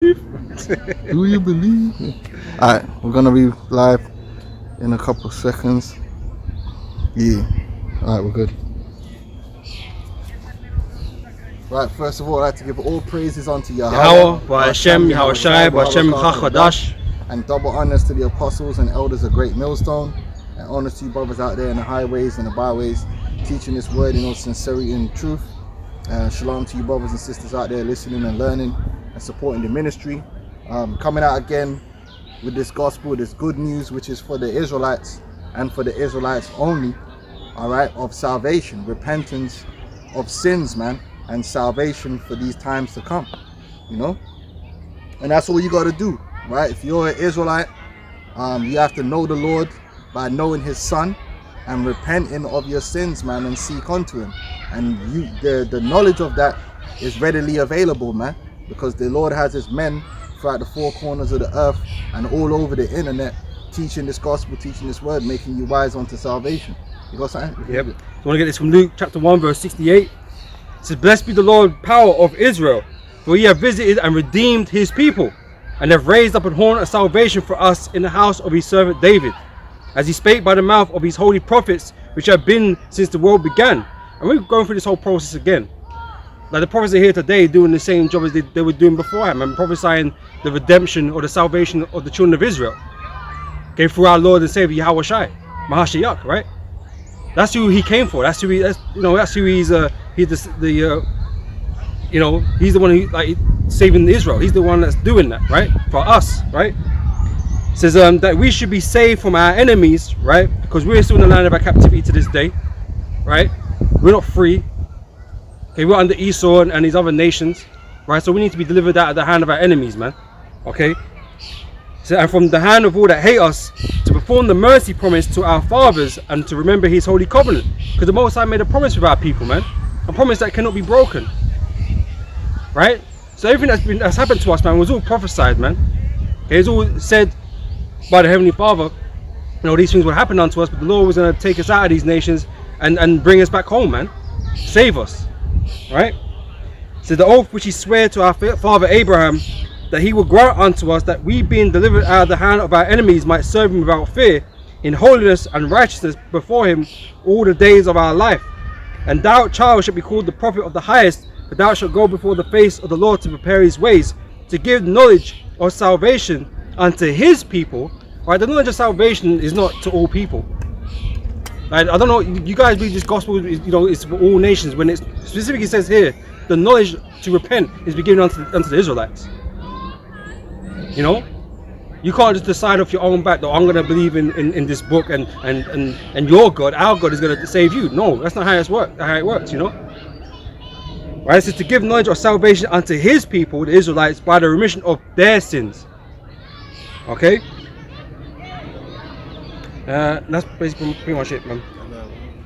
Do you believe? Alright, we're gonna be live in a couple of seconds. Yeah. Alright, we're good. Right, first of all, I'd like to give all praises unto Yahweh, Hashem, Yahweh Shai, Hashem Chachadash. and double honors to the apostles and elders of Great Millstone, and honors to you brothers out there in the highways and the byways, teaching this word in all sincerity and truth. Shalom to you brothers and sisters out there listening and learning and supporting the ministry. Coming out again with this gospel, this good news, which is for the Israelites and for the Israelites only, all right, of salvation, repentance of sins, man, and salvation for these times to come, you know. And that's all you got to do, right? If you're an Israelite, you have to know the Lord by knowing his son and repenting of your sins, man, and seek unto him. And the knowledge of that is readily available, man, because the Lord has his men throughout the four corners of the earth and all over the internet teaching this gospel, teaching this word, making you wise unto salvation. You got something? Yep. So I want to get this from Luke chapter 1 verse 68. It says, "Blessed be the Lord, power of Israel, for he hath visited and redeemed his people, and hath raised up an horn of salvation for us in the house of his servant David, as he spake by the mouth of his holy prophets, which have been since the world began." And we're going through this whole process again. Like the prophets are here today doing the same job as they were doing beforehand, and prophesying the redemption or the salvation of the children of Israel. Okay, through our Lord and Savior Yahweh Shai, Mahashiach, right? That's who he came for. That's who he's he's the one who like saving Israel. He's the one that's doing that, right? For us, right? It says that we should be saved from our enemies, right? Because we're still in the land of our captivity to this day, right? We're not free. Okay, we're under Esau and these other nations, right? So we need to be delivered out of the hand of our enemies, man. Okay. So, and from the hand of all that hate us, to perform the mercy promise to our fathers and to remember his holy covenant. Because the Most High made a promise with our people, man. A promise that cannot be broken. Right? So everything that's happened to us, man, was all prophesied, man. Okay, it's all said by the Heavenly Father. You know, these things will happen unto us, but the Lord was going to take us out of these nations and bring us back home, man. Save us. Right? So the oath which he swore to our father Abraham, that he will grant unto us, that we being delivered out of the hand of our enemies might serve him without fear, in holiness and righteousness before him all the days of our life. And thou, child, shalt be called the prophet of the highest, for thou shalt go before the face of the Lord to prepare his ways, to give knowledge of salvation unto his people. Right? The knowledge of salvation is not to all people. Right? I don't know, you guys read this gospel, you know, it's for all nations. When it specifically says here, the knowledge to repent is given unto the Israelites. You know, you can't just decide off your own back that I'm going to believe in this book and your God, our God, is going to save you. No, that's not how it works, you know. Right? It says to give knowledge of salvation unto his people, the Israelites, by the remission of their sins. Okay. That's basically pretty much it, man. You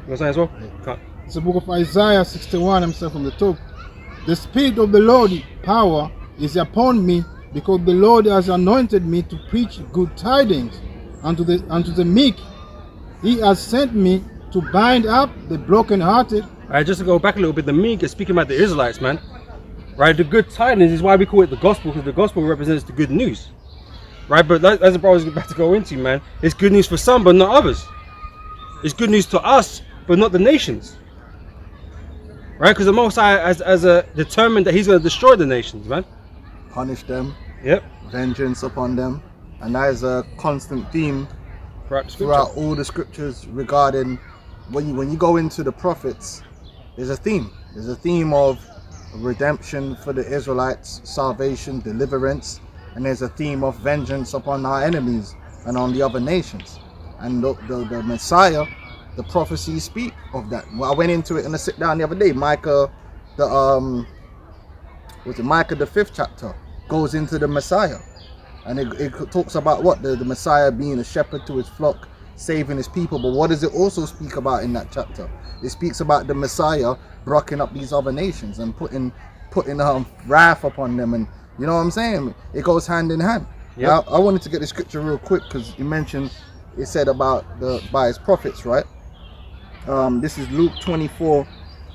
want to say as well? Yeah. It's the book of Isaiah 61. I'm saying from the top. The Spirit of the Lord, power, is upon me, because the Lord has anointed me to preach good tidings unto the meek. He has sent me to bind up the brokenhearted. Alright, just to go back a little bit, the meek is speaking about the Israelites, man. Right, the good tidings is why we call it the gospel, because the gospel represents the good news. Right, but as the brother's about to go into, man, it's good news for some, but not others. It's good news to us, but not the nations. Right, because the Most High has determined that he's going to destroy the nations, man. Punish them. Yep. Vengeance upon them. And that is a constant theme throughout all the scriptures regarding when you go into the prophets. There's a theme. There's a theme of redemption for the Israelites, salvation, deliverance, and there's a theme of vengeance upon our enemies and on the other nations. And the Messiah, the prophecies speak of that. Well, I went into it in a sit down the other day. Micah, Micah the 5th chapter goes into the Messiah, and it talks about what the Messiah being a shepherd to his flock, saving his people. But what does it also speak about in that chapter? It speaks about the Messiah blocking up these other nations and putting wrath upon them, and you know what I'm saying? It goes hand in hand. Yep. Now, I wanted to get the scripture real quick because you mentioned it said about by his prophets, right? This is Luke 24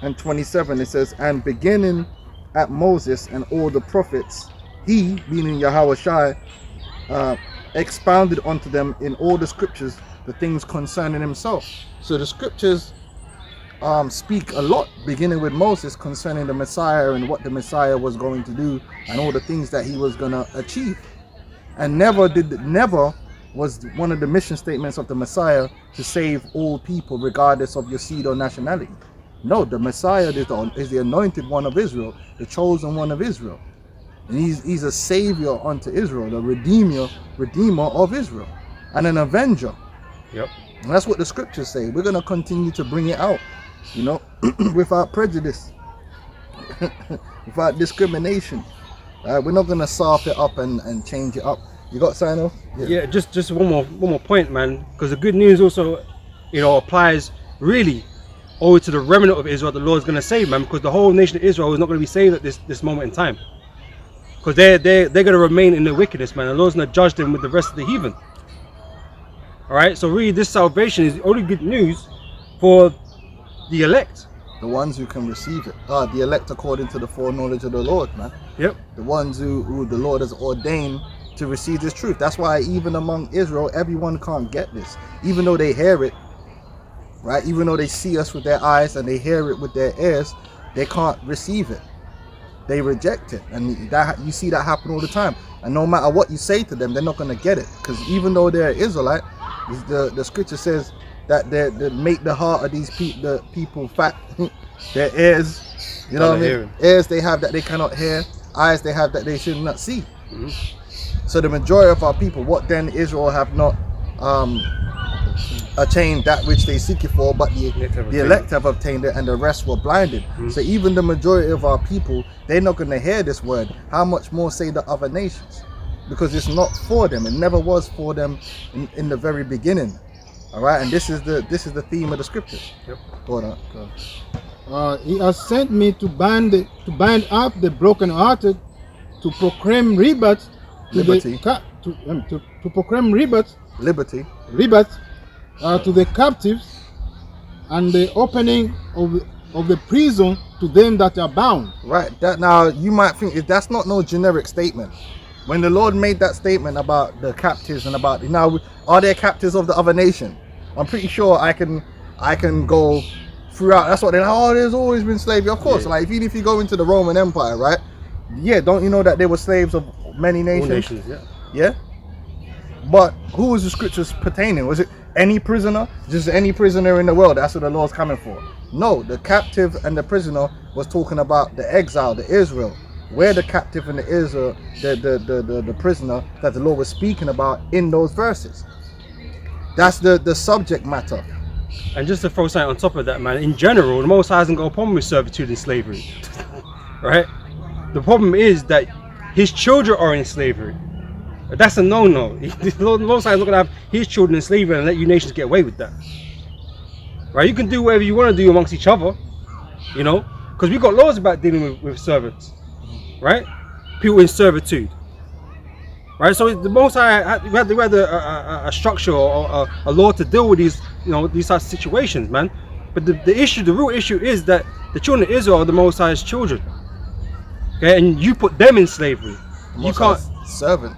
and 27. It says, "And beginning at Moses and all the prophets, he, meaning Yahweh Shai, expounded onto them in all the scriptures the things concerning himself. So the scriptures speak a lot, beginning with Moses, concerning the Messiah and what the Messiah was going to do and all the things that he was going to achieve. And never was one of the mission statements of the Messiah to save all people regardless of your seed or nationality. No, the Messiah is the anointed one of Israel, the chosen one of Israel. And he's a savior unto Israel, the redeemer of Israel, and an avenger. Yep. And that's what the scriptures say. We're going to continue to bring it out, you know, without prejudice, without discrimination. We're not going to soften it up and change it up. You got sign off? Yeah, just one more point, man, because the good news also, you know, applies really only to the remnant of Israel the Lord's going to save, man, because the whole nation of Israel is not going to be saved at this moment in time, because they're going to remain in their wickedness, man. The Lord's going to judge them with the rest of the heathen. All right, so really this salvation is only good news for the elect, the ones who can receive it. The elect according to the foreknowledge of the Lord, man. Yep. The ones who the Lord has ordained to receive this truth. That's why even among Israel, everyone can't get this, even though they hear it, right? Even though they see us with their eyes and they hear it with their ears, they can't receive it. They reject it, and that you see that happen all the time. And no matter what you say to them, they're not going to get it, because even though they're Israelite, the scripture says that they make the heart of these people fat. Their ears, you know what I mean? Hearing. Ears they have that they cannot hear, eyes they have that they should not see. Mm-hmm. So the majority of our people, what then Israel have not attained that which they seek it for, but the elect have obtained it, and the rest were blinded. Mm-hmm. So even the majority of our people, they're not going to hear this word. How much more say the other nations? Because it's not for them. It never was for them in the very beginning. All right, and this is the theme of the scriptures. Yep. Go on. He has sent me to bind up the brokenhearted, to proclaim rebirth to Liberty. to proclaim rebirth Liberty. To the captives, and the opening of the prison to them that are bound. Right. That now you might think that's not no generic statement. When the Lord made that statement about the captives and about now, are there captives of the other nation? I'm pretty sure I can go throughout. That's what they're like, oh, there's always been slavery. Of course, like even if you go into the Roman Empire, right? Yeah, don't you know that they were slaves of many nations? All nations, yeah. Yeah. But who was the scriptures pertaining? Was it any prisoner? Just any prisoner in the world? That's what the Lord's coming for. No, the captive and the prisoner was talking about the exile, the Israel. Where the captive and the Israel, the prisoner that the Lord was speaking about in those verses. That's the subject matter. And just to throw something on top of that, man, in general, the Most High hasn't got a problem with servitude and slavery, right? The problem is that his children are in slavery. That's a no-no. The Most High is not going to have his children in slavery and let you nations get away with that, right? You can do whatever you want to do amongst each other, you know, because we've got laws about dealing with servants, right? People in servitude, right? So the Most High, we had a structure or a law to deal with these, you know, these types of situations, man. But the real issue is that the children of Israel are the Most High's children, okay? And you put them in slavery. You can't. Servant.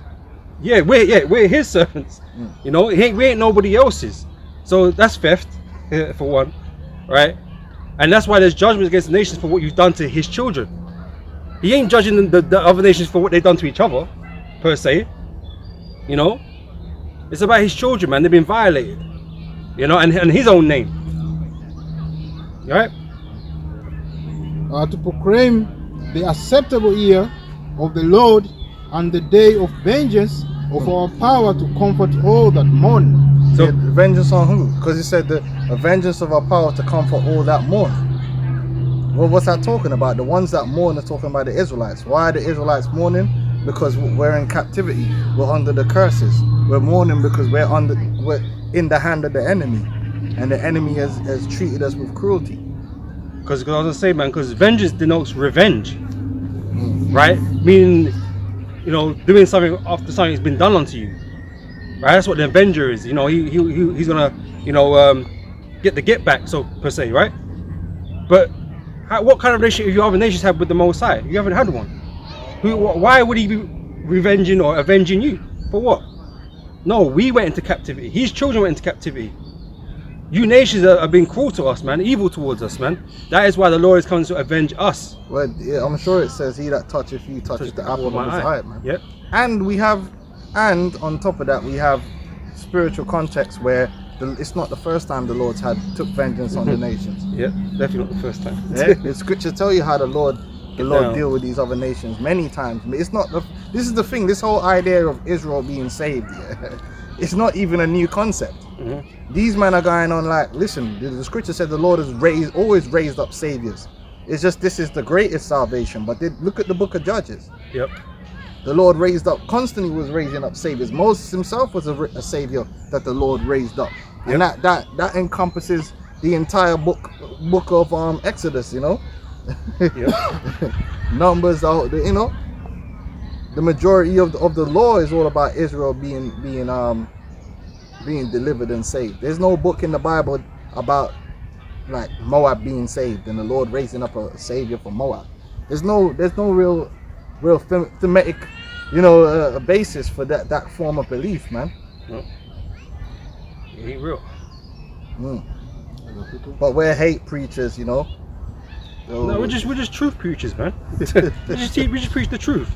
Yeah, we're his servants. You know, we ain't nobody else's. So that's theft, for one, right? And that's why there's judgment against the nations for what you've done to his children. He ain't judging the other nations for what they've done to each other, per se. You know, it's about his children, man. They've been violated. You know, and his own name. Right? To proclaim the acceptable year of the Lord and the day of vengeance of our power, to comfort all that mourn. So vengeance on who? Because he said the vengeance of our power to comfort all that mourn. Well, what's that talking about? The ones that mourn are talking about the Israelites. Why are the Israelites mourning? Because we're in captivity. We're under the curses. We're mourning because we're in the hand of the enemy, and the enemy has treated us with cruelty. Because I was gonna say, man, because vengeance denotes revenge, right? Meaning, you know, doing something after something's been done unto you, right? That's what the avenger is. You know, he's gonna, you know, get the get back, so per se, right? But what kind of relationship have you other nations had with the Most High? You haven't had one. Why would he be revenging or avenging you. For what? No, we went into captivity. His children went into captivity. You nations are being cruel to us, man, evil towards us, man. That is why the Lord is coming to avenge us. Well, yeah, I'm sure it says, "He that toucheth you touches the apple of his eye," man. Yep. And we have, and on top of that, we have spiritual context where it's not the first time the Lord's took vengeance on the nations. Yep, definitely not the first time. Yeah, the scriptures tell you how the Lord down. deal with these other nations many times. But it's not this is the thing. This whole idea of Israel being saved, yeah, it's not even a new concept. These men are going on like, listen, the scripture said the Lord has always raised up saviors. It's just this is the greatest salvation. But look at the book of Judges. Yep. The Lord constantly was raising up saviors. Moses himself was a savior that the Lord raised up. Yep. And that encompasses the entire book of Exodus, you know. Yep. Numbers, you know. The majority of the law is all about Israel being delivered and saved. There's no book in the Bible about like Moab being saved and the Lord raising up a savior for Moab. There's no real thematic, you know, a basis for that form of belief, man. No. It ain't real. But we're hate preachers, you know. So, No, we're just truth preachers, man. we just preach the truth.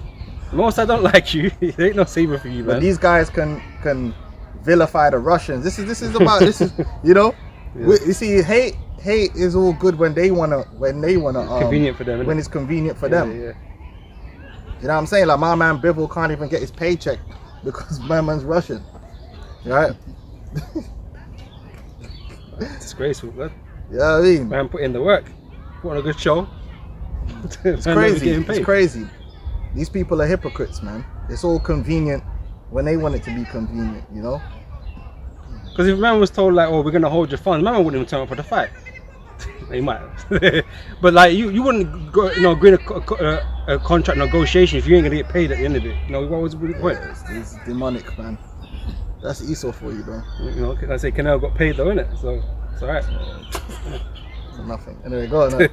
Most I don't like you. It ain't no savior for you, man. but these guys can vilify the Russians. This is about you know. Yeah. You see, hate is all good when they wanna Convenient for them, innit? when it's convenient for them. Yeah. You know what I'm saying? Like my man Bivol can't even get his paycheck because my man's Russian, right? Disgraceful, man. You know what I mean? Man put in the work. Put on a good show. It's crazy. It's crazy. These people are hypocrites, man. It's all convenient when they want it to be convenient, you know? Because if man was told like, oh, we're gonna hold your funds, man wouldn't even turn up for the fight. He might, but like you wouldn't go, you know, agree to a contract negotiation if you ain't gonna get paid at the end of it. You know, what was the point? It's demonic, man. That's Esau for you, bro. You know, I say Canelo got paid though, innit? So it's alright. Nothing. Anyway, go on.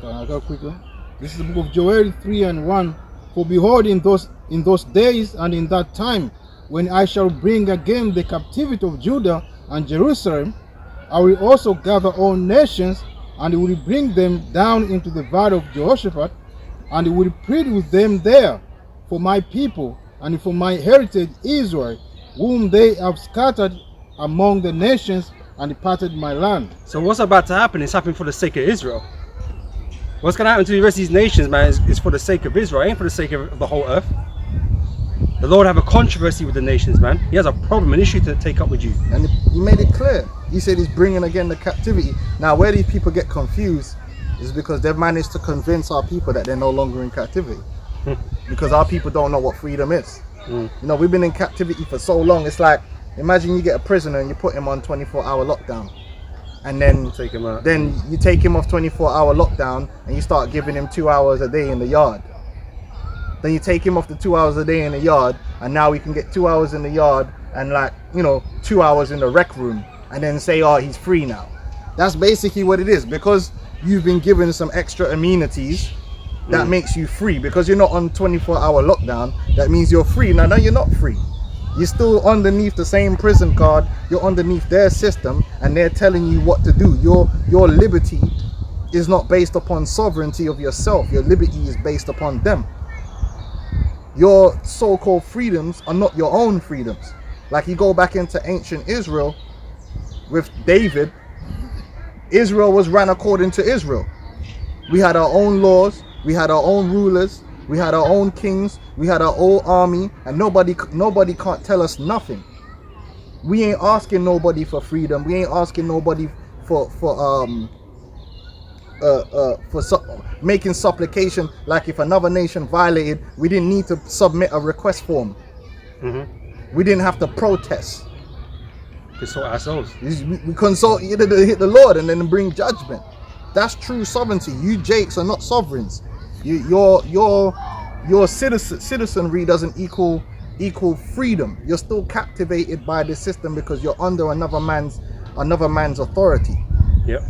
I'll go quickly. This is the book of Joel 3:1. For behold, in those days and in that time, when I shall bring again the captivity of Judah and Jerusalem, I will also gather all nations, and will bring them down into the valley of Jehoshaphat, and will plead with them there for my people and for my heritage Israel, whom they have scattered among the nations and departed my land. So what's about to happen is happening for the sake of Israel. What's gonna happen to the rest of these nations, man, is for the sake of Israel, it ain't for the sake of the whole earth. The Lord have a controversy with the nations, man. He has a problem, an issue to take up with you. And he made it clear. He said he's bringing again the captivity. Now, where these people get confused is because they've managed to convince our people that they're no longer in captivity. Because our people don't know what freedom is. You know, we've been in captivity for so long. It's like, imagine you get a prisoner and you put him on 24-hour lockdown. And then Take him out. Then you take him off 24-hour lockdown and you start giving him 2 hours a day in the yard. Then you take him off the 2 hours a day in the yard, and now we can get 2 hours in the yard and, like, you know, 2 hours in the rec room, and then say, oh, he's free now. That's basically what it is. Because you've been given some extra amenities, that makes you free. Because you're not on 24-hour lockdown, that means you're free. Now you're not free. You're still underneath the same prison card. You're underneath their system, and they're telling you what to do. Your liberty is not based upon sovereignty of yourself. Your liberty is based upon them. Your so-called freedoms are not your own freedoms. Like, you go back into ancient Israel with David, Israel was ran according to Israel. We had our own laws, we had our own rulers, we had our own kings, we had our own army, and nobody can't tell us nothing. We ain't asking nobody for freedom. We ain't asking nobody for making supplication. Like, if another nation violated, we didn't need to submit a request form. We didn't have to protest. Consult ourselves. We consult, hit the Lord and then bring judgment. That's true sovereignty. You Jakes are not sovereigns. Your citizenry doesn't equal freedom. You're still captivated by the system because you're under another man's authority. Yep.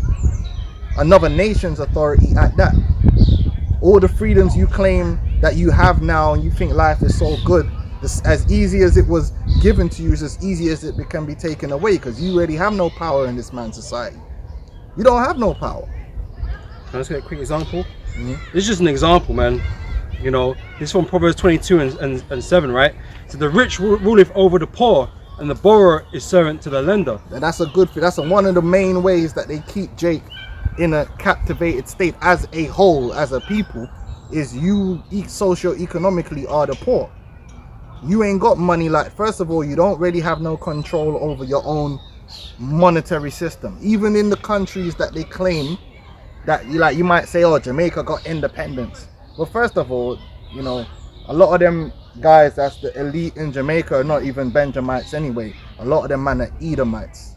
Another nation's authority at that. All the freedoms you claim that you have now and you think life is so good, This, as easy as it was given to you, is as easy as it can be taken away, because you already have no power in this man's society. You don't have no power. Can I just get a quick example? This is just an example, man. You know, this is from Proverbs 22 and 7, right? So the rich ruleth over the poor, and the borrower is servant to the lender. And that's a good thing. That's one of the main ways that they keep Jake in a captivated state as a whole, as a people, is you socio-economically are the poor. You ain't got money. Like, first of all, you don't really have no control over your own monetary system. Even in the countries that they claim that you might say, oh, Jamaica got independence. Well, first of all, you know, a lot of them guys that's the elite in Jamaica are not even Benjamites anyway. A lot of them man are Edomites.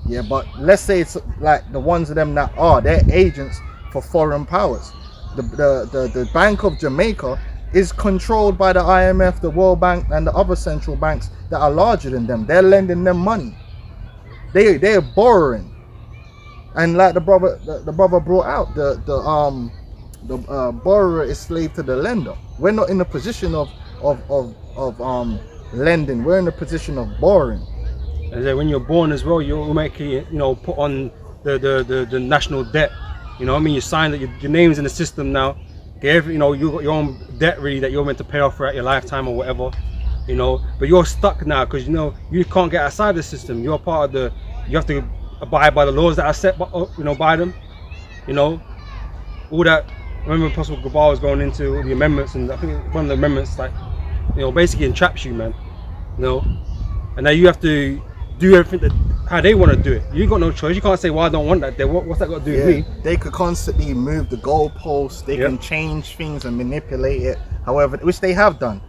Yeah, but let's say it's like the ones of them that are, they're agents for foreign powers. The Bank of Jamaica is controlled by the IMF, the World Bank, and the other central banks that are larger than them. They're lending them money. They're borrowing. And like the brother brought out, the borrower is slave to the lender. We're not in a position of lending. We're in a position of borrowing. And then when you're born as well, you're making, you know, put on the national debt. You know what I mean? You sign that your name's in the system now. You know, you got your own debt really that you're meant to pay off throughout your lifetime or whatever. You know, but you're stuck now because, you know, you can't get outside the system. You're part of you have to abide by the laws that are set by, you know, by them. You know, all that. I remember Apostle Gabar was going into all the amendments, and I think one of the amendments, like, you know, basically entraps you, man. You know, and now you have to do everything how they want to do it. You got no choice. You can't say, well, I don't want that. What's that got to do with me? They could constantly move the goalposts. They can change things and manipulate it, however, which they have done.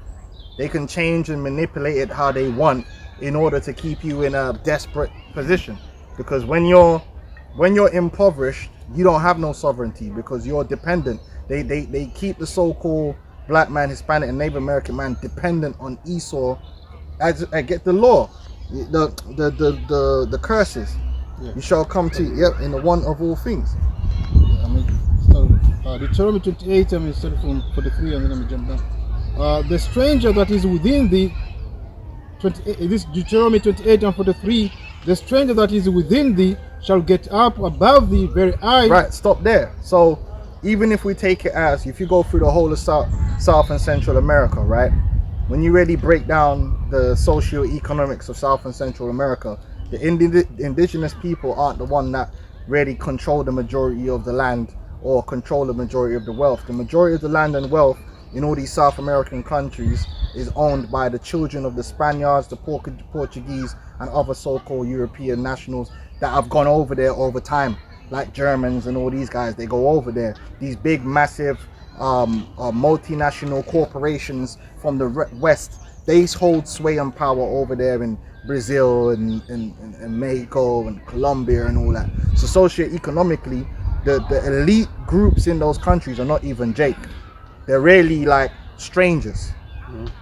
They can change and manipulate it how they want in order to keep you in a desperate position. Because when you're impoverished, you don't have no sovereignty because you're dependent. They keep the so-called black man, Hispanic, and Native American man dependent on Esau as get the law, the curses. You shall come to in the one of all things. I mean, so, Deuteronomy 28, I mean, start from 43, and then I'm jump down. The stranger that is within thee, this Deuteronomy 28 and 43. The stranger that is within thee shall get up above thee very high. Right, stop there. So even if we take it as, if you go through the whole of South and Central America, right? When you really break down the socio-economics of South and Central America, the indigenous people aren't the one that really control the majority of the land or control the majority of the wealth. The majority of the land and wealth in all these South American countries is owned by the children of the Spaniards, the Portuguese, and other so-called European nationals that have gone over there over time, like Germans and all these guys. They go over there. These big, massive multinational corporations from the West, they hold sway and power over there in Brazil and Mexico and Colombia and all that. So socio-economically, the elite groups in those countries are not even Jake. They're really like strangers.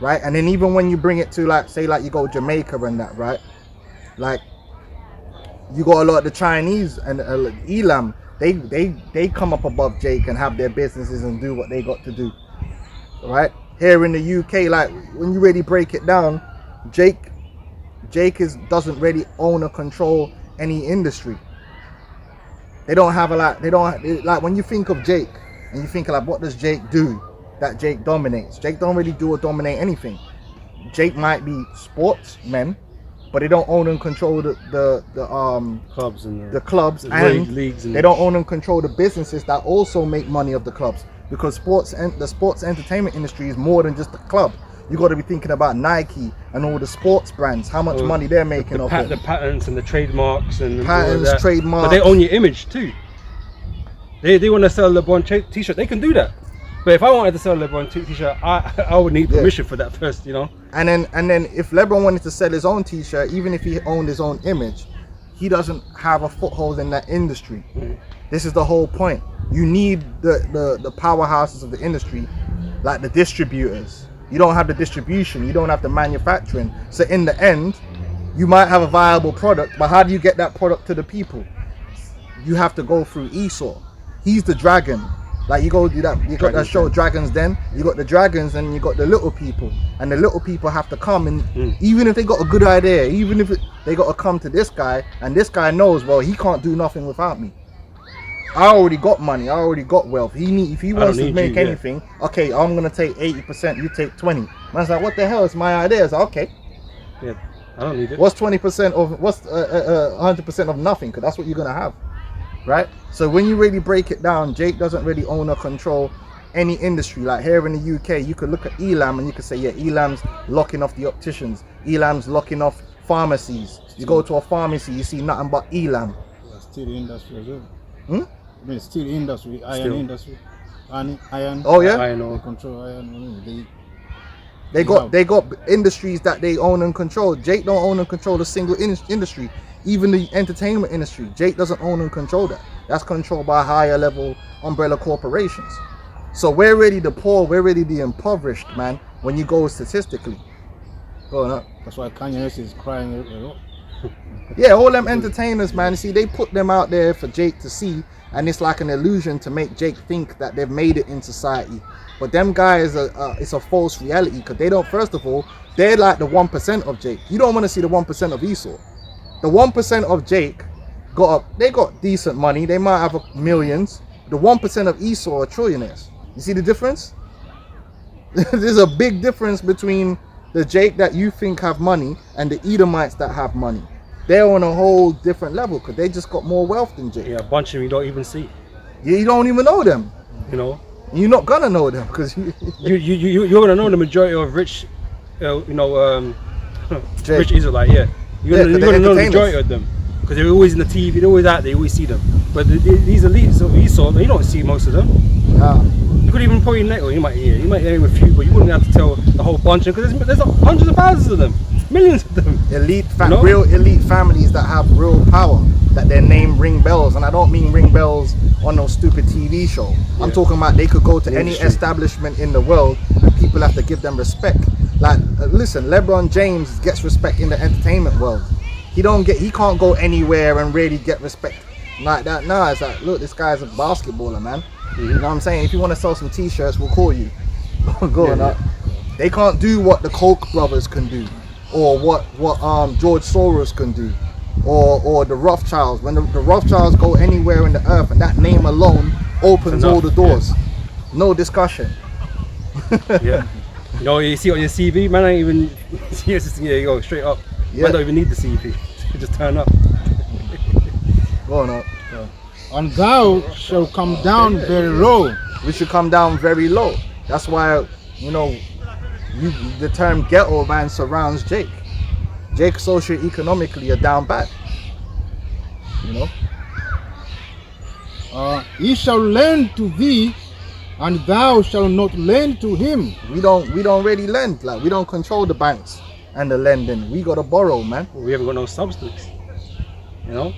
Right? And then even when you bring it to, like, say, like you go Jamaica and that, right? Like, you got a lot of the Chinese and Elam, they come up above Jake and have their businesses and do what they got to do, right? Here in the UK, like, when you really break it down, Jake doesn't really own or control any industry. They don't have like when you think of Jake and you think like, what does Jake do that Jake dominates? Jake don't really do or dominate anything. Jake might be sportsmen, but they don't own and control the clubs and the clubs and leagues, and they don't own and control the businesses that also make money of the clubs, because the sports entertainment industry is more than just the club. You got to be thinking about Nike and all the sports brands, how much money they're making off it. The patents and the trademarks and patents, trademarks. But they own your image too. They want to sell LeBron t-shirt. They can do that. But if I wanted to sell LeBron t-shirt, I would need permission for that first, you know. And then if LeBron wanted to sell his own t-shirt, even if he owned his own image, he doesn't have a foothold in that industry. This is the whole point. You need the powerhouses of the industry, like the distributors. You don't have the distribution, you don't have the manufacturing. So in the end, you might have a viable product, but how do you get that product to the people? You have to go through Esau. He's the dragon. Like you go do that, you got that Dragon's show Den. Dragon's Den, you got the dragons and you got the little people, and the little people have to come and Mm. even if they got a good idea, even if they got to come to this guy, and this guy knows, well, he can't do nothing without me. I already got money, I already got wealth. If he wants don't to need make you, yeah. anything, okay, I'm gonna take 80%, you take 20. Man's like, what the hell is my idea? It's like, okay, Yeah, I don't need it. what's 20% of what's 100% of nothing? Because that's what you're gonna have, right? So when you really break it down, Jake doesn't really own or control any industry. Like here in the UK, you could look at Elam and you could say, yeah, Elam's locking off the opticians, Elam's locking off pharmacies. You go to a pharmacy, you see nothing but Elam. Steel industry as well. Hmm? I mean, steel industry, iron Steel. industry, iron. Oh yeah, I They know. control iron. I mean, they got industries that they own and control. Jake don't own and control a single industry, even the entertainment industry. Jake doesn't own and control that. That's controlled by higher level umbrella corporations. So we're really the poor, we're really the impoverished, man. When you go statistically, going up. That's why Kanye West is crying a lot. Yeah, all them entertainers, man. You see, they put them out there for Jake to see, and it's like an illusion to make Jake think that they've made it in society. But them guys, it's a false reality because they don't. First of all, they're like the 1% of Jake. You don't want to see the 1% of Esau. The 1% of Jake they got decent money. They might have millions. The 1% of Esau are trillionaires. You see the difference? There's a big difference between the Jake that you think have money and the Edomites that have money. They're on a whole different level because they just got more wealth than Jake. Yeah, a bunch of them you don't even see. You don't even know them. You know, You're not gonna know them because you're gonna know the majority of rich, Jake. rich Israelite. Yeah, Yeah, you're 'cause gonna they're know the entertainers. majority of them because they're always in the TV. They're always out there. You always see them. But these elites of Esau, you don't see most of them. Nah. You could even probably you might name a few, but you wouldn't have to tell the whole bunch of because there's hundreds of thousands of them, millions of them. No? Real elite families that have real power, that their name ring bells, and I don't mean ring bells on no stupid TV show. I'm Yeah. talking about they could go to The any industry. establishment in the world and people have to give them respect. Like, listen, LeBron James gets respect in the entertainment world. He can't go anywhere and really get respect like that. Nah, it's like, look, this guy's a basketballer, man. You know what I'm saying? If you want to sell some t-shirts, we'll call you. Going up. They can't do what the Koch brothers can do, or what George Soros can do, or the Rothschilds. When the Rothschilds go anywhere in the earth, and that name alone opens all the doors. No discussion. Yeah. You know, you see it on your CV, man. I ain't even. You go straight up. Yeah. Man don't even need the CV. You just turn up. Going up. And thou shall come down very low. We should come down very low. That's why, the term ghetto man surrounds Jake. Jake socio-economically are down bad. You know? He shall lend to thee, and thou shalt not lend to him. We don't really lend. Like, we don't control the banks and the lending. We gotta borrow, man. We haven't got no substance. You know,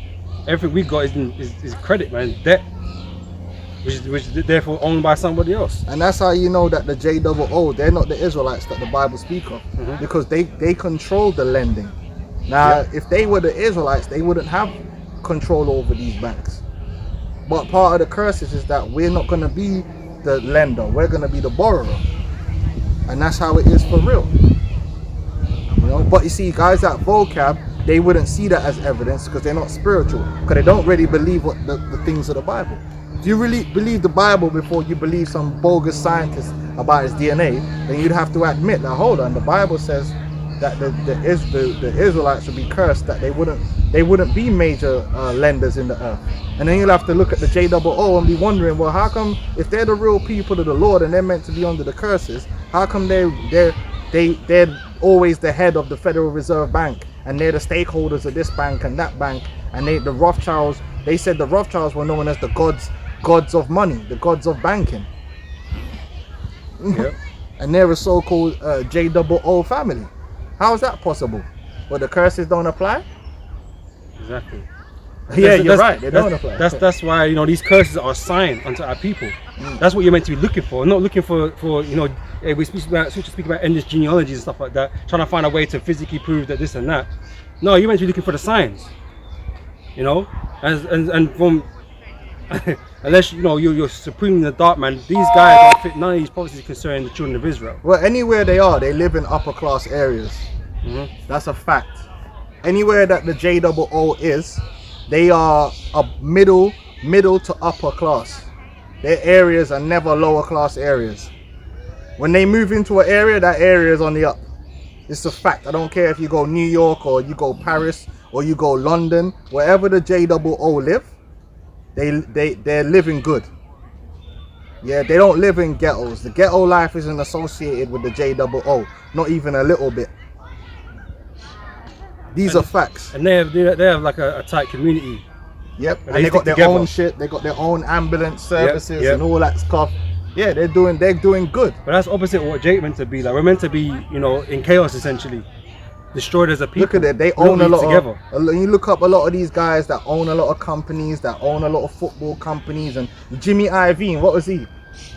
everything we got is credit, man, debt, which is therefore owned by somebody else. And that's how you know that the JOO, they're not the Israelites that the Bible speak of, Mhm. because they control the lending. Now, if they were the Israelites, they wouldn't have control over these banks. But part of the curses is that we're not going to be the lender, we're going to be the borrower, and that's how it is for real. You know, but you see, guys at vocab, they wouldn't see that as evidence because they're not spiritual, because they don't really believe what the things of the Bible. If you really believe the Bible before you believe some bogus scientist about his DNA, then you'd have to admit that, hold on, the Bible says that the Israelites would be cursed, that they wouldn't be major lenders in the earth. And then you'll have to look at the JOO and be wondering, well, how come if they're the real people of the Lord and they're meant to be under the curses, how come they're always the head of the Federal Reserve Bank, and they're the stakeholders of this bank and that bank, and the Rothschilds, they said the Rothschilds were known as the gods of money, the gods of banking. Yep. And they're a so-called JOO family. How is that possible? Well, the curses don't apply? Exactly. Yeah, you're right, they don't apply. That's why, you know, these curses are a sign unto our people. That's what you're meant to be looking for. Not looking for you know, we speak about endless genealogies and stuff like that, trying to find a way to physically prove that this and that. No, you're meant to be looking for the signs. You know, and from unless you're supreme in the dark, man. These guys don't fit none of these prophecies concerning the children of Israel. Well, anywhere they are, they live in upper class areas. That's a fact. Anywhere that the JOO is, they are a middle to upper class. Their areas are never lower class areas. When they move into an area, that area is on the up. It's a fact. I don't care if you go New York or you go Paris or you go London, wherever the JOO live, they're living good. Yeah, they don't live in ghettos. The ghetto life isn't associated with the JOO, not even a little bit. These are facts. And they have like a tight community. Yep, and they got their own shit. They got their own ambulance services and all that stuff. Yeah, they're doing good. But that's opposite of what Jake meant to be. Like, we're meant to be, in chaos essentially, destroyed as a people. Look at it. They own a lot together. You look up a lot of these guys that own a lot of companies, that own a lot of football companies, and Jimmy Iovine. What was he?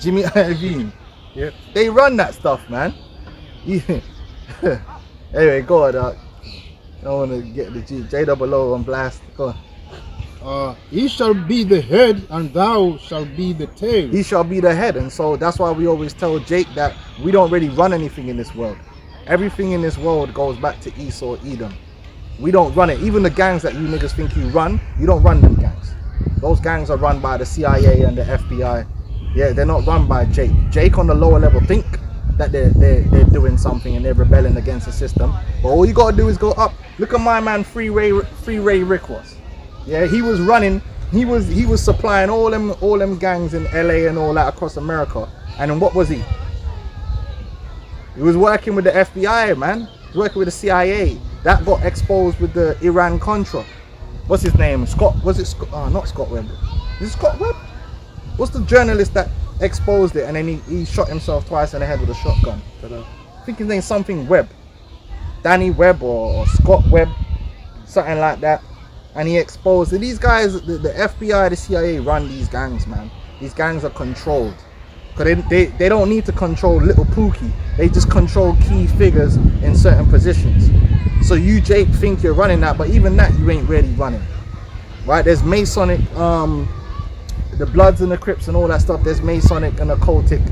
Jimmy Iovine. Yep. They run that stuff, man. Yeah. Anyway, go on. I don't want to get the JOO on blast. Go on. He shall be the head and thou shalt be the tail. He shall be the head. And so that's why we always tell Jake that we don't really run anything in this world. Everything in this world goes back to Esau, Edom. We don't run it. Even the gangs that you niggas think you don't run them gangs. Those gangs are run by the CIA and the FBI. Yeah, they're not run by Jake. Jake on the lower level think that they're doing something and they're rebelling against the system. But all you gotta do is go up. Look at my man Free Ray Rick was. Yeah, he was running. He was supplying all them gangs in LA and all that across America. And then what was he? He was working with the FBI, man. He was working with the CIA. That got exposed with the Iran Contra. What's his name? Scott? Was it Scott? Oh, not Scott Webb. Is it Scott Webb? What's the journalist that exposed it and then he shot himself twice in the head with a shotgun? I think his name's something Webb. Danny Webb or Scott Webb, something like that. And he exposed it. These guys, the FBI, the CIA run these gangs, man. These gangs are controlled. Because they don't need to control little Pookie. They just control key figures in certain positions. So you, Jake, think you're running that, but even that you ain't really running. Right? There's Masonic, the Bloods and the Crips and all that stuff. There's Masonic and occultic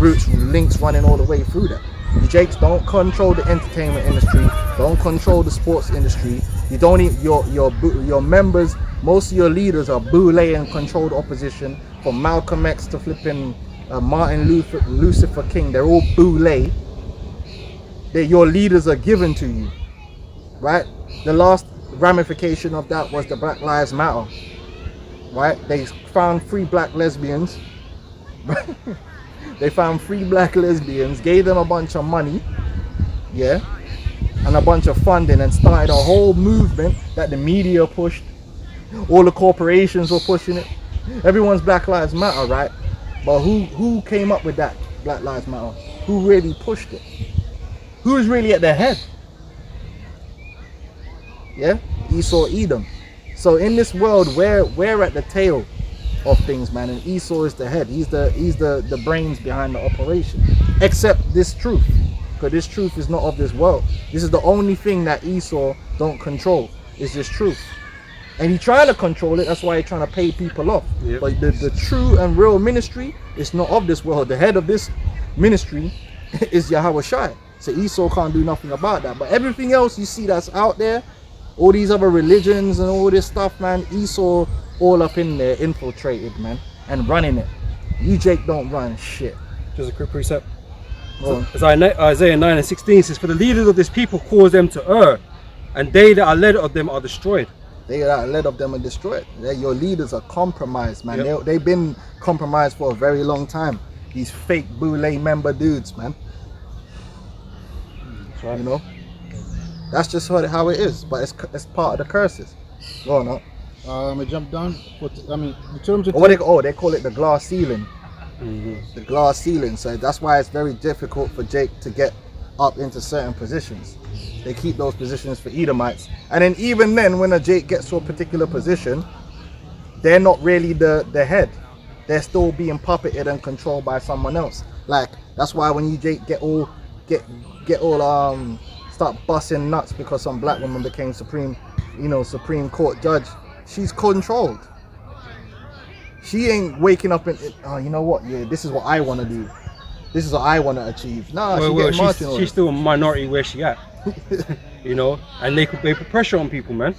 roots, links running all the way through that. You Jakes don't control the entertainment industry, don't control the sports industry. You don't even, your members, most of your leaders are boule and controlled opposition, from Malcolm X to flipping Martin Lucifer King. They're all boule. Your leaders are given to you, right? The last ramification of that was the Black Lives Matter, right? They found 3 black lesbians. They found 3 black lesbians, gave them a bunch of money, yeah, and a bunch of funding, and started a whole movement that the media pushed. All the corporations were pushing it. Everyone's Black Lives Matter, right? But who came up with that Black Lives Matter? Who really pushed it? Who is really at the head? Yeah, Esau, Edom. So in this world, we're at the tail of things, man, and Esau is the head. He's the brains behind the operation. Except this truth, because this truth is not of this world. This is the only thing that Esau don't control, is this truth. And he's trying to control it. That's why he's trying to pay people off. Yep. But the true and real ministry is not of this world. The head of this ministry is Yahweh Shai. So Esau can't do nothing about that. But everything else you see that's out there, all these other religions and all this stuff, man, Esau all up in there, infiltrated, man, and running it. You, Jake, don't run shit. Just a quick precept. So, as Isaiah 9:16 says, "For the leaders of this people cause them to err, and they that are led of them are destroyed." They that are led of them are destroyed. Your leaders are compromised, man. Yep. They've been compromised for a very long time. These fake boule member dudes, man. That's right. You know, that's just how it is. But it's part of the curses. Go on, up. I jump down. In terms of they call it the glass ceiling. The glass ceiling. So that's why it's very difficult for Jake to get up into certain positions. They keep those positions for Edomites, and then even then, when a Jake gets to a particular position, they're not really the head. They're still being puppeted and controlled by someone else. Like, that's why when you Jake get all start busting nuts because some black woman became Supreme Court judge. She's controlled. She ain't waking up and oh, you know what? Yeah, this is what I want to do. This is what I want to achieve. Nah, she's still a minority where she at. You know, and they put pressure on people, man.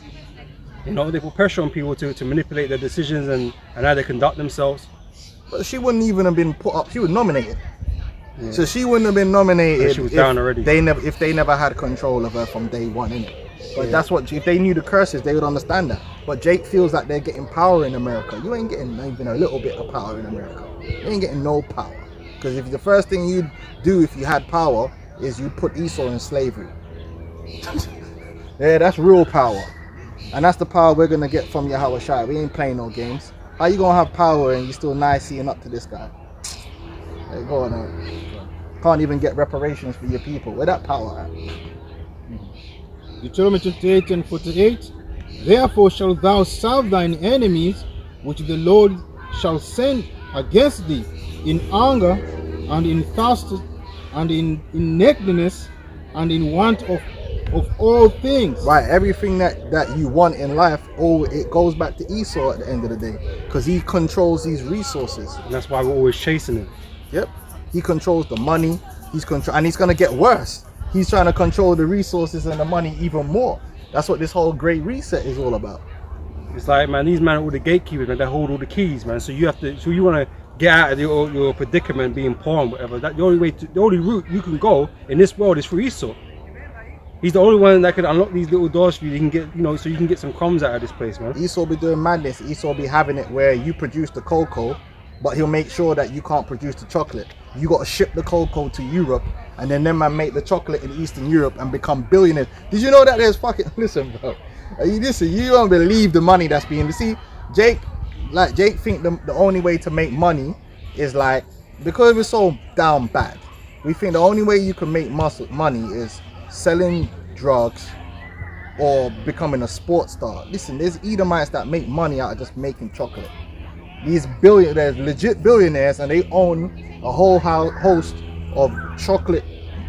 You know, they put pressure on people to manipulate their decisions and how they conduct themselves. But she wouldn't even have been put up. She was nominated. Yeah. So she wouldn't have been nominated she was down already. If they never had control of her from day one, innit? But that's what, if they knew the curses, they would understand that. But Jake feels like they're getting power in America. You ain't getting even a little bit of power in America. You ain't getting no power. Because if the first thing you'd do if you had power is you'd put Esau in slavery. Yeah, that's real power. And that's the power we're going to get from Yahweh Shai. We ain't playing no games. How you going to have power and you still nicing up to this guy? Hey, go on now. Can't even get reparations for your people. Where that power at? Deuteronomy 28 and 48. Therefore shalt thou serve thine enemies, which the Lord shall send against thee, in anger, and in thirst, and in nakedness, and in want of all things. Right, everything that you want in life, it goes back to Esau at the end of the day, because he controls these resources. And that's why we're always chasing him. Yep, he controls the money. And he's gonna get worse. He's trying to control the resources and the money even more. That's what this whole Great Reset is all about. It's like, man, these men are all the gatekeepers, man. They hold all the keys, man. So you want to get out of your predicament, being poor and whatever. The only route you can go in this world is through Esau. He's the only one that can unlock these little doors for you. You can get, so you can get some crumbs out of this place, man. Esau be doing madness. Esau be having it where you produce the cocoa, but he'll make sure that you can't produce the chocolate. You got to ship the cocoa to Europe, and then them man make the chocolate in Eastern Europe and become billionaires. Did you know that there's fucking, listen, bro, you don't believe the money that's being, you see, Jake think the only way to make money is like, because we're so down bad, we think the only way you can make money is selling drugs or becoming a sports star. Listen, there's Edomites that make money out of just making chocolate. These billionaires, legit billionaires, and they own a whole host of chocolate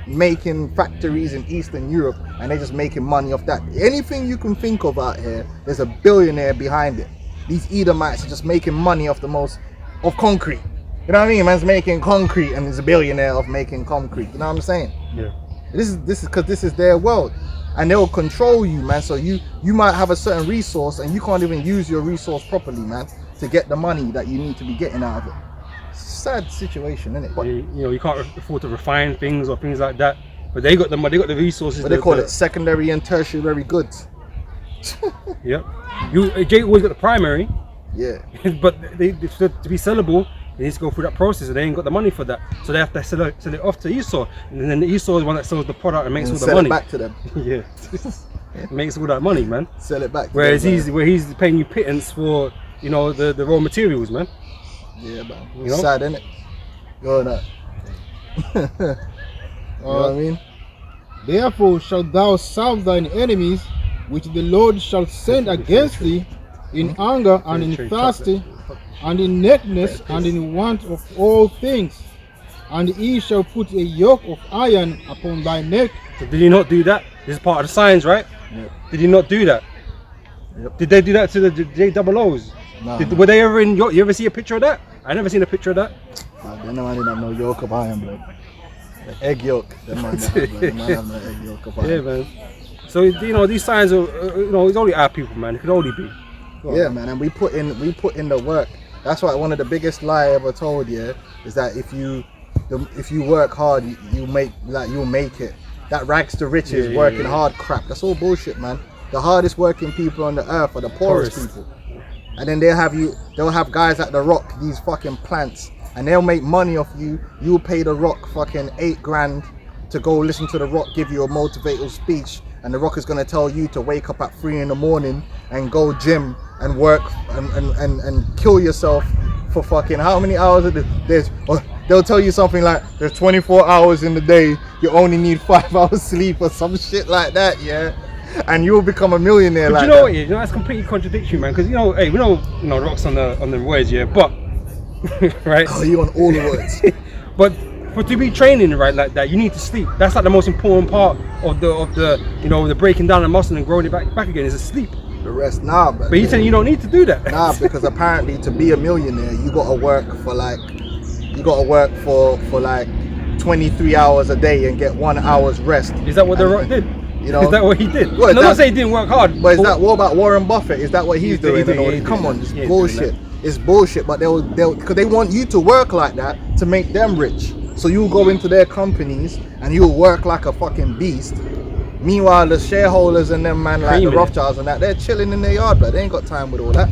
making factories in Eastern Europe, and they're just making money off that. Anything you can think of out here, there's a billionaire behind it. These Edomites are just making money off of concrete. You know what I mean? Man's making concrete and there's a billionaire of making concrete. You know what I'm saying? Yeah. This is because this is their world, and they'll control you, man. So you might have a certain resource and you can't even use your resource properly, man, to get the money that you need to be getting out of it. Sad situation, isn't it? But, you can't afford to refine things or things like that. But they got the resources. But they call it secondary and tertiary goods. Yep. Jake always got the primary. Yeah. But to be sellable, they need to go through that process, and they ain't got the money for that. So they have to sell it off to Esau, and then Esau is the one that sells the product and makes all the money. Sell it back to them. Yeah. Makes all that money, man. Sell it back. Whereas he's paying you pittance for the raw materials, man. Yeah, man. Sad, innit? Going up. You know what I mean? Therefore shalt thou serve thine enemies, which the Lord shall send against thee, in anger and in thirst, and in nakedness and in want of all things. And he shall put a yoke of iron upon thy neck. So did he not do that? This is part of the signs, right? Yep. Did he not do that? Yep. Did they do that to the J-double-O's? No. Were they ever in you ever see a picture of that? I never seen a picture of that. I didn't have no yoke of iron, bro. The egg yolk. That man have no egg yolk of iron. Yeah, man. So these signs are it's only our people, man. It could only be. Yeah, man, and we put in the work. That's why one of the biggest lie I ever told you is that if you work hard, you'll make it. That rags to riches, working hard crap. That's all bullshit, man. The hardest working people on the earth are the poorest people. And then they'll have guys at the Rock, these fucking plants, and they'll make money off you. You'll pay the Rock fucking $8,000 to go listen to the Rock give you a motivational speech, and the Rock is gonna tell you to wake up at 3 in the morning and go gym and work and kill yourself for fucking how many hours they'll tell you something like there's 24 hours in the day, you only need 5 hours sleep or some shit like that, yeah, and you'll become a millionaire. But like you know that's completely contradictory, man, because hey, we know the Rock's on the words, yeah, but right, oh, you on all the words. But to be training right like that, you need to sleep. That's like the most important part of the breaking down the muscle and growing it back again is the sleep. The rest, nah, But he's saying you don't need to do that. nah, because apparently to be a millionaire, you gotta work for like 23 hours a day and get 1 hour's rest. Is that what The Rock did? You know, is that what he did? Well, No, I'm not saying he didn't work hard. but is that what about Warren Buffett? Is that what he's doing? Come on, it's bullshit. It's bullshit. But they'll because they want you to work like that to make them rich. So you'll go into their companies and you'll work like a fucking beast. Meanwhile, the shareholders and them man like the Rothschilds and that, they're chilling in their yard, but they ain't got time with all that.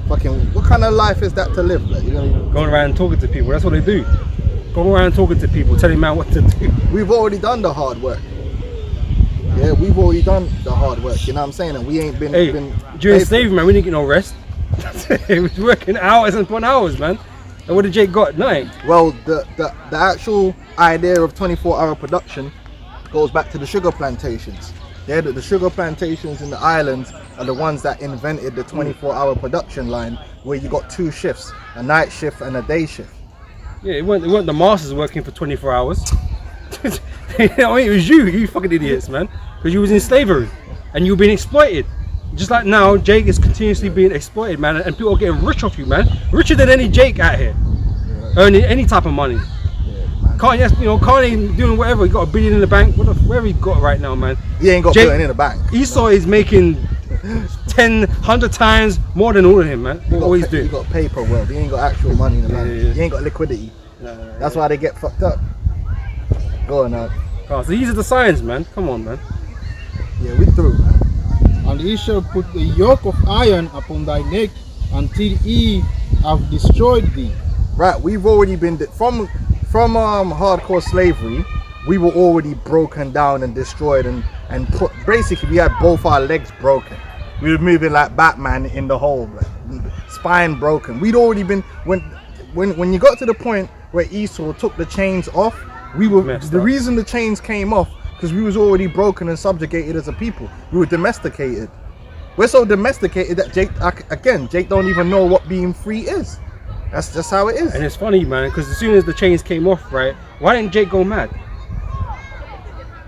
Fucking, what kind of life is that to live? Like, you know, going around talking to people. That's what they do. Go around talking to people, telling man what to do. we've already done the hard work. Yeah, we've already done the hard work. You know what I'm saying? And we ain't been. Hey, been during slavery, man, we didn't get no rest. It was working hours and upon hours, man. And what did Jake got? Nothing. Well, the actual idea of 24-hour production goes back to the sugar plantations. Yeah, the sugar plantations in the islands are the ones that invented the 24-hour production line, where you got 2 shifts, a night shift and a day shift. Yeah, it weren't the masters working for 24 hours. I mean, it was you fucking idiots, man. Because you was in slavery and you were being exploited. Just like now, Jake is continuously being exploited, man, and people are getting rich off you, man. Richer than any Jake out here, earning any type of money. Kanye doing whatever. He got $1 billion in the bank. Whatever he got right now, man. He ain't got Jake, billion in the bank. Esau is making 10, 100 times more than all of him, man. What he's doing. He got paper wealth. He ain't got actual money in the bank. Yeah. He ain't got liquidity. That's why they get fucked up. Go on now. Oh, so these are the signs, man. Come on, man. Yeah, we through, man. And he shall put the yoke of iron upon thy neck until he have destroyed thee. Right, we've already been from hardcore slavery. We were already broken down and destroyed and put. Basically, we had both our legs broken. We were moving like Batman in the hole, like, spine broken. We'd already been when you got to the point where Esau took the chains off. We were the reason the chains came off because we was already broken and subjugated as a people. We were domesticated. We're so domesticated that Jake don't even know what being free is. That's just how it is. And it's funny, man, because as soon as the chains came off, right, why didn't Jake go mad?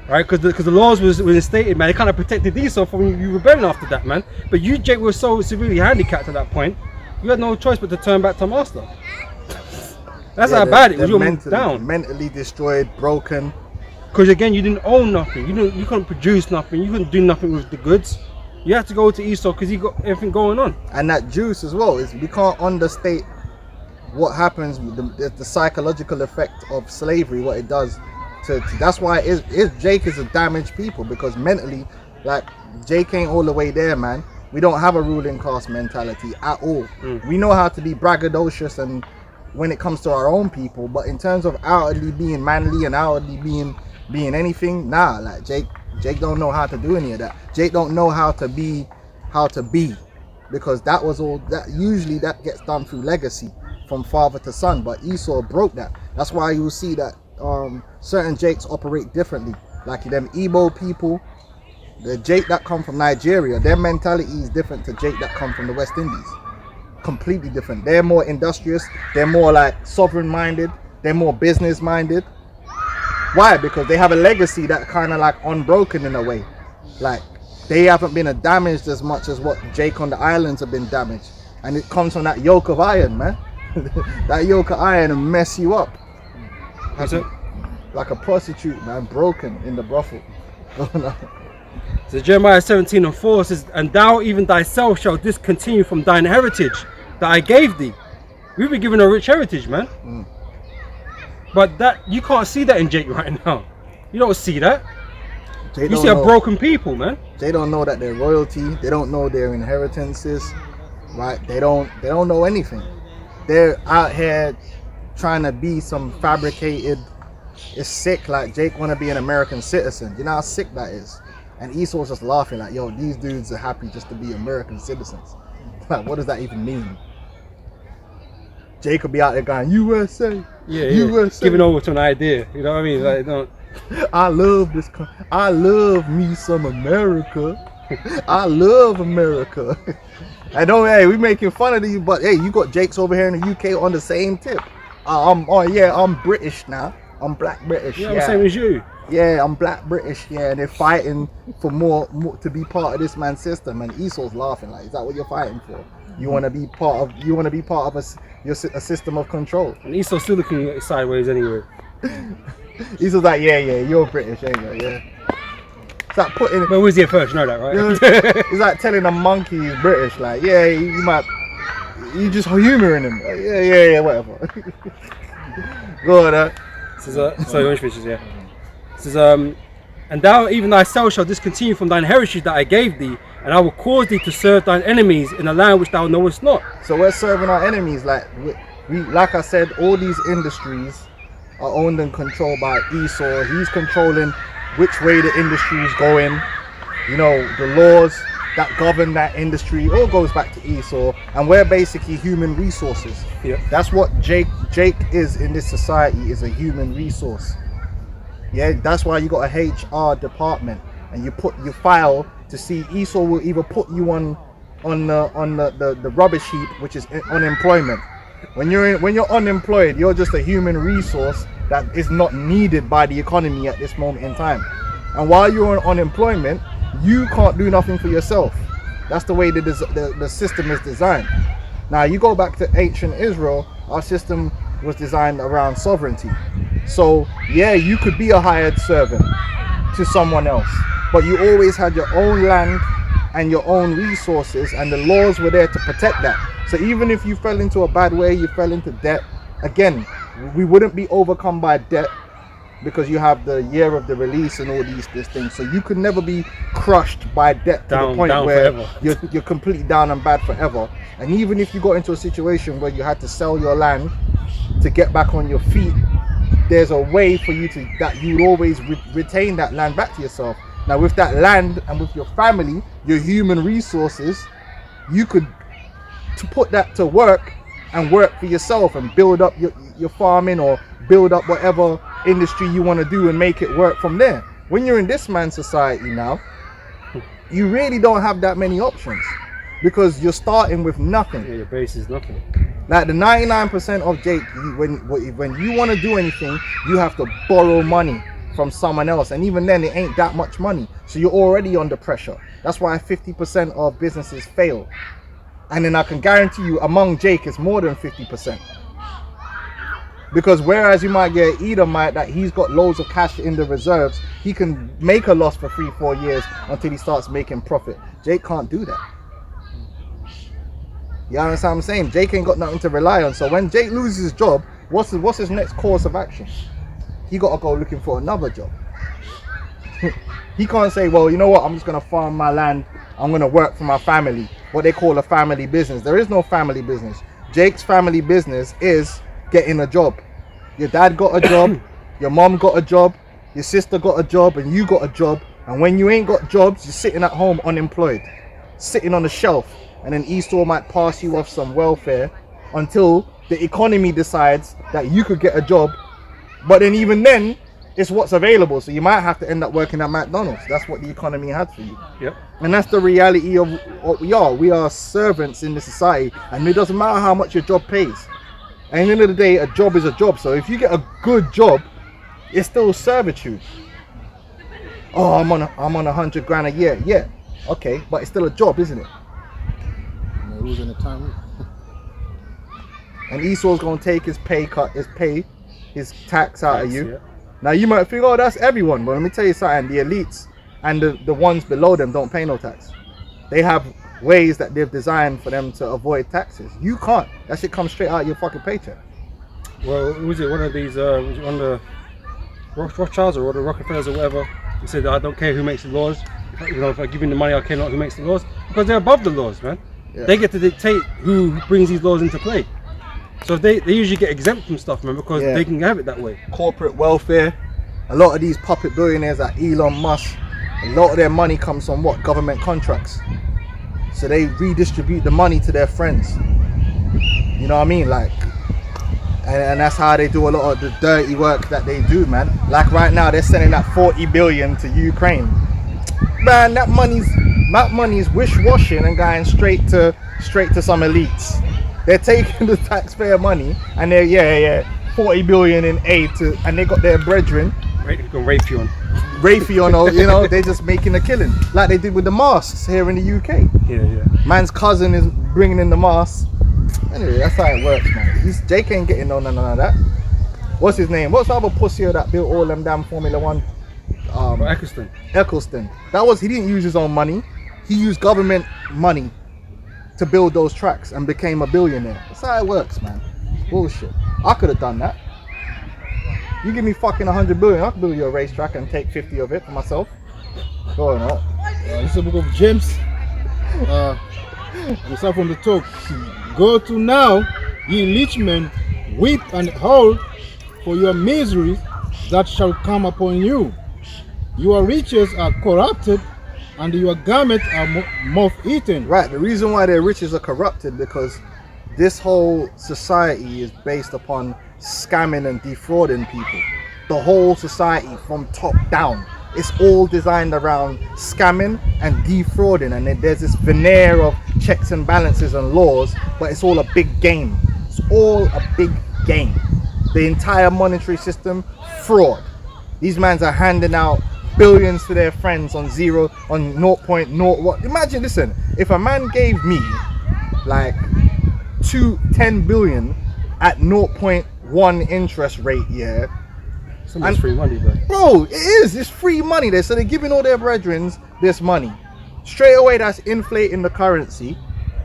Right, because the laws was instated, man. It kind of protected Esau from you rebelling after that, man. But you, Jake, were so severely handicapped at that point, you had no choice but to turn back to master. That's how bad it was. You were mentally destroyed, broken. Because again, you didn't own nothing. You couldn't produce nothing. You couldn't do nothing with the goods. You had to go to Esau because he got everything going on. And that juice as well is we can't understate what happens with the psychological effect of slavery, what it does to that's why Jake is a damaged people, because mentally, like, Jake ain't all the way there, man. We don't have a ruling class mentality at all. We know how to be braggadocious and when it comes to our own people, but in terms of outwardly being manly and outwardly being anything, nah, like Jake don't know how to do any of that. Jake don't know how to be because that was all that usually that gets done through legacy from father to son, but Esau broke that. That's why you'll see that certain Jakes operate differently. Like them Igbo people, the Jake that come from Nigeria, their mentality is different to Jake that come from the West Indies. Completely different. They're more industrious, they're more like sovereign minded, they're more business minded. Why? Because they have a legacy that kind of like unbroken in a way. Like they haven't been damaged as much as what Jake on the islands have been damaged, and it comes from that yoke of iron, man. That yoke of iron will mess you up. Like a prostitute, man, broken in the brothel. So Jeremiah 17:4 says, and thou even thyself shalt discontinue from thine heritage that I gave thee. We've been given a rich heritage, man. But that you can't see that in Jake right now. You don't see that. You see a broken people, man. They don't know that they're royalty. They don't know their inheritances, right? They don't know anything. They're out here trying to be some fabricated. It's sick. Like Jake want to be an American citizen. You know how sick that is. And Esau's just laughing like, yo, these dudes are happy just to be American citizens. Like, what does that even mean? Jake could be out there going, USA. Yeah, USA. Giving over to an idea. You know what I mean? Like, don't. I love this. I love me some America. I love America. I know, hey, we making fun of these, but hey, you got Jakes over here in the UK on the same tip. I'm British now. I'm black British. Yeah, I'm the same as you. yeah, I'm black British, yeah, and they're fighting for more to be part of this man's system. And Esau's laughing like, is that what you're fighting for? You want to be part of a system of control. And Esau's still looking at it sideways anyway. Esau's like, yeah, you're British, ain't you? Yeah. It's like putting. But who's here first? You know that, right? It's like telling a monkey he's British. Like, yeah, you just humouring him. Like, yeah, whatever. Go on, This is sorry, orange fishes, yeah. This is and thou even thyself shalt discontinue from thine heritage that I gave thee, and I will cause thee to serve thine enemies in a land which thou knowest not. So we're serving our enemies. Like we like I said, all these industries are owned and controlled by Esau. He's controlling which way the industry is going. You know, the laws that govern that industry all goes back to Esau, and we're basically human resources. Yeah. That's what Jake is in this society, is a human resource. Yeah, that's why you got a HR department, and you file to see. Esau will either put you on the rubbish heap, which is unemployment. When you're unemployed, you're just a human resource that is not needed by the economy at this moment in time. And while you're on unemployment, you can't do nothing for yourself. That's the way the system is designed. Now you go back to ancient Israel, our system was designed around sovereignty. So yeah, you could be a hired servant to someone else, but you always had your own land and your own resources, and the laws were there to protect that. So even if you fell into a bad way, you fell into debt, again, we wouldn't be overcome by debt, because you have the year of the release and all these things. So you could never be crushed by debt to the point where you're completely down and bad forever. And even if you got into a situation where you had to sell your land to get back on your feet, there's a way for you that you would always retain that land back to yourself. Now with that land and with your family, your human resources, you could put that to work and work for yourself and build up your farming, or build up whatever industry you want to do and make it work from there. When you're in this man's society now, you really don't have that many options, because you're starting with nothing. Yeah, your base is nothing. Like the 99% of Jake, when you want to do anything, you have to borrow money from someone else, and even then it ain't that much money, so you're already under pressure. That's why 50% of businesses fail. And then I can guarantee you among Jake it's more than 50%. Because whereas you might get Edomite that he's got loads of cash in the reserves, he can make a loss for 3-4 years until he starts making profit. Jake can't do that. You understand what I'm saying? Jake ain't got nothing to rely on. So when Jake loses his job, what's his next course of action? He got to go looking for another job. He can't say, well, you know what, I'm just going to farm my land, I'm going to work for my family, what they call a family business. There is no family business. Jake's family business is getting a job. Your dad got a job, your mom got a job, your sister got a job, and you got a job. And when you ain't got jobs, you're sitting at home unemployed, sitting on the shelf, and then Esau might pass you off some welfare until the economy decides that you could get a job. But then even then, it's what's available, so you might have to end up working at McDonald's. That's what the economy had for you. Yep. And that's the reality of what we are. We are servants in the society, and it doesn't matter how much your job pays. At the end of the day, a job is a job. So if you get a good job, it's still servitude. Oh, I'm on 100 grand a year. Yeah, okay, but it's still a job, isn't it? Who's in the time? And Esau's gonna take his pay cut, his tax out of you. Yeah. Now you might think, oh, that's everyone, but let me tell you something. The elites and the ones below them don't pay no tax. They have ways that they've designed for them to avoid taxes. You can't. That shit comes straight out of your fucking paycheck. Well, was it one of these, was it one of the Rothschilds or the Rockefellers or whatever? They said, I don't care who makes the laws. If I give you the money, I care not who makes the laws. Because they're above the laws, man. Yeah. They get to dictate who brings these laws into play. So they usually get exempt from stuff, man, because they can have it that way. Corporate welfare. A lot of these puppet billionaires like Elon Musk, a lot of their money comes from what? Government contracts. So they redistribute the money to their friends. You know what I mean? Like, and that's how they do a lot of the dirty work that they do, man. Like right now, they're sending that 40 billion to Ukraine. Man, that money's wish-washing and going straight to some elites. They're taking the taxpayer money and they're 40 billion in aid to, and they got their brethren. Right, Raytheon. Raytheon, or they're just making a killing like they did with the masks here in the UK. Yeah. Man's cousin is bringing in the masks. Anyway, that's how it works, man. Jake ain't getting none of that. What's his name? What's the other pussy that built all them damn Formula One? Eccleston. Eccleston. He didn't use his own money. He used government money to build those tracks and became a billionaire. That's how it works, man. Bullshit. I could have done that. You give me fucking 100 billion, I can build you a racetrack and take 50 of it for myself. Go on, out. This is the book of James. We start from the top. Go to now, ye rich men, weep and howl for your miseries that shall come upon you. Your riches are corrupted, and your garments are moth-eaten. Right, the reason why their riches are corrupted because this whole society is based upon scamming and defrauding people. The whole society from top down. It's all designed around scamming and defrauding, and there's this veneer of checks and balances and laws, but it's all a big game. It's all a big game. The entire monetary system, fraud. These mans are handing out billions to their friends on 0.0 what. Imagine, listen, if a man gave me like 10 billion at 0.1 interest rate, yeah. Somebody's free money, bro. Bro, it is. It's free money there. So they're giving all their brethren this money. Straight away, that's inflating the currency,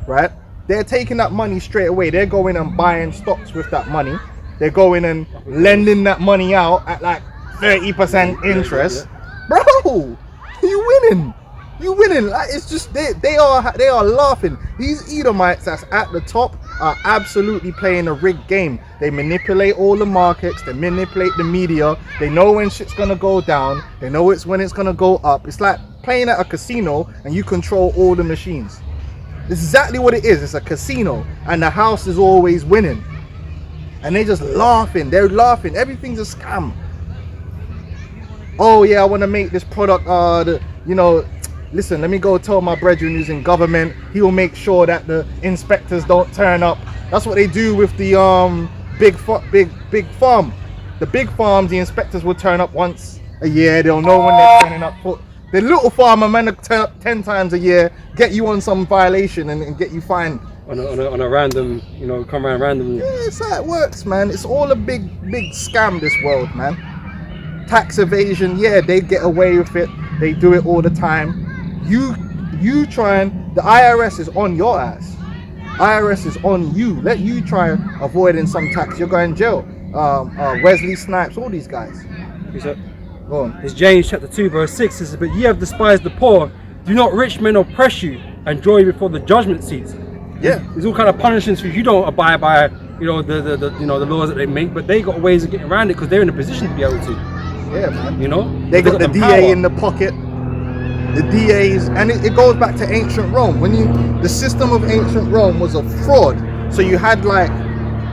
right? They're taking that money straight away. They're going and buying stocks with that money. They're going and lending that money out at like 30% interest. Bro, you winning. You winning. Like, it's just they are laughing. These Edomites that's at the top are absolutely playing a rigged game. They manipulate all the markets, they manipulate the media, they know when shit's gonna go down, they know when it's gonna go up. It's like playing at a casino and you control all the machines. It's exactly what it is. It's a casino and the house is always winning. And they're just laughing. They're laughing. Everything's a scam. Oh yeah, I want to make this product. Listen, let me go tell my brethren who's in government. He will make sure that the inspectors don't turn up. That's what they do with the big farm. The big farms, the inspectors will turn up once a year. They'll know when they're turning up. The little farmer man will turn up 10 times a year, get you on some violation and get you fined. On a random, come around randomly. Yeah, it's how it works, man. It's all a big scam, this world, man. Tax evasion, yeah, they get away with it. They do it all the time. You try and the IRS is on your ass. IRS is on you. Let you try avoiding some tax. You're going to jail. Wesley Snipes, all these guys. Go on. It's James chapter 2 verse 6. It says, but ye have despised the poor. Do not rich men oppress you and draw you before the judgment seats. Yeah. There's all kind of punishments for you don't abide by the laws that they make, but they got ways of getting around it because they're in a position to be able to. Yeah, man. They got the DA power in the pocket. The DAs, and it goes back to ancient Rome. The system of ancient Rome was a fraud. So you had like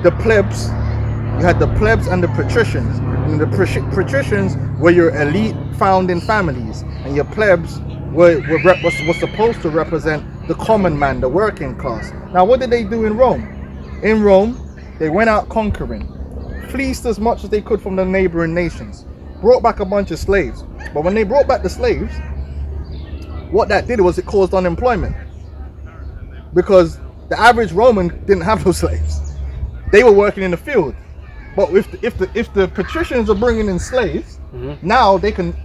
the plebs, and the patricians. And the patricians were your elite founding families, and your plebs were supposed to represent the common man, the working class. Now, what did they do in Rome? In Rome, they went out conquering, fleeced as much as they could from the neighboring nations, brought back a bunch of slaves. But when they brought back the slaves, what that did was it caused unemployment, because the average Roman didn't have no slaves. They were working in the field. But if the patricians are bringing in slaves, now they can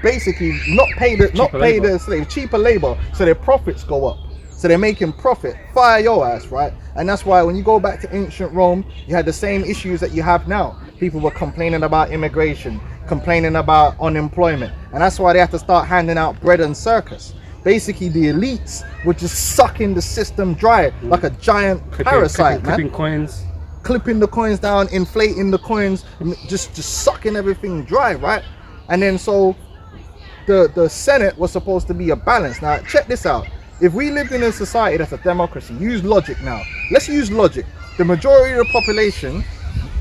basically not pay the slaves cheaper labor, so their profits go up. So they're making profit. Fire your ass, right? And that's why when you go back to ancient Rome, you had the same issues that you have now. People were complaining about immigration, complaining about unemployment, and that's why they have to start handing out bread and circus. Basically, the elites were just sucking the system dry like a giant parasite, man. Clipping coins. Clipping the coins down, inflating the coins, just sucking everything dry, right? And then so the Senate was supposed to be a balance. Now, check this out. If we lived in a society that's a democracy, use logic now. Let's use logic. The majority of the population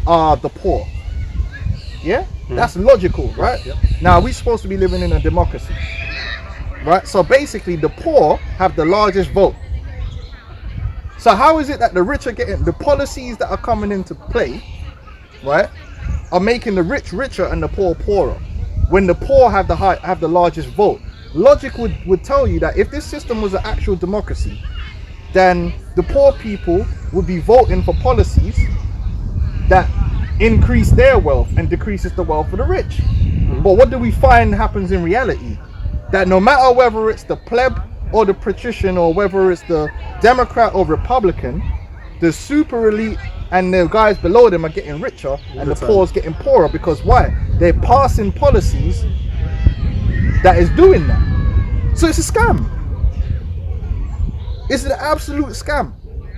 are the poor. Yeah? That's logical, right? Yep. Now, we're supposed to be living in a democracy, right? So basically, the poor have the largest vote. So how is it that the rich are getting, the policies that are coming into play, right, are making the rich richer and the poor poorer? when the poor have the largest vote. Logic would tell you that if this system was an actual democracy, then the poor people would be voting for policies that increase their wealth and decreases the wealth of the rich. But what do we find happens in reality? That no matter whether it's the pleb or the patrician, or whether it's the Democrat or Republican, the super elite and the guys below them are getting richer and the poor's getting poorer. Because why? They're passing policies that is doing that. So it's a scam. It's an absolute scam.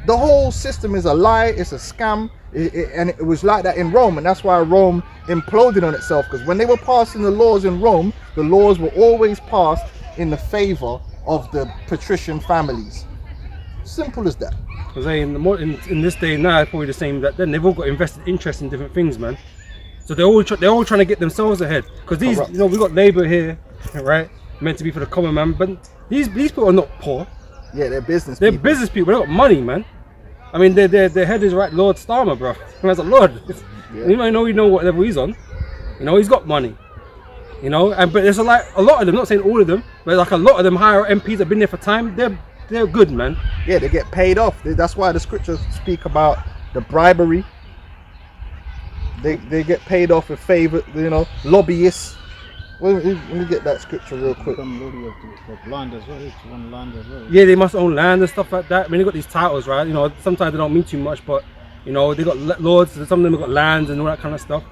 The whole system is a lie. It's a scam. And it was like that in Rome, and that's why Rome imploded on itself. Because when they were passing the laws in Rome, the laws were always passed in the favor of the patrician families. Simple as that. Because in this day now, it's probably the same that then they've all got invested interest in different things, man. So they're all trying to get themselves ahead. Because these, you know, we got Labour here, right? Meant to be for the common man, but these people are not poor. Yeah, they're business. They're people. business people. They got money, man. I mean, their head is right, Lord Starmer, bro. As a lord, you might know what level he's on. You know, he's got money. You know, but there's a lot of them. Not saying all of them, but like a lot of them higher MPs have been there for time. They're good, man. Yeah, they get paid off. That's why the scriptures speak about the bribery. They get paid off with favor. You know, lobbyists. Let me get that scripture real quick. Land as well. It's one land as well. Yeah, they must own land and stuff like that. I mean, they got these titles, right? You know, sometimes they don't mean too much, but you know, they got lords. Some of them have got lands and all that kind of stuff.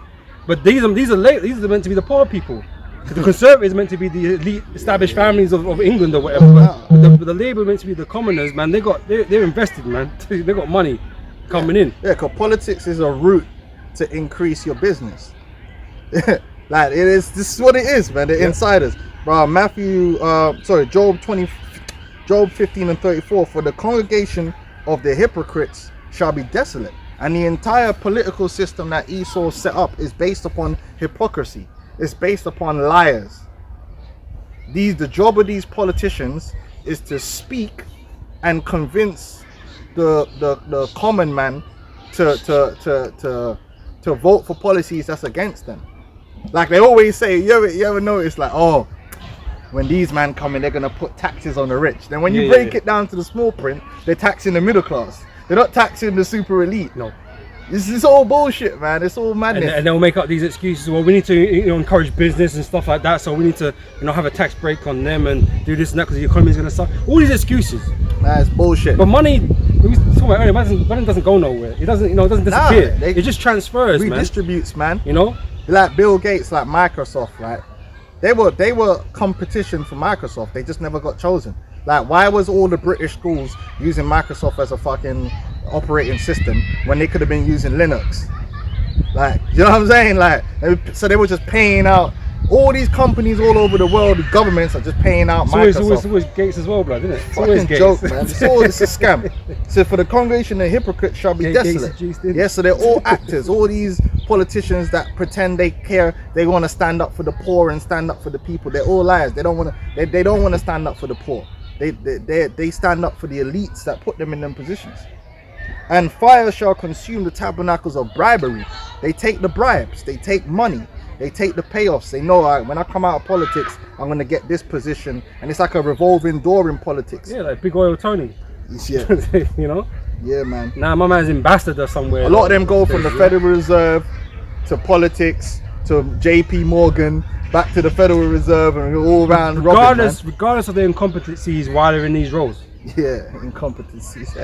But these are meant to be the poor people. The Conservatives are meant to be the elite, established families of England or whatever. But the Labour are meant to be the commoners, man. They're invested, man. They got money coming in. Yeah, because politics is a route to increase your business. Like this is what it is, man. The insiders, bro. Job 15 and 34. For the congregation of the hypocrites shall be desolate, and the entire political system that Esau set up is based upon hypocrisy. It's based upon liars. The job of these politicians is to speak and convince the common man to vote for policies that's against them. Like they always say, you ever notice, like, oh, when these men come in, they're gonna put taxes on the rich. Then when you break it down to the small print, they're taxing the middle class. They're not taxing the super elite. No. This is all bullshit, man. It's all madness. And they'll make up these excuses. Well, we need to encourage business and stuff like that. So we need to have a tax break on them and do this and that because the economy is going to suck. All these excuses. That's bullshit. But money, we was talking about earlier, money doesn't go nowhere. It doesn't, doesn't disappear. It just transfers, redistributes, man. You know, like Bill Gates, like Microsoft, right? They were competition for Microsoft. They just never got chosen. Like, why was all the British schools using Microsoft as a fucking operating system when they could have been using Linux? Like, you know what I'm saying? Like, so they were just paying out all these companies all over the world. The governments are just paying out Microsoft. It's always Gates as well, blood, isn't it? It's fucking joke, man. It's a scam. So for the congregation, the hypocrites shall be desolate. Yeah, so they're all actors. All these politicians that pretend they care, they want to stand up for the poor and stand up for the people. They're all liars. They don't want to. They don't want to stand up for the poor. They stand up for the elites that put them in them positions. And fire shall consume the tabernacles of bribery. They take the bribes, they take money, they take the payoffs. They know, all right, when I come out of politics, I'm going to get this position. And it's like a revolving door in politics. Yeah, like Big Oil Tony. Yeah. You know? Yeah, man. Nah, my man's ambassador somewhere. A lot of them go from the Federal Reserve to politics to JP Morgan, back to the Federal Reserve, and all around. Regardless of their incompetencies while they're in these roles. Yeah, incompetencies.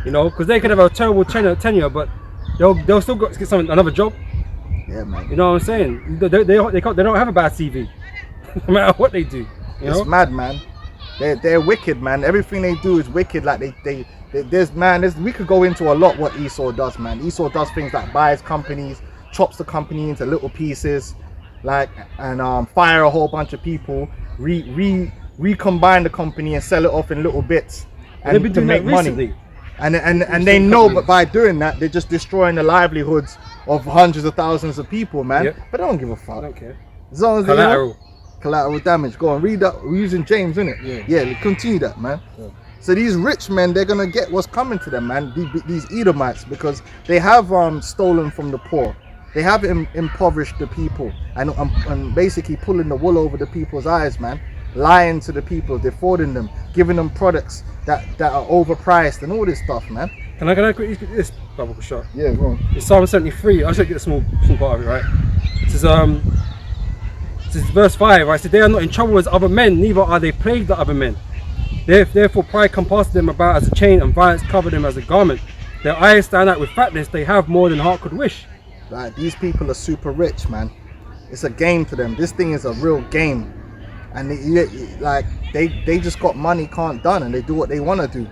Because they could have a terrible tenure, but they'll still get another job. Yeah, man. You know what I'm saying? They don't have a bad CV, no matter what they do. It's mad, man. They're wicked, man. Everything they do is wicked. Like we could go into a lot what Esau does, man. Esau does things like buys companies, chops the company into little pieces, and fire a whole bunch of people, recombine the company and sell it off in little bits, and to make money. And they know, but by doing that, they're just destroying the livelihoods of hundreds of thousands of people, man. Yep. But they don't give a fuck. I don't care. As long as collateral damage. Go on, read that. We're using James, innit? Yeah, continue that, man. Yeah. So these rich men, they're gonna get what's coming to them, man. These Edomites, because they have stolen from the poor. They have impoverished the people and basically pulling the wool over the people's eyes, man. Lying to the people, defrauding them, giving them products that are overpriced and all this stuff, man. Can I quickly get this Bible shot? Yeah, go on. It's Psalm 73. I'll just get the small part of it, right? It says verse 5, right? So they are not in trouble as other men, neither are they plagued like other men. Therefore pride compasses them about as a chain, and violence cover them as a garment. Their eyes stand out with fatness, they have more than heart could wish. Like, these people are super rich, man. It's a game to them. This thing is a real game. And they just got money can't done, and they do what they want to do.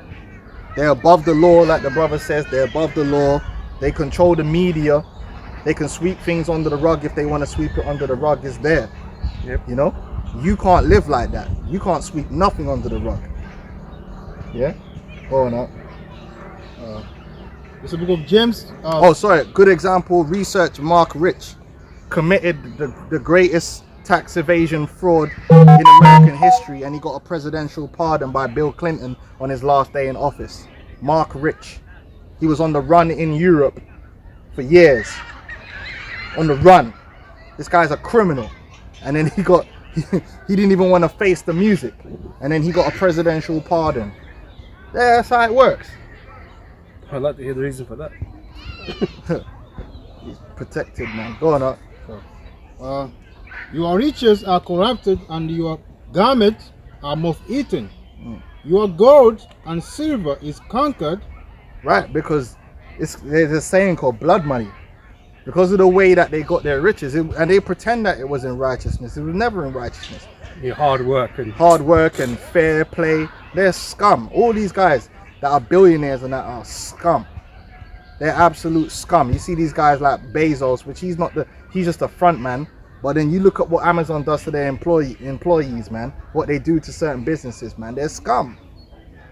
They're above the law, like the brother says. They're above the law. They control the media. They can sweep things under the rug if they want to sweep it under the rug. It's there. Yep. You know, you can't live like that. You can't sweep nothing under the rug. Yeah. Go on up. It's the book of James. Oh, sorry. Good example. Research. Mark Rich committed the greatest tax evasion fraud in American history, and he got a presidential pardon by Bill Clinton on his last day in office. Mark Rich. He was on the run in Europe for years. On the run. This guy's a criminal. And then he didn't even want to face the music. And then he got a presidential pardon. Yeah, that's how it works. I'd like to hear the reason for that. He's protected, man. Go on up. Your riches are corrupted, and your garments are moth-eaten. Your gold and silver is conquered. Right, because there's a saying called blood money. Because of the way that they got their riches, and they pretend that it was in righteousness. It was never in righteousness. Your hard work and fair play. They're scum. All these guys that are billionaires and that are scum. They're absolute scum. You see these guys like Bezos, which he's just a front man. But then you look at what Amazon does to their employees, man. What they do to certain businesses, man. They're scum.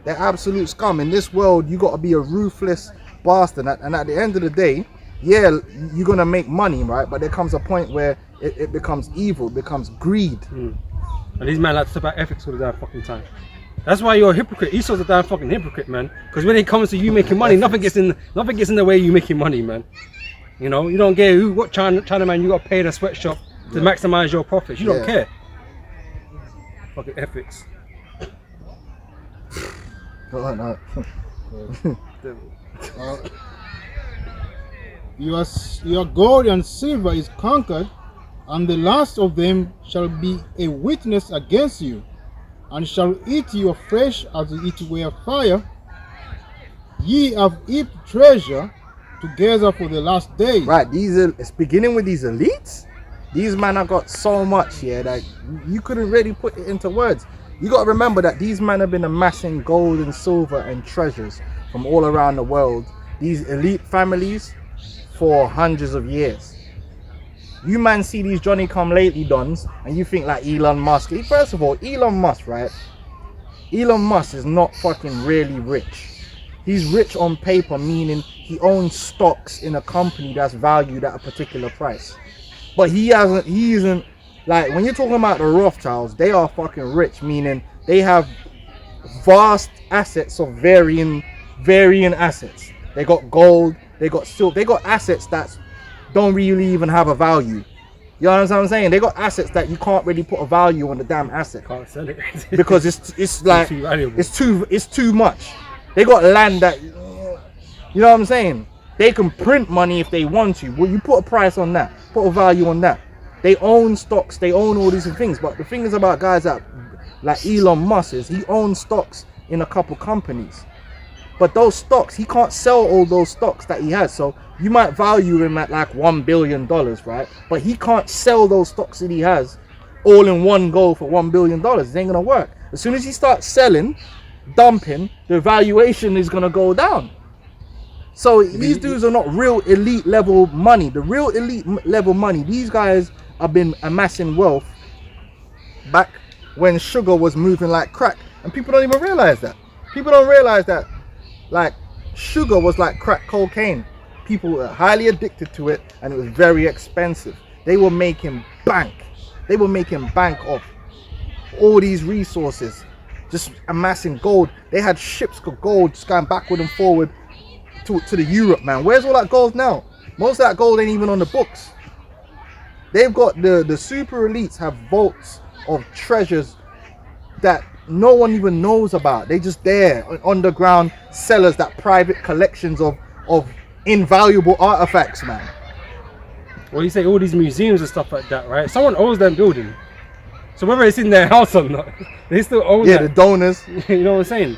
They're absolute scum. In this world, you got to be a ruthless bastard. And at the end of the day, yeah, you're going to make money, right? But there comes a point where it becomes evil, it becomes greed. And these men like to talk about ethics all the damn fucking time. That's why you're a hypocrite. Esau's a damn fucking hypocrite, man. Because when it comes to you making money, nothing gets in the way you making money, man. You know, you don't care what China man you got to pay in a sweatshop to maximize your profits. You don't care. Fucking ethics. No. Your gold and silver is conquered, and the last of them shall be a witness against you, and shall eat your flesh as it were fire. Ye have heaped treasure together for the last days. Right, it's beginning with these elites. These men have got so much here that you couldn't really put it into words. You got to remember that these men have been amassing gold and silver and treasures from all around the world. These elite families for hundreds of years. You man see these Johnny come lately dons and you think like Elon Musk. First of all, Elon Musk, right? Elon Musk is not fucking really rich. He's rich on paper, meaning he owns stocks in a company that's valued at a particular price. But he isn't like, when you're talking about the Rothschilds, they are fucking rich, meaning they have vast assets of varying assets. They got gold, they got silver, they got assets that don't really even have a value. You know what I'm saying? They got assets that you can't really put a value on the damn asset. Can't sell it. Because it's like too valuable. it's too much. They got land that, you know what I'm saying? They can print money if they want to. Well, you put a price on that, put a value on that. They own stocks, they own all these things. But the thing is about guys that like Elon Musk is, he owns stocks in a couple companies. But those stocks, he can't sell all those stocks that he has. So you might value him at like $1 billion, right? But he can't sell those stocks that he has all in one go for $1 billion. It ain't gonna work. As soon as he starts selling, dumping, the valuation is gonna go down. So these dudes are not real elite level money. The real elite level money, these guys have been amassing wealth back when sugar was moving like crack. And people don't even realize that. People don't realize that like sugar was like crack cocaine. People were highly addicted to it and it was very expensive. They were making bank. They were making bank off all these resources, just amassing gold. They had ships of gold just going backward and forward to the Europe, man. Where's all that gold now? Most of that gold ain't even on the books. They've got the super elites have vaults of treasures that no one even knows about. They just there, underground cellars, that private collections of invaluable artifacts, man. Well, you say all these museums and stuff like that, right? Someone owns that building. So whether it's in their house or not, they still own Yeah, that. the donors. You know what I'm saying?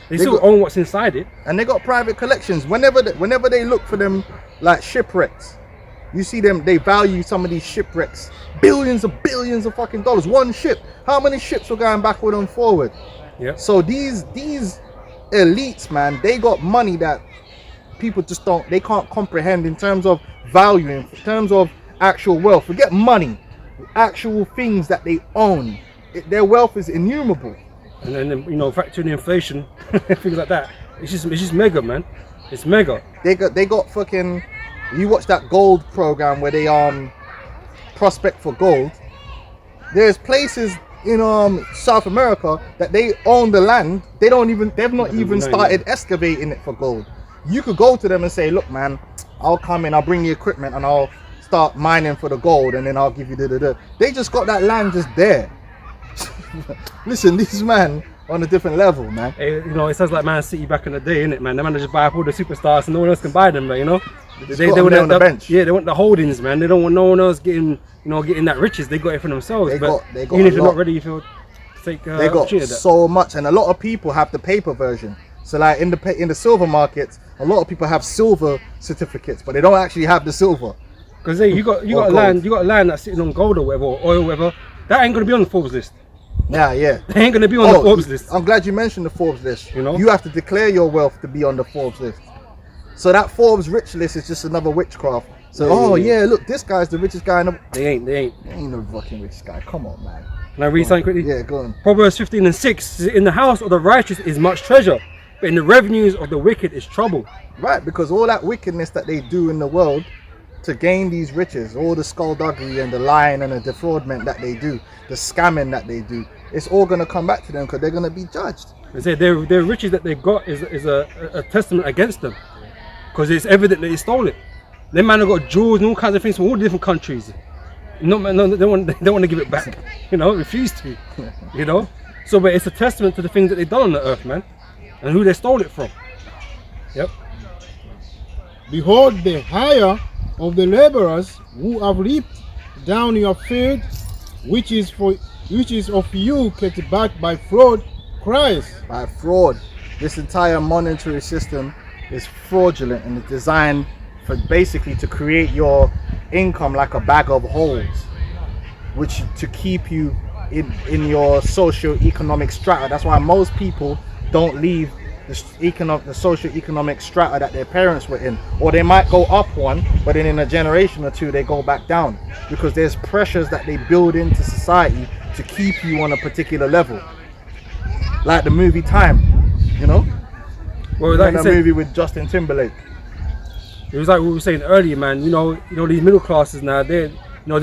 They They still got- own what's inside it. And they got private collections. Whenever they look for them, like shipwrecks, you see them, they value some of these shipwrecks billions of fucking dollars. One ship. How many ships were going backward and forward? Yeah. So these elites, man, they got money that people just they can't comprehend in terms of value, in terms of actual wealth. Forget money, actual things that they own. Their wealth is innumerable. And then, you know, factoring inflation, things like that. It's just mega, man. It's mega. They got fucking. You watch that gold program where they prospect for gold. There's places in South America that they own the land. They've not even started excavating it for gold. You could go to them and say, look, man, I'll come in, I'll bring the equipment, and I'll start mining for the gold, and then I'll give you the. They just got that land just there. Listen, these man on a different level, man. Hey, you know, it sounds like Man City back in the day, innit, man? The man just buy up all the superstars and no one else can buy them, but you know? They got them there on the bench. Yeah, they want the holdings, man. They don't want no one else getting that riches. They got it for themselves. They got even a if they're lot. not ready to take They got opportunity of that. so much, and a lot of people have the paper version. So like in the silver markets, a lot of people have silver certificates, but they don't actually have the silver. Because hey, you got Or land, gold. you got land that's sitting on gold or whatever, or oil, or whatever. That ain't gonna be on the Forbes list. Yeah. They ain't gonna be on the Forbes list. I'm glad you mentioned the Forbes list. You know? You have to declare your wealth to be on the Forbes list. So that Forbes rich list is just another witchcraft. So Yeah. look, this guy's the richest guy in the. They ain't. He ain't no fucking rich guy. Come on, man. Can I read something quickly? Yeah, go on. Proverbs 15:6. In the house of the righteous is much treasure, but in the revenues of the wicked is trouble. Right, because all that wickedness that they do in the world to gain these riches, all the skullduggery and the lying and the defraudment that they do, the scamming that they do, it's all gonna come back to them because they're gonna be judged. They say their riches that they got is a testament against them, because it's evident that they stole it. Them man have got jewels and all kinds of things from all the different countries. No, they don't want to give it back. You know, refuse to. You know, so but it's a testament to the things that they've done on the earth, man, and who they stole it from. Yep. Behold the hire of the laborers who have reaped down your field, which is of you kept back by fraud, cries. By fraud. This entire monetary system is fraudulent and it's designed for basically to create your income like a bag of holes, which to keep you in your socio-economic strata. That's why most people don't leave the socio-economic strata that their parents were in, or they might go up one, but then in a generation or two they go back down, because there's pressures that they build into society to keep you on a particular level, like the movie Time, you know. Well, like I that said, movie with Justin Timberlake. it was like we were saying earlier, man. You know these middle classes now. Their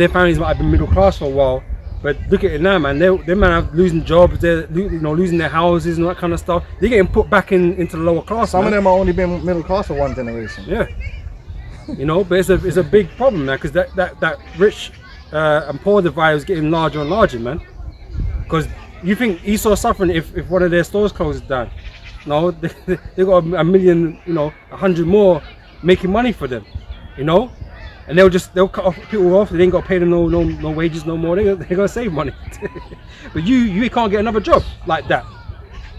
families might have been middle class for a while, but look at it now, man. They man are losing jobs. They're losing their houses and all that kind of stuff. They're getting put back into the lower class. Some man. of them are only been middle class for one generation. Yeah. But it's a big problem, man, because that rich and poor divide is getting larger and larger, man. Because you think Esau's suffering if one of their stores closes down? No, they got a million, 100 more making money for them, and they'll cut off people off. They ain't got to pay them no wages no more. They're gonna save money. But you can't get another job like that,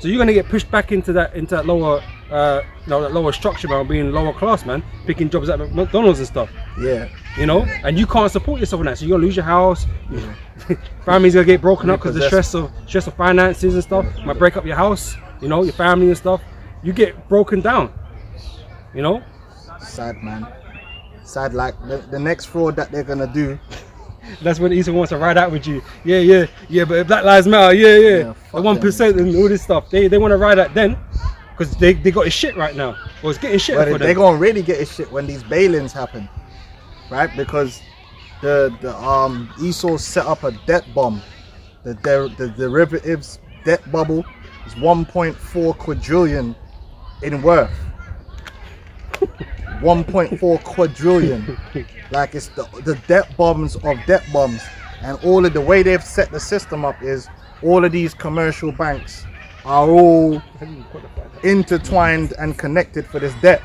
so you're gonna get pushed back into that lower that lower structure, man, being lower class, man, picking jobs at McDonald's and stuff. Yeah. And you can't support yourself in that, so you're gonna lose your house. Family's gonna get broken up because the stress of finances and stuff. Might break up your house, your family and stuff. You get broken down. Sad, man. Sad. Like the next fraud that they're gonna do. That's when Esau wants to ride out with you. Yeah. But Black Lives Matter. Yeah. The 1% and all this stuff. They want to ride out then, because they got his shit right now. Well, it's getting shit for them. They're gonna really get his shit when these bailings happen, right? Because the Esau set up a debt bomb. The derivatives debt bubble is 1.4 quadrillion in worth. 1.4 quadrillion. Like it's the debt bombs of debt bombs. And all of the way they've set the system up is all of these commercial banks are all intertwined and connected for this debt.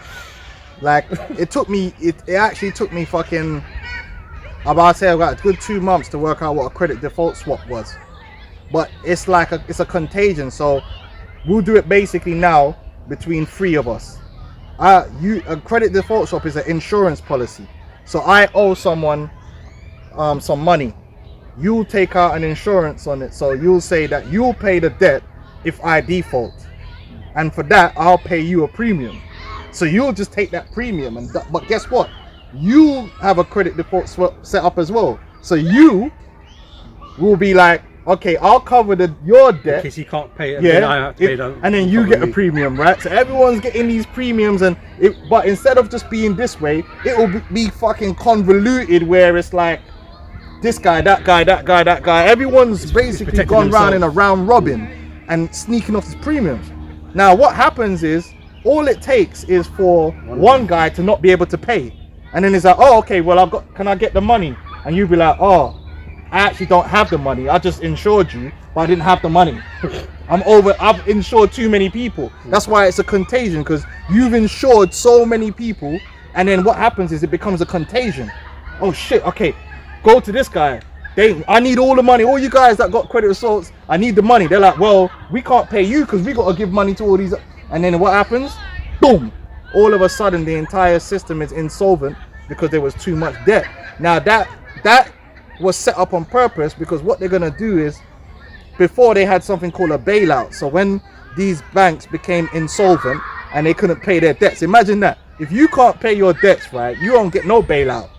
Like it actually took me fucking about to say about a good 2 months to work out what a credit default swap was. But it's like it's a contagion. So we'll do it basically now between 3 of us. A credit default swap is an insurance policy. So I owe someone some money. You'll take out an insurance on it. So you'll say that you'll pay the debt if I default. And for that, I'll pay you a premium. So you'll just take that premium. But guess what? You have a credit default swap set up as well. So you will be like, okay, I'll cover your debt. In case he can't pay it, and then I have to pay them. And then you get a premium, right? So everyone's getting these premiums, but instead of just being this way, it will be fucking convoluted where it's like this guy, that guy, that guy, that guy. Everyone's basically gone round in a round robin and sneaking off his premiums. Now what happens is all it takes is for one guy to not be able to pay, and then it's like, oh, okay, well can I get the money? And you'll be like, oh, I actually don't have the money. I just insured you, but I didn't have the money. I've insured too many people. That's why it's a contagion, because you've insured so many people, and then what happens is it becomes a contagion. Oh shit, okay, go to this guy. I need all the money. All you guys that got credit assaults, I need the money. They're like, well, we can't pay you because we got to give money to all these. And then what happens? Boom. All of a sudden, the entire system is insolvent because there was too much debt. Now that was set up on purpose, because what they're going to do is, before they had something called a bailout. So when these banks became insolvent and they couldn't pay their debts, imagine that. If you can't pay your debts, right, you don't get no bailout.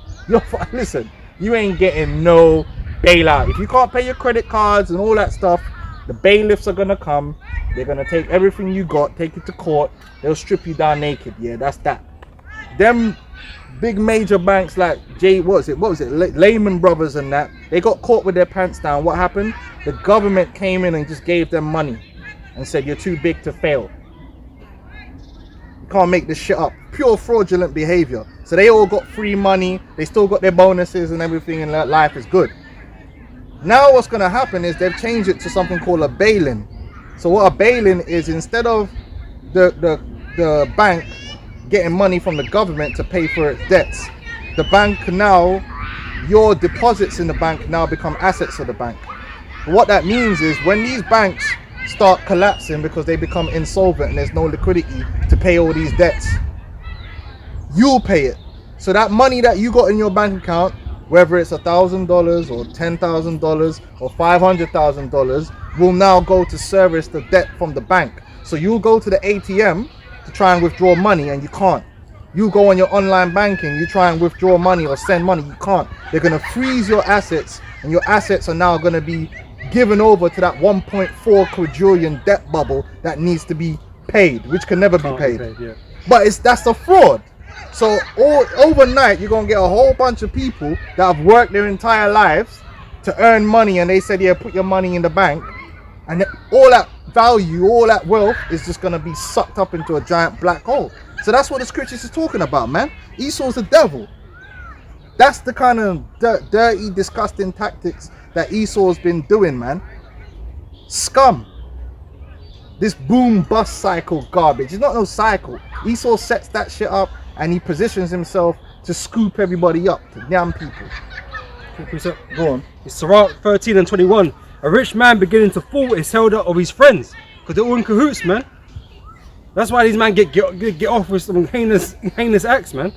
Listen, you ain't getting no bailout. If you can't pay your credit cards and all that stuff, the bailiffs are gonna come. They're gonna take everything you got, take it to court. They'll strip you down naked. Yeah, that's that. Them big major banks like what was it Lehman Brothers and that, they got caught with their pants down. What happened? The government came in and just gave them money and said, you're too big to fail. You can't make this shit up. Pure fraudulent behavior. So they all got free money, they still got their bonuses and everything, and life is good. Now what's going to happen is they've changed it to something called a bail-in. So what a bail-in is, instead of the bank getting money from the government to pay for its debts, the bank now, your deposits in the bank now become assets of the bank. What that means is, when these banks start collapsing because they become insolvent and there's no liquidity to pay all these debts, you'll pay it. So that money that you got in your bank account, whether it's $1,000 or $10,000 or $500,000, will now go to service the debt from the bank. So you'll go to the ATM to try and withdraw money and you can't. You go on your online banking, you try and withdraw money or send money, you can't. They're going to freeze your assets, and your assets are now going to be given over to that 1.4 quadrillion debt bubble that needs to be paid, which can never be paid. Yeah. But that's a fraud. So overnight, you're going to get a whole bunch of people that have worked their entire lives to earn money, and they said, yeah, put your money in the bank, and all that value, all that wealth is just going to be sucked up into a giant black hole. So that's what the scriptures is talking about, man. Esau's the devil. That's the kind of dirty, disgusting tactics that Esau's been doing, man. Scum. This boom bust cycle garbage. It's not no cycle. Esau sets that shit up and he positions himself to scoop everybody up, to damn people. Go on. It's Sirach 13 and 21. A rich man beginning to fall is held up of his friends, because they're all in cahoots, man. That's why these men get off with some heinous acts, man.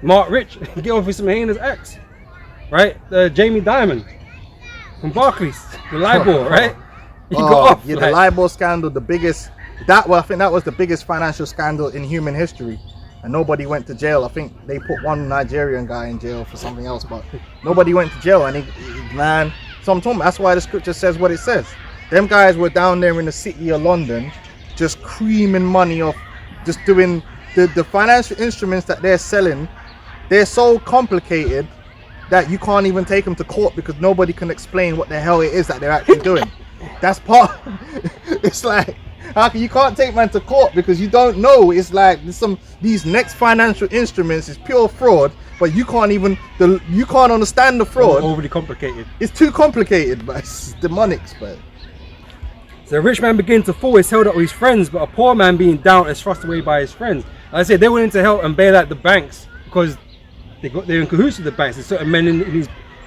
Mark Rich get off with some heinous acts, right? Jamie Dimon from Barclays, the LIBOR, right? He got off. Yeah, the LIBOR scandal, the biggest. I think that was the biggest financial scandal in human history, and nobody went to jail. I think they put one Nigerian guy in jail for something else, but nobody went to jail. And man, so I'm talking. That's why the scripture says what it says. Them guys were down there in the city of London, just creaming money off, just doing the financial instruments that they're selling. They're so complicated that you can't even take them to court because nobody can explain what the hell it is that they're actually doing. That's part. It's like How can you can't take man to court because you don't know? It's like these next financial instruments is pure fraud, but you can't understand the fraud. Overly complicated. It's too complicated, but it's demonic, but. So a rich man beginning to fall is held up with his friends, but a poor man being down is thrust away by his friends. Like I said, they're willing to help and bail out the banks because they're in cahoots with the banks. There's certain men in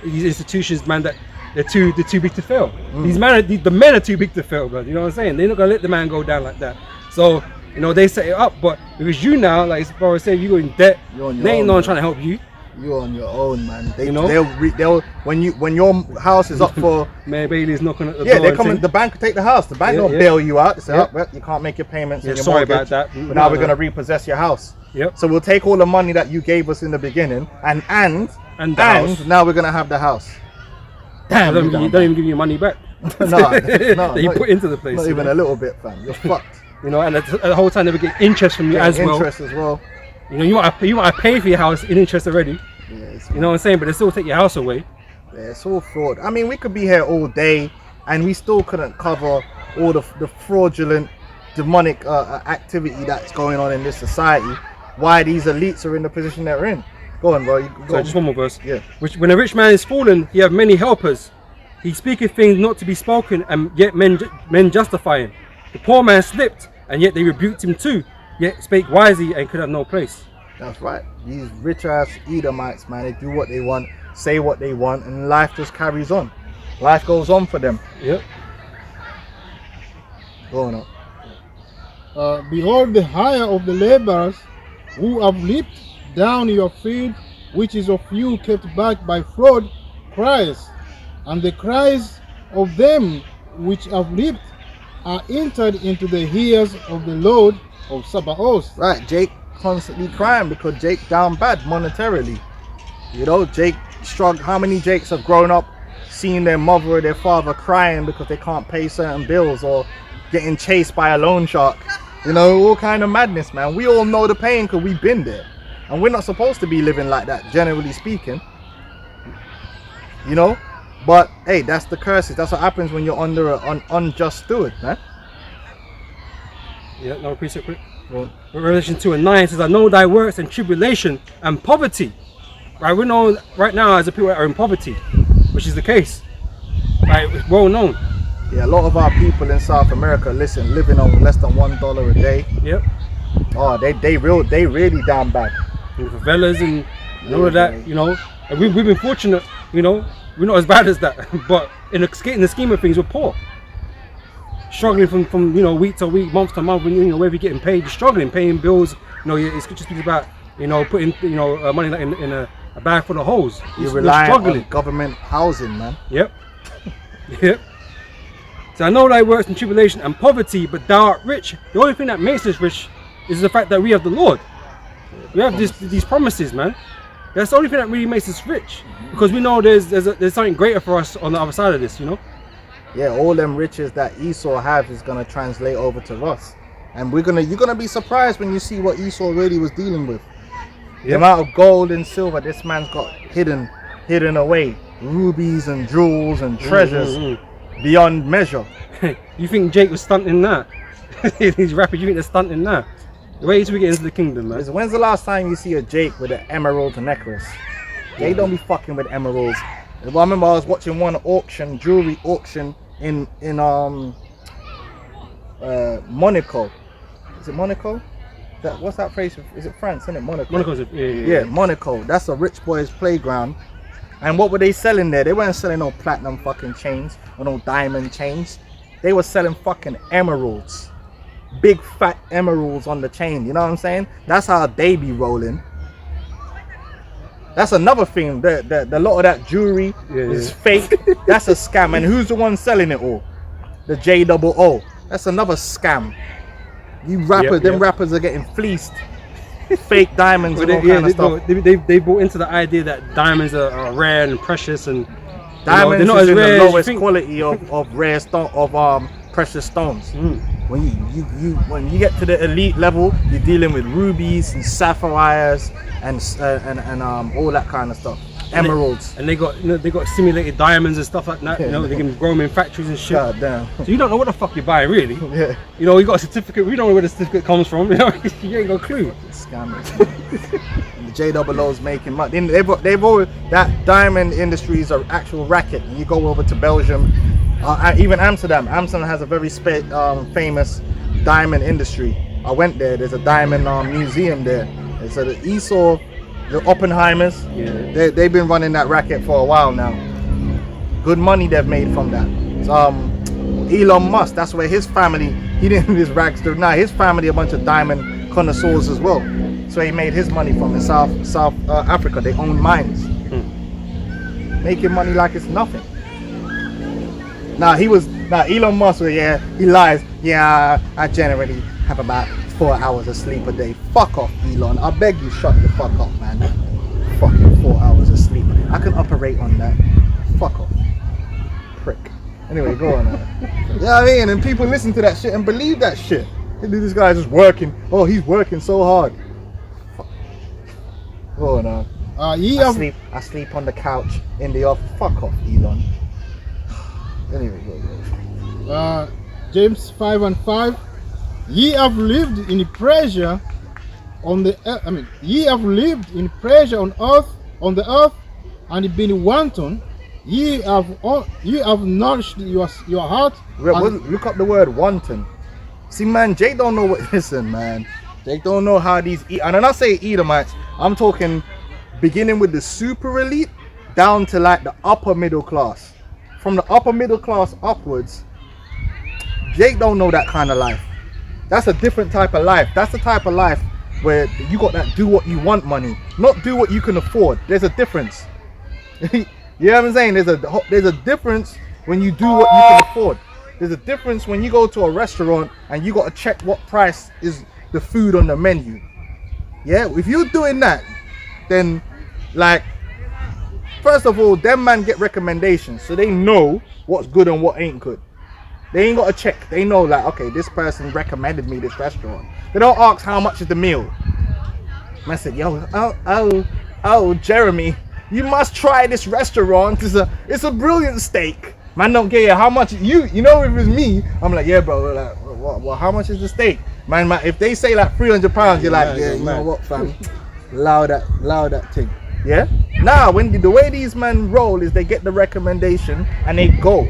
these institutions, man, that they're too big to fail. The men are too big to fail, bro. You know what I'm saying? They're not gonna let the man go down like that. So they set it up, but because you now, like Boris said, you go in debt. They ain't no one trying to help you. You're on your own, man. They'll when your house is up for Mayor Bailey's knocking at the door. Yeah, they come. The bank will take the house. The bank don't bail you out. They say, well, you can't make your payments. Yeah, and your sorry mortgage, about that. But now we're gonna repossess your house. Yep. So we'll take all the money that you gave us in the beginning, and now we're gonna have the house. Damn, they don't even give you money back. no, that you put into the place. Not even a little bit, fam. You're fucked. And the whole time they would get interest from you as well. Interest as well. You might have paid for your house in interest already. Yeah, you know what I'm saying? But they still take your house away. Yeah, it's all fraud. I mean, we could be here all day, and we still couldn't cover all the fraudulent, demonic activity that's going on in this society. Why these elites are in the position they're in. Go on, bro. Just one more verse. Yeah. When a rich man is fallen, he have many helpers. He speaketh things not to be spoken, and yet men justify him. The poor man slipped, and yet they rebuked him too. Yet spake wisely and could have no place. That's right. These rich ass Edomites, man, they do what they want, say what they want, and life just carries on. Life goes on for them. Yep. Going on. Behold the hire of the laborers who have leaped down your field, which is of you kept back by fraud, cries, and the cries of them which have leaped are entered into the ears of the Lord of Sabaoth. Right, Jake constantly crying because Jake down bad monetarily. Jake struggled. How many Jakes have grown up seeing their mother or their father crying because they can't pay certain bills or getting chased by a loan shark? All kind of madness, man. We all know the pain because we've been there, and we're not supposed to be living like that, generally speaking. But hey, that's the curses. That's what happens when you're under an unjust steward, man. Yeah, no, precept quick. Revelation 2:9 says, I know thy works and tribulation and poverty. Right, we know right now as a people that are in poverty, which is the case. Right, it's well known. Yeah, a lot of our people in South America, living on less than $1 a day. Yep. Oh, they really down bad. And the favelas and all of that, And we've been fortunate, we're not as bad as that, but in the scheme of things, we're poor. Struggling from week to week, month to month, when wherever you're getting paid, you're struggling, paying bills. It's just about putting money in a bag full of holes. You're relying on government housing, man. Yep. Yep. So I know thy works and tribulation and poverty, but thou art rich. The only thing that makes us rich is the fact that we have the Lord. We have these promises, man. That's the only thing that really makes us rich, because we know there's something greater for us on the other side of this, Yeah, all them riches that Esau have is gonna translate over to us, and you're gonna be surprised when you see what Esau really was dealing with. Yep. The amount of gold and silver this man's got hidden away, rubies and jewels and treasures beyond measure. You think Jake was stunting that? These rappers, you think they're stunting that? Wait till we get into the kingdom, man. When's the last time you see a Jake with an emerald necklace? They don't be fucking with emeralds. I remember I was watching one jewelry auction in Monaco. Is it Monaco? What's that place? Is it France? Isn't it Monaco? Monaco's yeah, Monaco. That's a rich boy's playground. And what were they selling there? They weren't selling no platinum fucking chains or no diamond chains. They were selling fucking emeralds. Big fat emeralds on the chain. You know what I'm saying? That's how they be rolling. That's another thing. The lot of that jewelry is fake. That's a scam. And who's the one selling it all? The JOO. That's another scam. You rappers, rappers are getting fleeced. Fake diamonds and all kind of stuff. They bought into the idea that diamonds are rare and precious, and diamonds they're not is as rare the lowest quality of rare stone precious stones. When you get to the elite level, you're dealing with rubies and sapphires and all that kind of stuff. emeralds. And they got, you know, they got simulated diamonds and stuff like that. You know, they can grow them in factories and shit. God damn. So you don't know what the fuck you're buying, really. Yeah. You know, you got a certificate. We don't know where the certificate comes from. You know, you ain't got a clue. Scammers. The JOO's making money. They've always, that diamond industry is an actual racket. And you go over to Belgium, even Amsterdam. Amsterdam has a very famous diamond industry. I went there. There's a diamond museum there. It's the Esau, the Oppenheimers. Yeah. They've been running that racket for a while now. Good money they've made from that. Elon Musk, that's where his family, he didn't his rags to, nah, his family a bunch of diamond connoisseurs as well. So he made his money from in South Africa. They own mines. Making money like it's nothing. Elon Musk, yeah, he lies. Yeah, I generally have about 4 hours of sleep a day. Fuck off, Elon. I beg you, shut the fuck up, man. Fucking 4 hours of sleep. I can operate on that. Fuck off. Prick. Anyway, go on. Yeah, you know I mean, and people listen to that shit and believe that shit. This guy's just working. Oh, he's working so hard. Fuck. Go on. I sleep on the couch in the office. Fuck off, Elon. Anyway, go. James 5:5. Ye have lived in pressure on the. Ye have lived in pressure on the earth, and been wanton. Ye have nourished your heart. Look up the word wanton. See, man, Jake don't know what. Listen, man, Jake don't know how these. And when I say Edomites, I'm talking beginning with the super elite down to like the upper middle class. From the upper middle class upwards, Jake don't know that kind of life. That's a different type of life. That's the type of life where you got that do what you want money, not do what you can afford. There's a difference. You know what I'm saying? There's a difference when you do what you can afford. There's a difference when you go to a restaurant and you got to check what price is the food on the menu. Yeah, if you're doing that, then like, first of all, them man get recommendations, so they know what's good and what ain't good. They ain't got to check. They know like, okay, this person recommended me this restaurant. They don't ask how much is the meal. Man said, yo, oh, Jeremy, you must try this restaurant. It's a brilliant steak. Man don't care how much you know. If it's me, I'm like, yeah, bro. Like, well, how much is the steak? Man, if they say like £300, you're like, yeah, you know what, fam? Allow that thing. Yeah. Now, when the way these men roll is they get the recommendation and they go.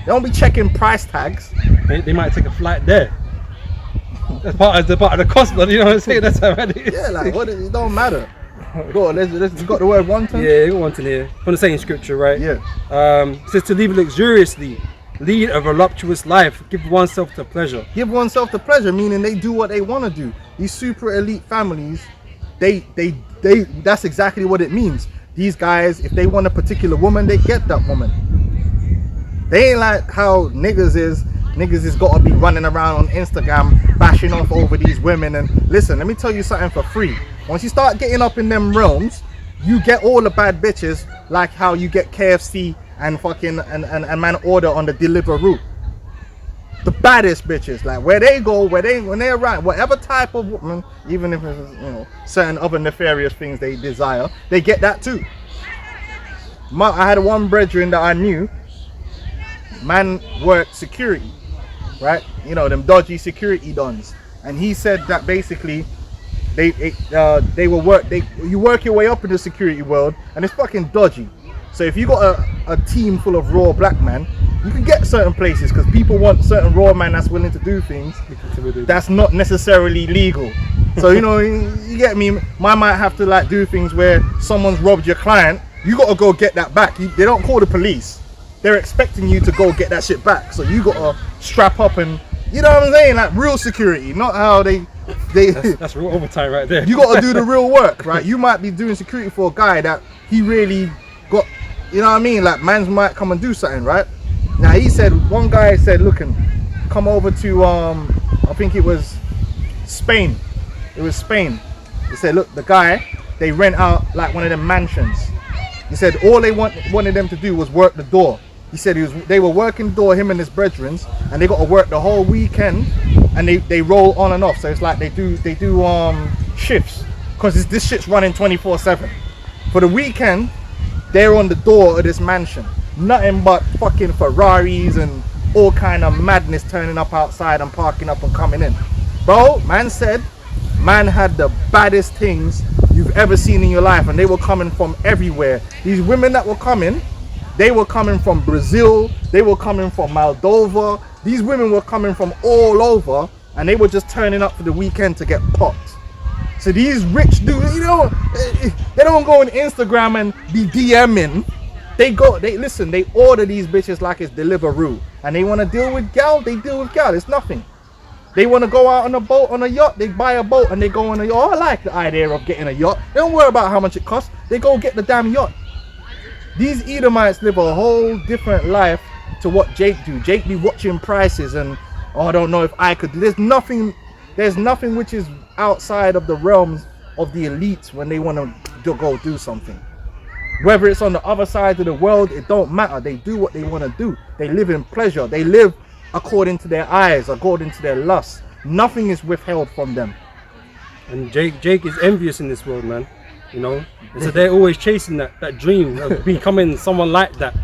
They don't be checking price tags. They might take a flight there. That's part of the cost, but you know what I'm saying? That's how it is. Yeah, like what? It don't matter. Go on, let's got the word wanton. Yeah, you got wanton here. From the same scripture, right? Yeah. It says to live luxuriously, lead a voluptuous life, give oneself to pleasure. Give oneself to pleasure, meaning they do what they want to do. These super elite families, they that's exactly what it means. These guys, if they want a particular woman, they get that woman. They ain't like how niggas is got to be running around on Instagram bashing off over these women. And listen, let me tell you something for free. Once you start getting up in them realms, you get all the bad bitches, like how you get KFC and fucking and man order on the Deliveroo. The baddest bitches, like where they go, when they're around, whatever type of woman, even if it's certain other nefarious things they desire, they get that too. I had one brethren that I knew. Man worked security, right? You know, them dodgy security dons, and he said that basically you work your way up in the security world and it's fucking dodgy. So if you got a team full of raw black men, you can get certain places because people want certain raw man that's willing to do things that's not necessarily legal. So you get me, I might have to like do things where someone's robbed your client, you got to go get that back. They don't call the police. They're expecting you to go get that shit back. So you got to strap up and, you know what I'm saying? Like real security, not how they that's real overtime right there. You got to do the real work, right? You might be doing security for a guy that he really got, you know what I mean? Like mans might come and do something, right? Now one guy said, look, come over to, I think it was Spain. It was Spain. He said, look, the guy, they rent out like one of them mansions. He said all they wanted them to do was work the door. He said they were working the door, him and his brethren, and they got to work the whole weekend, and they roll on and off. So it's like they do shifts because this shit's running 24/7. For the weekend, they're on the door of this mansion. Nothing but fucking Ferraris and all kind of madness turning up outside and parking up and coming in. Bro, man said, man had the baddest things you've ever seen in your life, and they were coming from everywhere. These women that were coming, they were coming from Brazil, they were coming from Moldova. These women were coming from all over, and they were just turning up for the weekend to get popped. So these rich dudes, you know, they don't go on Instagram and be DMing. They listen, they order these bitches like it's Deliveroo. And they want to deal with gal, they deal with gal. It's nothing. They want to go out on a boat, on a yacht, they buy a boat and they go on a yacht. Oh, I like the idea of getting a yacht. They don't worry about how much it costs. They go get the damn yacht. These Edomites live a whole different life to what Jake do. Jake be watching prices and, oh, I don't know if I could. There's nothing which is outside of the realms of the elites when they want to go do something. Whether it's on the other side of the world, it don't matter. They do what they want to do. They live in pleasure. They live according to their eyes, according to their lusts. Nothing is withheld from them. And Jake is envious in this world, man. You know, and so they're always chasing that dream of becoming someone like that.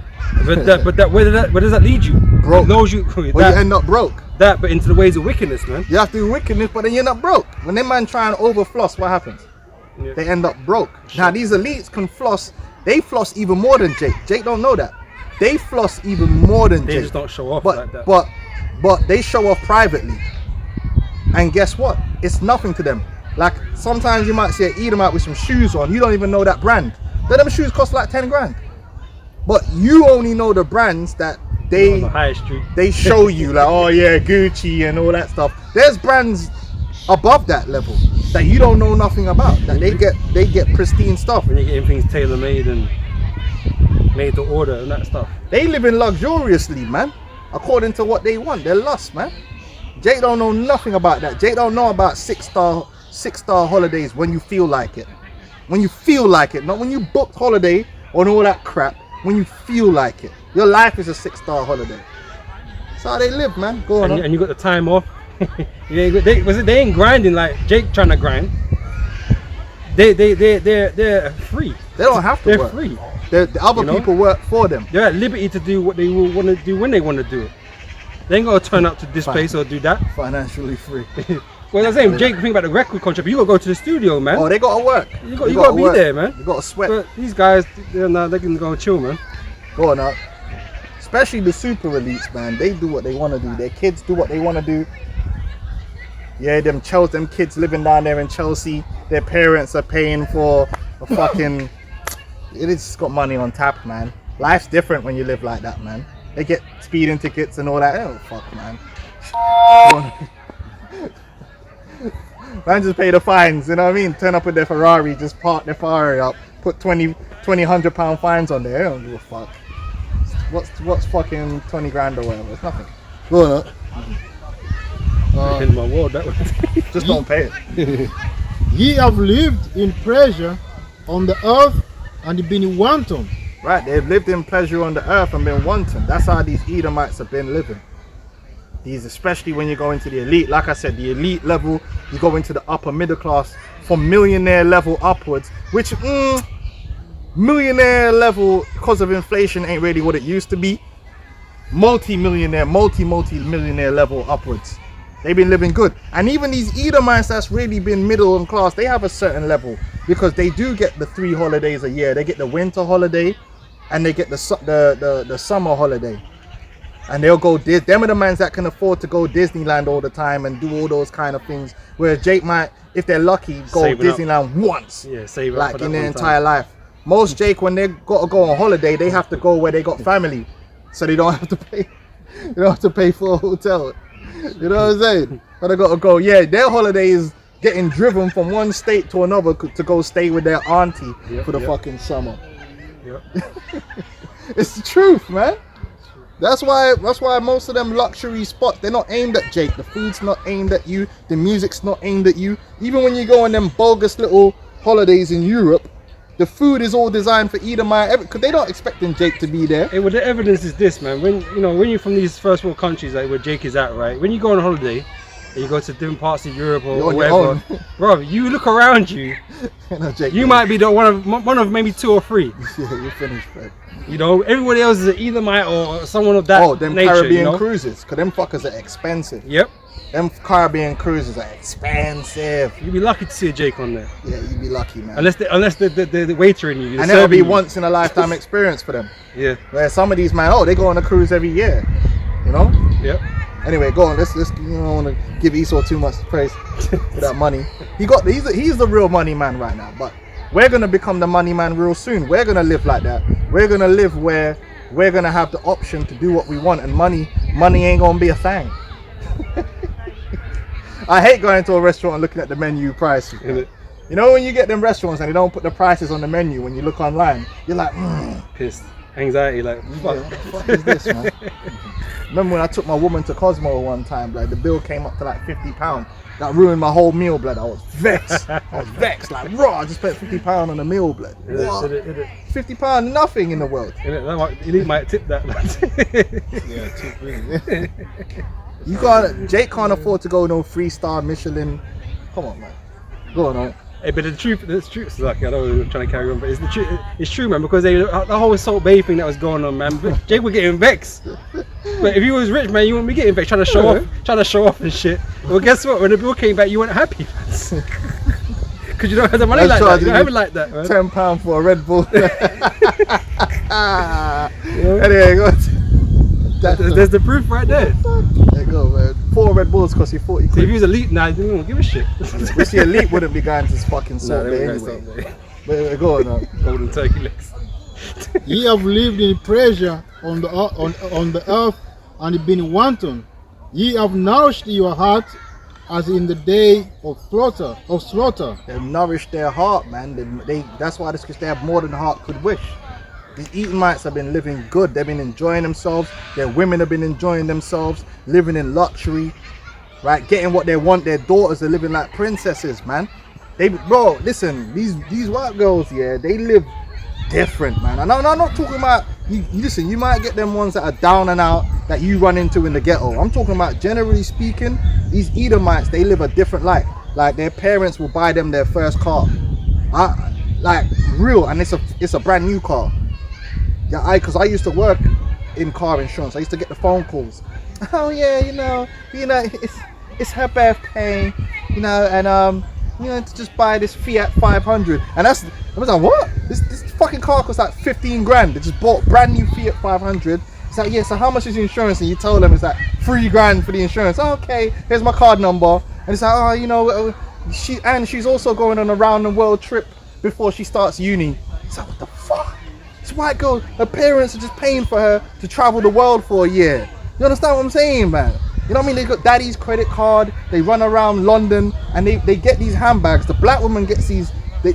But where does that lead you? Broke. It knows you. You end up broke. But into the ways of wickedness, man. You have to do wickedness, but then you end up broke. When they man try and overfloss, what happens? Yeah. They end up broke. Now these elites can floss. They floss even more than Jake. Jake don't know that. They floss even more than Jake. They just don't show off but, like that. But they show off privately. And guess what? It's nothing to them. Like sometimes you might see an Edomite with some shoes on. You don't even know that brand. Them shoes cost like 10 grand. But you only know the brands that on the high street. they show you, like, oh yeah, Gucci and all that stuff. There's brands above that level that you don't know nothing about. That they get pristine stuff. When you're getting things tailor made and made to order and that stuff. They live in luxuriously, man, according to what they want. They're lust, man. Jake don't know nothing about that. Jake don't know about six-star holidays when you feel like it. When you feel like it, not when you booked holiday on all that crap. When you feel like it. Your life is a 6-star holiday. That's how they live, man. Go on. And you got the time off. They ain't grinding like Jake trying to grind. They're free. They don't have to work. They're free. The other people work for them. They're at liberty to do what they want to do when they want to do it. They ain't got to turn up to this place or do that. Financially free. Well, I'm saying, Jake, think about the record contract, but you got to go to the studio, man. Oh, they got to work. You got to be there, man. You got to sweat. But these guys, they can go chill, man. Go on up. Especially the super elites, man. They do what they want to do. Their kids do what they want to do. Yeah, them kids living down there in Chelsea. Their parents are paying for a fucking... It has got money on tap, man. Life's different when you live like that, man. They get speeding tickets and all that. Oh, fuck, man. Man just pay the fines, you know what I mean? Turn up with their Ferrari, just park their Ferrari up, put 20 £100 fines on there. They don't give a fuck. What's fucking 20 grand or whatever? It's nothing. Go on. In my world, that way. Just don't pay it. Ye have lived in pleasure on the earth and been wanton. Right, they've lived in pleasure on the earth and been wanton. That's how these Edomites have been living. These, especially when you go into the elite, like I said, the elite level, you go into the upper middle class, from millionaire level upwards, which millionaire level, because of inflation, ain't really what it used to be. Multi-millionaire, multi-millionaire level upwards. They've been living good. And even these Edomites that's really been middle and class, they have a certain level, because they do get the 3 holidays a year. They get the winter holiday and they get the summer holiday. And they'll go, them are the mans that can afford to go Disneyland all the time and do all those kind of things. Whereas Jake might, if they're lucky, go Disneyland once. Yeah, save like up in their entire life. Most Jake, when they got to go on holiday, they have to go where they got family. So they don't have to pay. They don't have to pay for a hotel. You know what I'm saying? But they got to go, yeah, their holiday is getting driven from one state to another to go stay with their auntie for the fucking summer. Yep. It's the truth, man. That's why most of them luxury spots, they're not aimed at Jake. The food's not aimed at you. The music's not aimed at you. Even when you go on them bogus little holidays in Europe, the food is all designed for Edomite, because they don't expecting Jake to be there. Hey, well, the evidence is this, man. When you're from these first world countries, like where Jake is at, right? When you go on holiday, and you go to different parts of Europe or You're on your whatever, bro, you look around you, No, Jake, you might be the one of maybe 2 or 3. Yeah, you're finished, man. You know, everybody else is either Mite or someone of that Them nature. Caribbean you know? cruises, because them fuckers are expensive. Yep. Them Caribbean cruises are expensive. You'd be lucky to see a Jake on there, Yeah, you'd be lucky, man. unless the waiter in you. And that'll be once in a lifetime experience for them. Yeah. Where some of these, man, they go on a cruise every year. You know? Yep. Anyway, go on. Let's you don't want to give Esau too much praise for that money. He's the real money man right now. But we're gonna become the money man real soon. We're gonna live like that. We're gonna live where we're gonna have the option to do what we want, and money ain't gonna be a thing. I hate going to a restaurant and looking at the menu price. You know when you get them restaurants and they don't put the prices on the menu when you look online, you're like, Pissed. Anxiety, like, fuck. what the fuck is this, man? Remember when I took my woman to Cosmo one time, like the bill came up to like £50. That ruined my whole meal, blood. I was vexed. Like, raw, I just spent £50 on a meal, blood. What? £50, nothing in the world. You might tip that. Yeah, tip really. Jake can't afford to go no 3-star Michelin. Come on, man. Go on, alright. Hey, but the truth is, like, I know we're trying to carry on, but it's true, man, because the whole Salt Bay thing that was going on, man. But Jake was getting vexed. But if you was rich, man, you wouldn't be getting vexed, trying to show off and shit. Well, guess what? When the bill came back, you weren't happy. Because you don't have the money like that. You don't have it like that, man. £10 for a Red Bull. Anyway, go on. There's the proof right there. There you go, man. 4 Red Bulls cost you 40 So if quid. he was elite, nah, he wouldn't give a shit. Which the elite wouldn't be going to this fucking Salt Bay anyway. But go on now. Golden turkey legs. Ye have lived in pleasure on the earth and been wanton. Ye have nourished your heart as in the day of slaughter. They've nourished their heart, man. That's why they have more than the heart could wish. These Edomites have been living good. They've been enjoying themselves. Their women have been enjoying themselves, living in luxury, right? Getting what they want. Their daughters are living like princesses, man. Bro, listen, these white girls, yeah, they live different, man. And I'm not talking about you. Listen, you might get them ones that are down and out that you run into in the ghetto. I'm talking about, generally speaking, these Edomites, they live a different life. Like, their parents will buy them their first car, like real, and it's a brand new car. Yeah, because I used to work in car insurance. I used to get the phone calls. Oh yeah, you know, it's her birthday, you know, and to just buy this Fiat 500. And I was like, what? This fucking car costs like 15 grand. They just bought brand new Fiat 500. It's like, yeah, so how much is the insurance? And you tell them it's like 3 grand for the insurance. Oh, okay, here's my card number. And it's like, oh, you know, she's also going on a round the world trip before she starts uni. It's like, what the fuck? This white girl, her parents are just paying for her to travel the world for a year. You understand what I'm saying, man? You know what I mean? They got daddy's credit card. They run around London and they get these handbags. The black woman gets these.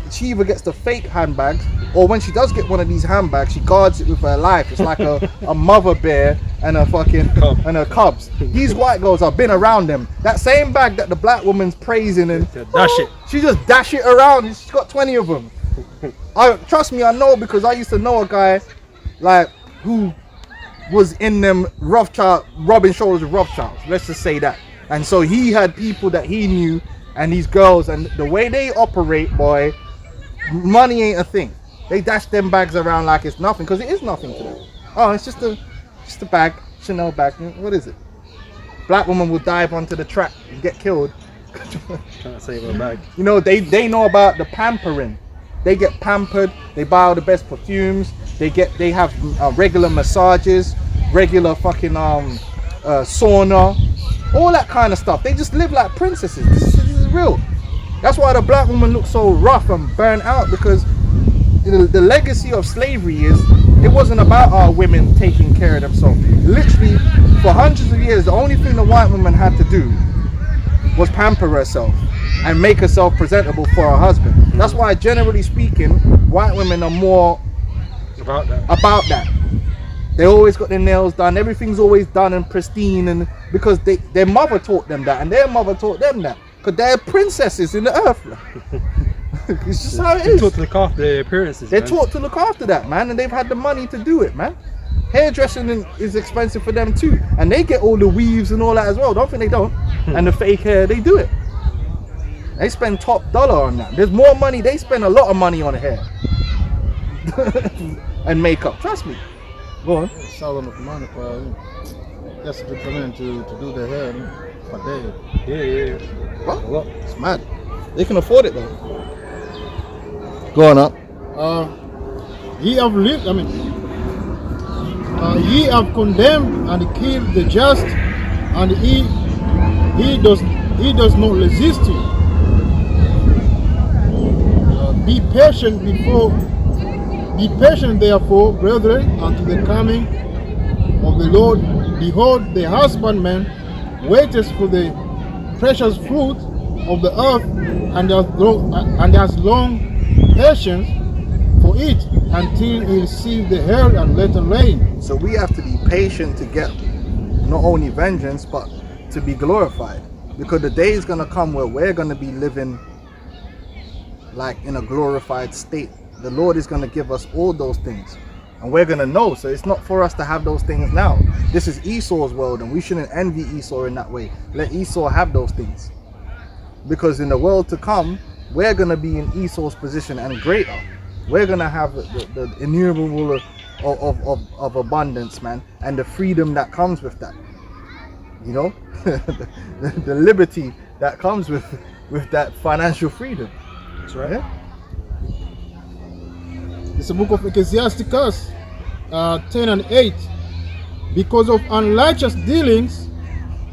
She either gets the fake handbags, or when she does get one of these handbags, she guards it with her life. It's like a mother bear and a fucking and her cubs. These white girls, I've been around them. That same bag that the black woman's praising and dash it. She just dash it around. She's got 20 of them. Trust me, I know, because I used to know a guy like who was in them Rothschild, rubbing shoulders with Rothschilds, let's just say that. And so he had people that he knew, and these girls, and the way they operate, boy, money ain't a thing. They dash them bags around like it's nothing, because it is nothing to them. Oh, it's just a bag, Chanel bag. What is it? Black woman will dive onto the track and get killed. Trying to save her bag. You know, they know about the pampering. They get pampered. They buy all the best perfumes. They have regular massages, regular fucking sauna, all that kind of stuff. They just live like princesses. This is real. That's why the black woman looks so rough and burnt out, because the legacy of slavery is it wasn't about our women taking care of themselves. Literally, for hundreds of years, the only thing the white woman had to do was pamper herself and make herself presentable for her husband. That's why, generally speaking, white women are more About that. They always got their nails done. Everything's always done and pristine, and because their mother taught them that, and their mother taught them that, because they're princesses in the earth. It's just how it is. Taught to look after their appearances. They're taught to look after that, man, and they've had the money to do it, man. Hairdressing is expensive for them too, and they get all the weaves and all that as well. Don't think they don't. and the fake hair, they do it. They spend top dollar on that. There's more money. They spend a lot of money on hair and makeup. Trust me. Go on. Salon of money for just to come in to do the hair for day. Yeah. What? It's mad. They can afford it though. Go on up. Ye have lived. Ye have condemned and killed the just, and he does not resist you. Be patient therefore, brethren, unto the coming of the Lord. Behold, the husbandman waiteth for the precious fruit of the earth, and has long patience for it, until he receive the hail and latter rain. So we have to be patient to get not only vengeance, but to be glorified. Because the day is going to come where we're going to be living like in a glorified state. The Lord is going to give us all those things, and we're going to know. So it's not for us to have those things now. This is Esau's world, and we shouldn't envy Esau in that way. Let Esau have those things, because in the world to come, we're going to be in Esau's position and greater. We're going to have the innumerable of abundance, man, and the freedom that comes with that. You know, the liberty that comes with that financial freedom. That's right. Yeah? It's the book of Ecclesiasticus 10 and 8. Because of unrighteous dealings,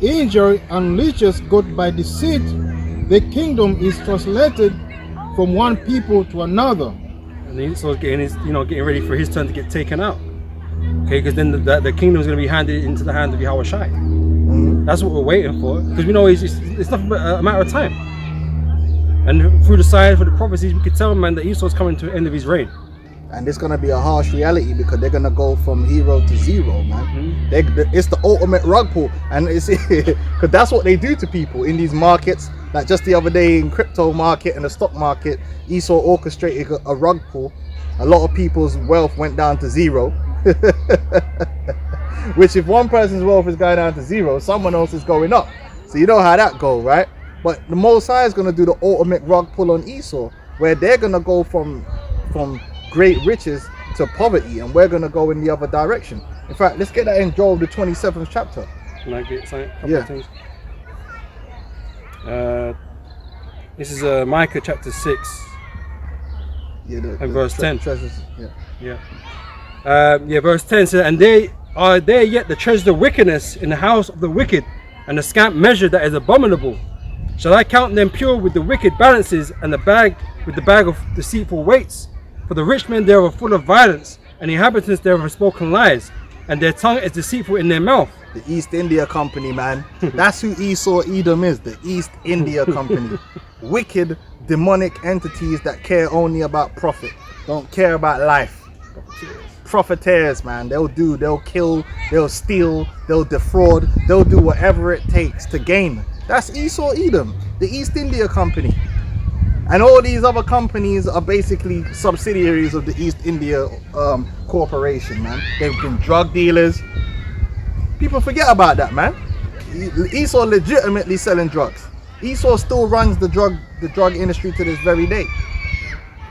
injury and riches got by deceit, the kingdom is translated from one people to another. And Esau's getting ready for his turn to get taken out. Okay, because then the kingdom is going to be handed into the hand of Yahweh Shai. That's what we're waiting for, because we know it's nothing but a matter of time. And through the signs, for the prophecies, we could tell, man, that Esau's coming to the end of his reign. And it's going to be a harsh reality, because they're going to go from hero to zero, man. It's the ultimate rug pull, and it's because that's what they do to people in these markets. Like just the other day in crypto market and the stock market, Esau orchestrated a rug pull. A lot of people's wealth went down to zero. Which, if one person's wealth is going down to zero, someone else is going up. So you know how that goes, right? But the Most High is going to do the ultimate rug pull on Esau, where they're going to go from great riches to poverty, and we're going to go in the other direction. In fact, let's get that in Joel, the 27th chapter. Can I get something? Yeah. Of things? This is Micah chapter 6. Yeah, And verse 10. Treasures, Verse 10 says, and they are there yet the treasure of wickedness in the house of the wicked, and the scant measure that is abominable. Shall I count them pure with the wicked balances, and the bag with the bag of deceitful weights? For the rich men thereof are full of violence, and the inhabitants thereof have spoken lies, and their tongue is deceitful in their mouth. The East India Company, man. That's who Esau Edom is, the East India Company. Wicked, demonic entities that care only about profit, don't care about life. Profiteers, man. They'll kill, they'll steal, they'll defraud, they'll do whatever it takes to gain. That's Esau Edom, the East India Company. And all these other companies are basically subsidiaries of the East India Corporation, man. They've been drug dealers. People forget about that, man. Esau legitimately selling drugs. Esau still runs the drug industry to this very day.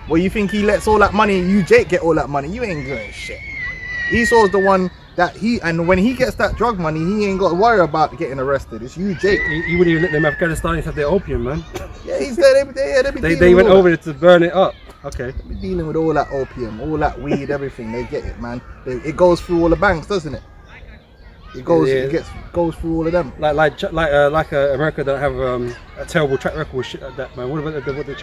Well, you think he lets all that money, you Jake get all that money? You ain't doing shit. Esau's the one that and when he gets that drug money, he ain't got to worry about getting arrested. It's you, Jake. He wouldn't even let them Afghanistan have their opium, man. Yeah, he's there. They went over there to burn it up. Okay. They be dealing with all that opium, all that weed, everything. They get it, man. It goes through all the banks, doesn't it? It goes through all of them. Like America don't have a terrible track record with shit like that, man. What about the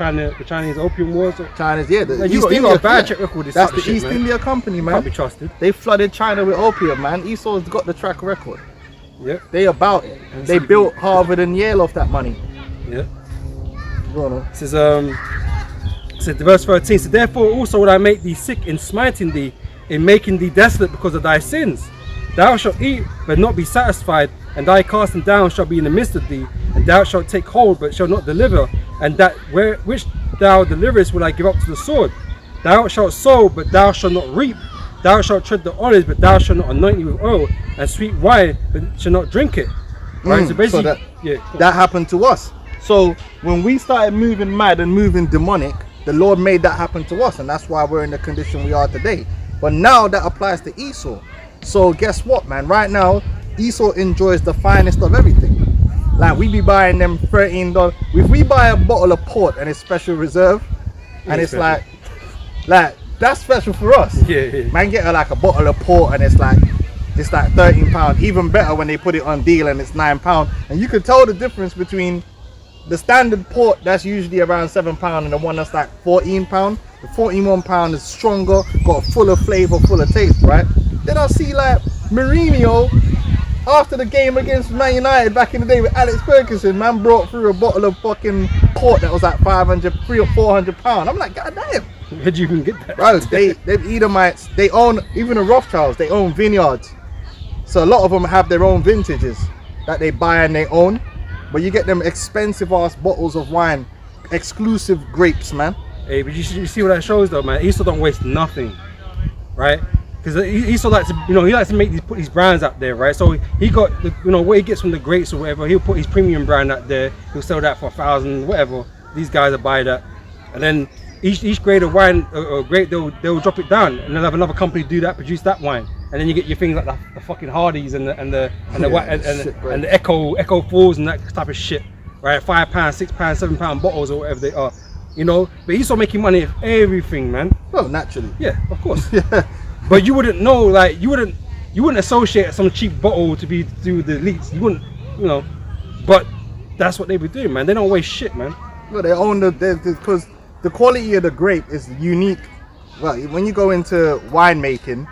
Chinese opium wars? China's, yeah. You got a bad track record. That's the East India Company, man. Can't be trusted. They flooded China with opium, man. Esau's got the track record. Yeah. They about it. They built Harvard and Yale off that money. Yeah. Go on. It says verse 13. So therefore also would I make thee sick in smiting thee, in making thee desolate because of thy sins. Thou shalt eat, but not be satisfied, and thy casting down shall be in the midst of thee, and thou shalt take hold, but shalt not deliver, and that which thou deliverest will I give up to the sword. Thou shalt sow, but thou shalt not reap. Thou shalt tread the olives, but thou shalt not anoint thee with oil, and sweet wine, but shalt not drink it. right? So So basically, that, yeah, that happened to us. So when we started moving mad and moving demonic, the Lord made that happen to us, and that's why we're in the condition we are today. But now that applies to Esau. So guess what, man? Right now, Esau enjoys the finest of everything. Like we be buying them $13. If we buy a bottle of port and it's special reserve, and it's special. like that's special for us. Yeah. Man, get like a bottle of port and it's like £13. Even better when they put it on deal and it's £9. And you can tell the difference between the standard port that's usually around £7 and the one that's like £14. The £41 is stronger, got fuller flavor, fuller taste, right? Then I see like Mourinho after the game against Man United back in the day with Alex Ferguson, man brought through a bottle of fucking port that was like 500, 300 or 400 pounds. I'm like, God damn. Where'd you even get that? Bro, them Edomites, they own, even the Rothschilds, they own vineyards. So a lot of them have their own vintages that they buy and they own. But you get them expensive ass bottles of wine, exclusive grapes, man. Hey, but you see what that shows though, man. Esau don't waste nothing, right? Because Esau likes to, he likes to put these brands out there, right? So he got, what he gets from the grapes or whatever, he'll put his premium brand out there. He'll sell that for 1,000, whatever. These guys will buy that, and then each grade of wine or grape, they'll drop it down, and they'll have another company do that, produce that wine, and then you get your things like the fucking Hardys and the Echo 4s and that type of shit, right? £5, £6, £7 bottles or whatever they are, But Esau making money of everything, man. Well, naturally. Yeah, of course. But you wouldn't know, like you wouldn't associate some cheap bottle to be through the elites. You wouldn't, But that's what they be doing, man. They don't waste shit, man. Well, they own because the quality of the grape is unique. Well, when you go into winemaking,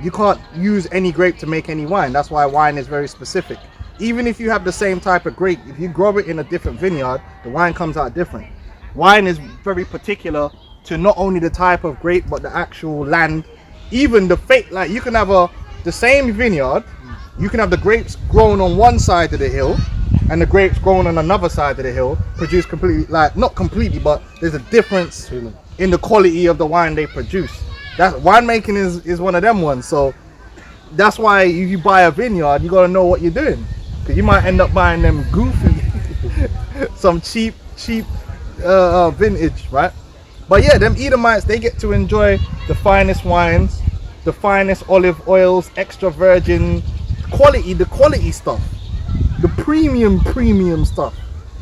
you can't use any grape to make any wine. That's why wine is very specific. Even if you have the same type of grape, if you grow it in a different vineyard, the wine comes out different. Wine is very particular to not only the type of grape, but the actual land. Even the fake, like you can have the same vineyard, you can have the grapes grown on one side of the hill and the grapes grown on another side of the hill, produce completely, like not completely, but there's a difference in the quality of the wine they produce. That winemaking is one of them ones. So that's why if you buy a vineyard, you gotta know what you're doing, because you might end up buying them goofy, some cheap vintage, right? But yeah, them Edomites, they get to enjoy the finest wines, the finest olive oils, extra virgin quality, the quality stuff, the premium stuff.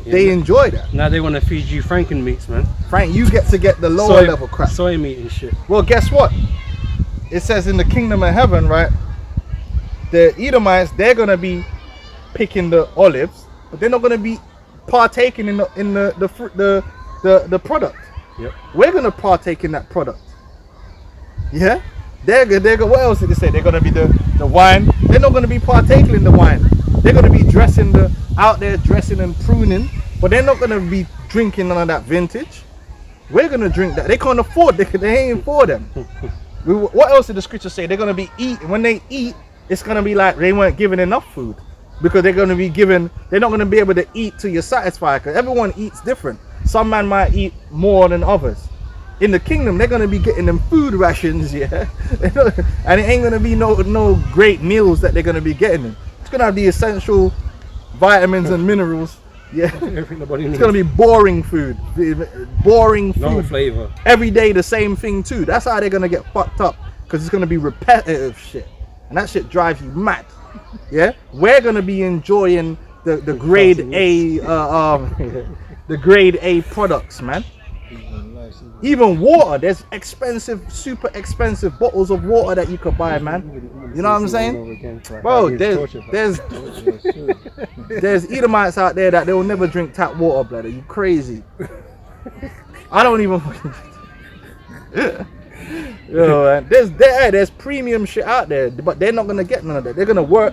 Yeah, they enjoy that. Now they want to feed you Franken meats, man. Frank, you get to get the lower level crap. Soy meat and shit. Well, guess what? It says in the kingdom of heaven, right? The Edomites, they're gonna be picking the olives, but they're not gonna be partaking in the product. Yep. We're gonna partake in that product. Yeah? They're what else did they say? They're gonna be the wine. They're not gonna be partaking in the wine. They're gonna be out there dressing and pruning, but they're not gonna be drinking none of that vintage. We're gonna drink that. They can't afford. They ain't for them. What else did the scripture say? They're gonna be eating. When they eat, it's gonna be like they weren't given enough food, because they're gonna be given. They're not gonna be able to eat till you're satisfied, because everyone eats different. Some man might eat more than others. In the kingdom, they're gonna be getting them food rations, yeah, and it ain't gonna be no great meals that they're gonna be getting. It's gonna have the essential vitamins and minerals, yeah. Everything nobody needs. It's gonna be boring food, no flavor. Every day the same thing too. That's how they're gonna get fucked up, because it's gonna be repetitive shit, and that shit drives you mad. Yeah, we're gonna be enjoying the grade A, the grade A products, man. Even water, there's super expensive bottles of water that you could buy, man. You know what I'm saying? Bro, there's Edomites out there that they will never drink tap water, blood. Are you crazy? I don't even. Man, there's premium shit out there, but they're not gonna get none of that. They're gonna work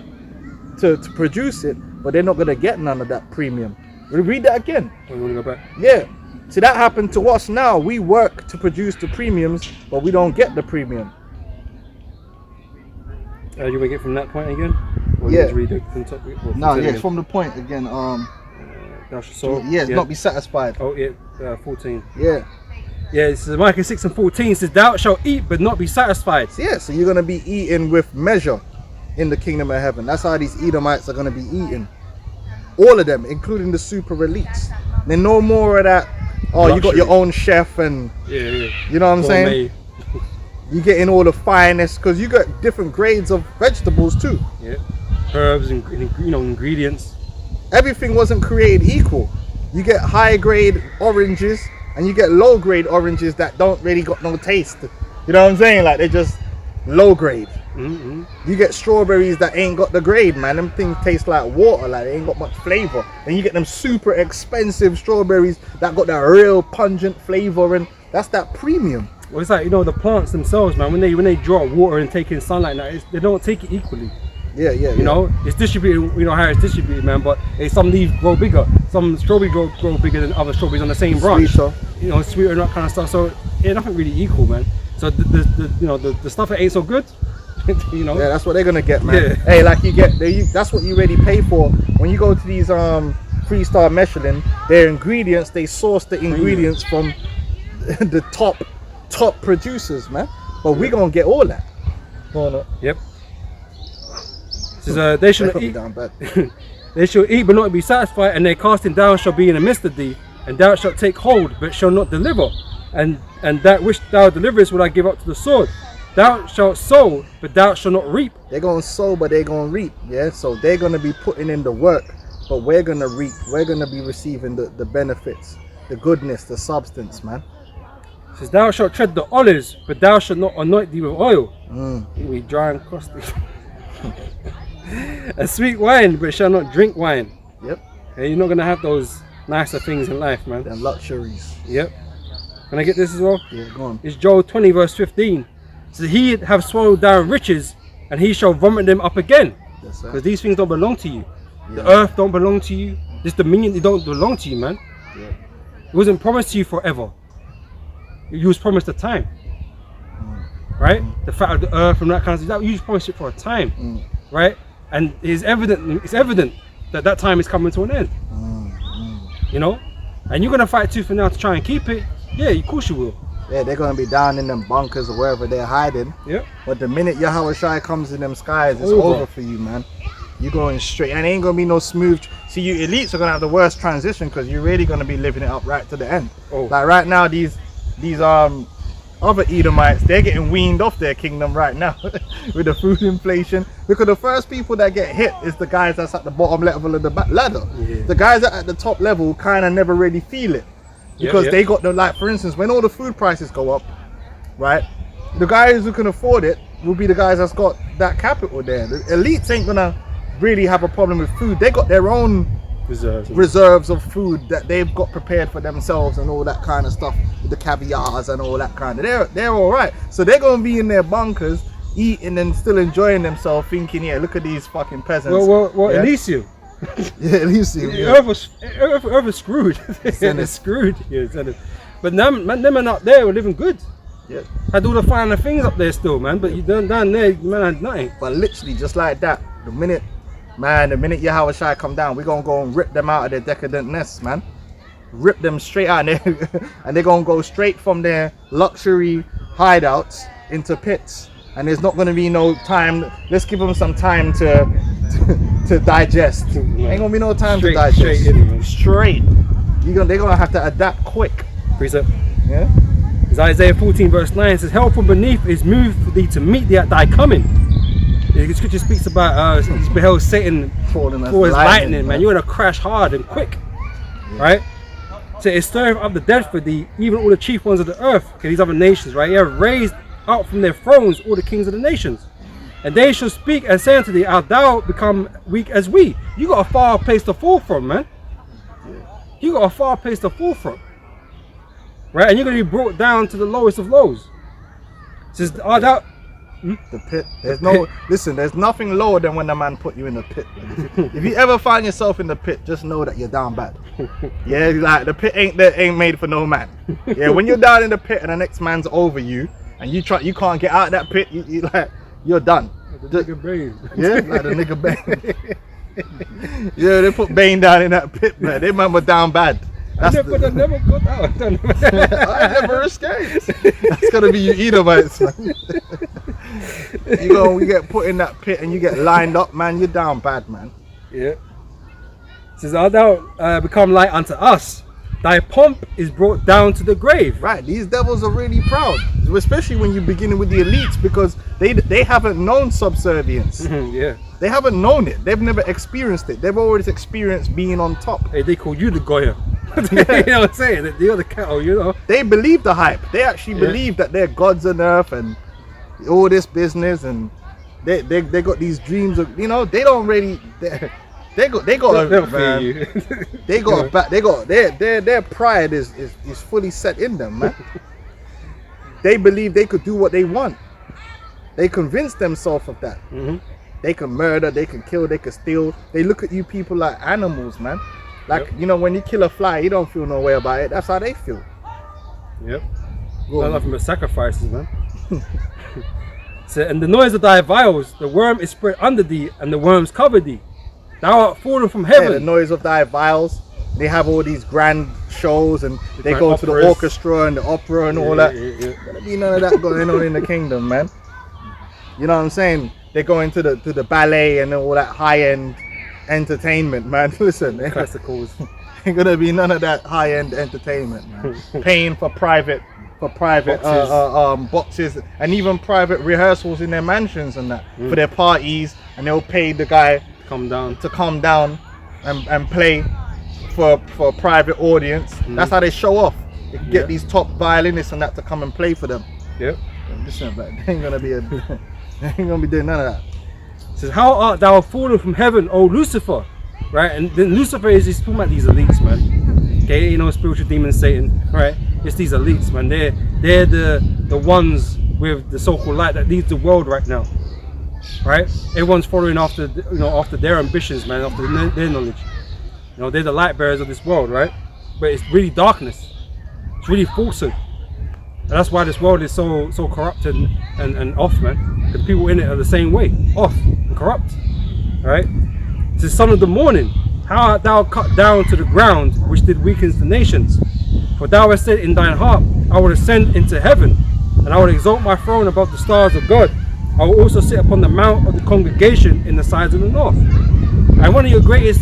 to produce it, but they're not gonna get none of that premium. Read that again. Oh, you wanna go back? Yeah. See, that happened to us now. We work to produce the premiums, but we don't get the premium. You want to get from that point again? Or yeah. You read it from top, no, yeah, from the point again. Not be satisfied. Oh, yeah, 14. Yeah. Yeah, it says Micah 6:14 says, "Thou shalt eat, but not be satisfied." Yeah, so you're going to be eating with measure. in the kingdom of heaven. That's how these Edomites are going to be eating. All of them, including the super elites. They're no more of that, oh, you got your own chef and, Yeah. you know what I'm saying? You're getting all the finest, because you got different grades of vegetables too. Yeah. Herbs and, ingredients. Everything wasn't created equal. You get high grade oranges and you get low grade oranges that don't really got no taste. You know what I'm saying? Like, they're just low grade. Mm-hmm. You get strawberries that ain't got the grade, man. Them things taste like water, like they ain't got much flavor. Then you get them super expensive strawberries that got that real pungent flavor, and that's that premium. Well, it's like, the plants themselves, man, when they draw water and take in sunlight, they don't take it equally. Yeah. You know, it's distributed, how it's distributed, man, but some leaves grow bigger. Some strawberries grow bigger than other strawberries on the same branch. Sweeter. Sweeter and that kind of stuff. So, yeah, nothing really equal, man. So, the stuff that ain't so good, Yeah, that's what they're gonna get, man. Yeah. Hey, like that's what you really pay for. When you go to these 3-star Michelin, their ingredients, they source the ingredients from the top producers, man. But we gonna get all that. Yep. Says, they shall eat. Down bad. They shall eat but not be satisfied, and their casting down shall be in the midst of thee, and thou shalt take hold but shall not deliver, and that which thou deliverest will I give up to the sword. Thou shalt sow but thou shalt not reap. They're gonna sow, but they're gonna reap. Yeah, so they're gonna be putting in the work, but we're gonna reap. We're gonna be receiving the benefits, the goodness, the substance, man. Says, thou shalt tread the olives, but thou shalt not anoint thee with oil. We dry and crusty. And sweet wine, but shall not drink wine. Yep. And you're not gonna have those nicer things in life, man. And luxuries. Yep. Can I get this as well? Yeah, go on. It's Joel 20 verse 15. So he have swallowed down riches, and he shall vomit them up again. That's Because right. these things don't belong to you. Yeah. The earth don't belong to you. This dominion, it don't belong to you, man. Yeah. It wasn't promised to you forever. You was promised a time. Right? The fat of the earth and that kind of stuff. You was promised it for a time. Right? And it's evident that time is coming to an end. You know? And you're gonna fight tooth and nail to try and keep it. Yeah, of course you will. Yeah, they're gonna be down in them bunkers or wherever they're hiding. Yep. But the minute Yahweh Shai comes in them skies, it's Over. over for you, man. You're going straight, and it ain't gonna be no smooth. See, you elites are gonna have the worst transition because you're really gonna be living it up right to the end. Oh. Like right now, these other Edomites, they're getting weaned off their kingdom right now with the food inflation. Because the first people that get hit is the guys that's at the bottom level of the ladder. Yeah. The guys that are at the top level kind of never really feel it. Because they got the, like, for instance, when all the food prices go up, right, the guys who can afford it will be the guys that's got that capital there. The elites ain't gonna really have a problem with food. They got their own reserves of food that they've got prepared for themselves and all that kind of stuff, with the caviars and all that kind of. They're all right. So they're gonna be in their bunkers eating and still enjoying themselves, thinking, yeah, look at these fucking peasants. Well, yeah? Elysium. Yeah, Elysium. Yeah. Earth was screwed. They're screwed. Yeah, but them are not there. We're living good. Yeah. Had all the finer things up there still, man. But you down there, man, had nothing. But literally, just like that, the minute Yahweh Shai come down, we're gonna go and rip them out of their decadent nests, man. Rip them straight out there, and they're gonna go straight from their luxury hideouts into pits. And there's not gonna be no time. Let's give them some time to digest. Yeah. Ain't gonna be no time Straight- to digest. straight in, man. Straight. They're gonna have to adapt quick. Precept. Yeah. It's Isaiah 14 verse 9 says, hell from beneath is moved for thee to meet thee at thy coming. The scripture speaks about he's beheld Satan Falling as for his lightning, man. man. You're gonna crash hard and quick, right? So it stirreth up the dead for thee, even all the chief ones of the earth. Okay, these other nations, right? You have raised up from their thrones all the kings of the nations, and they shall speak and say unto thee, art thou become weak as we? You got a far place to fall from, man. You got a far place to fall from, right? And you're gonna be brought down to the lowest of lows. It says, art thou? The pit. There's nothing lower than when the man put you in the pit. If you ever find yourself in the pit, just know that you're down bad. Yeah, like the pit ain't made for no man. Yeah, when you're down in the pit and the next man's over you and you can't get out of that pit, you're done. The nigga Bane. Yeah, like the nigga Bane. Yeah, they put Bane down in that pit, man. They man were down bad. I never got out. I never escaped. That's gonna be you Edomites, man. You get put in that pit and you get lined up, man. You're down bad, man. Yeah. Says, art thou become light unto us? Thy pomp is brought down to the grave. Right, these devils are really proud, especially when you're beginning with the elites, because they haven't known subservience. Yeah. They haven't known it. They've never experienced it. They've always experienced being on top. Hey, they call you the Goya. You know what I'm saying? You're the cattle, you know. They believe the hype. They actually believe that they're gods on earth and all this business, and they got these dreams of, you know, they don't really they'll fear you. Their pride is fully set in them, man. They believe they could do what they want. They convince themselves of that. They can murder, they can kill, they can steal. They look at you people like animals, man. Like, you know, when you kill a fly, you don't feel no way about it. That's how they feel. Yep. Nothing but sacrifices, man. So, and the noise of thy vials, the worm is spread under thee, and the worms cover thee. Thou art fallen from heaven. Yeah, the noise of thy vials. They have all these grand shows, and they grand go to the operas. orchestra and the opera and all that. Gonna be none of that going on in the kingdom, man. You know what I'm saying? They go into the ballet and all that high-end entertainment, man. Listen, Classicals. Ain't gonna be none of that high-end entertainment, man. Paying for private boxes and even private rehearsals in their mansions and that for their parties, and they'll pay the guy to come down and play for a private audience. That's how they show off. They can get these top violinists and that to come and play for them. Yep. Listen, but they ain't gonna be doing none of that. It says, how art thou fallen from heaven, O Lucifer? Right, and then Lucifer is talking about these elites, man. Okay, you know, spiritual demon Satan, right? It's these elites, man. They're the ones with the so-called light that leads the world right now. Right? Everyone's following after, you know, after their ambitions, man, after their knowledge. You know, they're the light bearers of this world, right? But it's really darkness. It's really falsehood. And that's why this world is so corrupted and off, man. Because people in it are the same way, off and corrupt. Right? It's the son of the morning. How art thou cut down to the ground, which did weaken the nations? For thou hast said in thine heart, I will ascend into heaven, and I will exalt my throne above the stars of God. I will also sit upon the mount of the congregation in the sides of the north. And one of your greatest,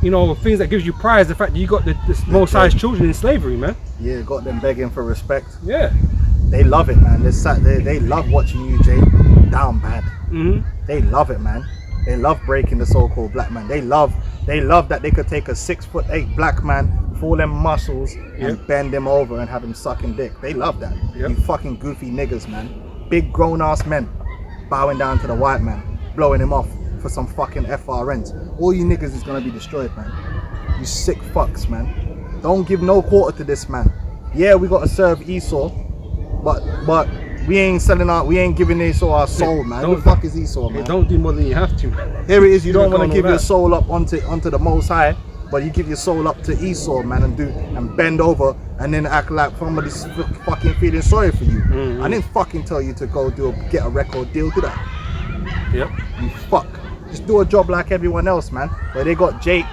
you know, things that gives you pride is the fact that you got this Most High's children in slavery, man. Yeah, got them begging for respect. Yeah. They love it, man. They love watching you, Jay, down bad. They love it, man. They love breaking the so-called black man. They love that they could take a 6'8" black man, full them muscles, and bend him over and have him sucking dick. They love that. You fucking goofy niggas, man. Big grown-ass men bowing down to the white man, blowing him off for some fucking FRNs. All you niggas is gonna be destroyed, man. You sick fucks, man. Don't give no quarter to this man. Yeah, we gotta serve Esau, but we ain't selling out. We ain't giving Esau our soul, man. Who the fuck is Esau, man? Don't do more than you have to, man. Here it is. You don't want to give your soul up onto the Most High, but you give your soul up to Esau, man, and bend over and then act like somebody's fucking feeling sorry for you. I didn't fucking tell you to go get a record deal, did I? Yep. You fuck. Just do a job like everyone else, man. But they got Jake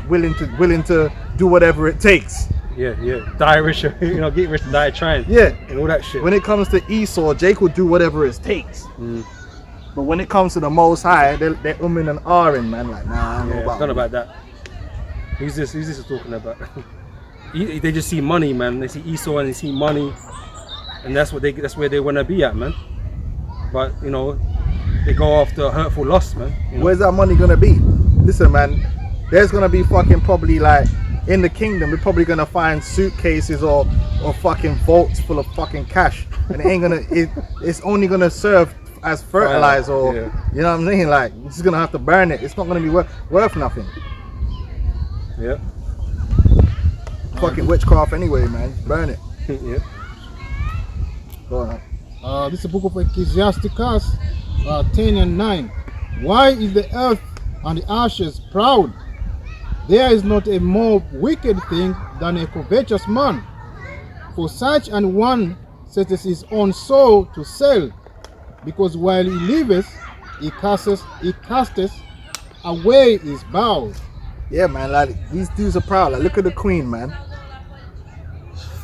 willing to do whatever it takes. Yeah. Die rich, you know, get rich and die trying. Yeah. And all that shit. When it comes to Esau, Jake will do whatever it takes. But when it comes to the Most High, they're umming and ahhing, man. Like, nah, I don't know about that. Who's this talking about? They just see money, man. They see Esau and they see money, and that's where they want to be at, man. But you know, they go after hurtful lust, man. You know? Where's that money gonna be? Listen, man. There's gonna be fucking probably like in the kingdom. We're probably gonna find suitcases or fucking vaults full of fucking cash, and it ain't gonna. It's only gonna serve as fertilizer, or you know what I'm saying? Like, you're just gonna have to burn it. It's not gonna be worth nothing. Yeah. Fucking witchcraft anyway, man. Burn it. Yeah. Go on. This is the book of Ecclesiasticus 10:9. Why is the earth and the ashes proud? There is not a more wicked thing than a covetous man. For such an one setteth his own soul to sell, because while he liveth, he casteth away his bowels. Yeah, man, like these dudes are proud. Like, look at the queen, man.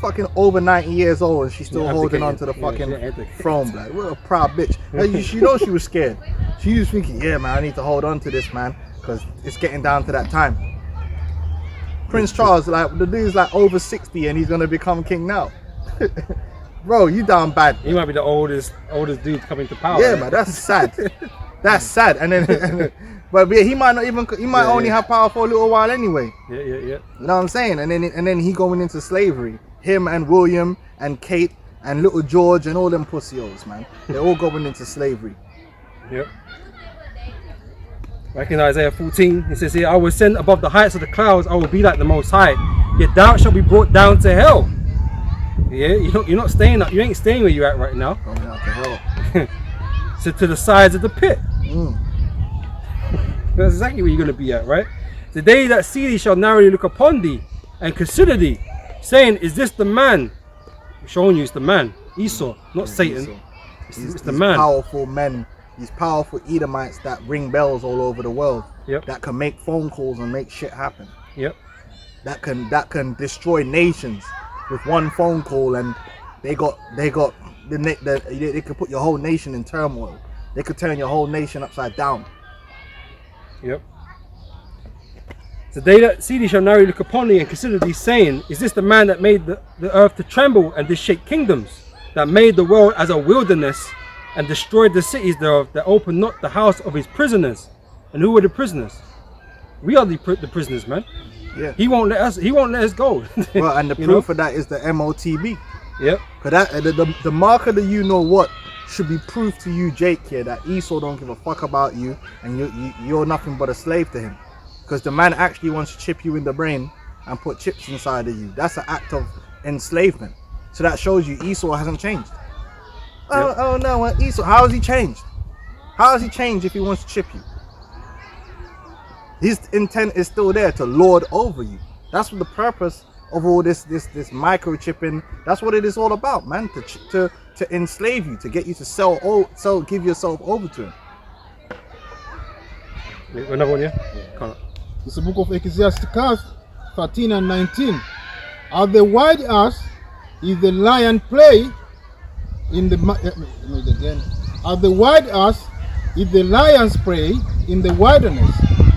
fucking over 90 years old and she's still holding on to the abdicated. fucking Yeah, she abdicated. throne, blood. What a proud bitch. She knows she was scared. She was thinking, yeah, man, I need to hold on to this, man, because it's getting down to that time. Prince Charles, like, the dude's like over 60 and he's gonna become king now. Bro, you down bad. He might be the oldest dude coming to power. Yeah, man, that's sad. That's sad. And then, but yeah, he might not even. He might only have power for a little while anyway. Yeah. You know what I'm saying? And then he going into slavery. Him and William and Kate and little George and all them pussy-os, man. They're all going into slavery. Yep. Back in Isaiah 14, it says here, I will send above the heights of the clouds, I will be like the Most High. Yet thou shalt be brought down to hell. Yeah, you're not staying up. You ain't staying where you're at right now. Going out to hell. So to the sides of the pit. Mm. That's exactly where you're going to be at, right? The day that see thee shall narrowly look upon thee and consider thee, saying, is this the man? I'm showing you it's the man. Esau, not Satan. Esau. It's the These man. powerful men, these powerful Edomites that ring bells all over the world. Yep. That can make phone calls and make shit happen. Yep. That can destroy nations with one phone call, and they could put your whole nation in turmoil. They could turn your whole nation upside down. Yep. The day that see thee shall narrowly look upon thee and consider thee, saying, is this the man that made the earth to tremble and did shake kingdoms, that made the world as a wilderness and destroyed the cities thereof, that opened not the house of his prisoners? And who were the prisoners? We are the prisoners, man. Yeah. He won't let us go. Well, and the You proof know? of that is the MOTB. Yep. Cause that the mark of the you know what should be proof to you, Jake, here, that Esau don't give a fuck about you and you're nothing but a slave to him. Because the man actually wants to chip you in the brain and put chips inside of you. That's an act of enslavement. So that shows you Esau hasn't changed. Oh no, Esau, how has he changed? How has he changed if he wants to chip you? His intent is still there, to lord over you. That's what the purpose of all this microchipping. That's what it is all about, man. To enslave you, to get you to give yourself over to him. Another one, yeah? Come on. It's the book of Ecclesiasticus 13 and 19. At the wide ass is the lion play in the at the wide ass is the lion's prey in the wilderness,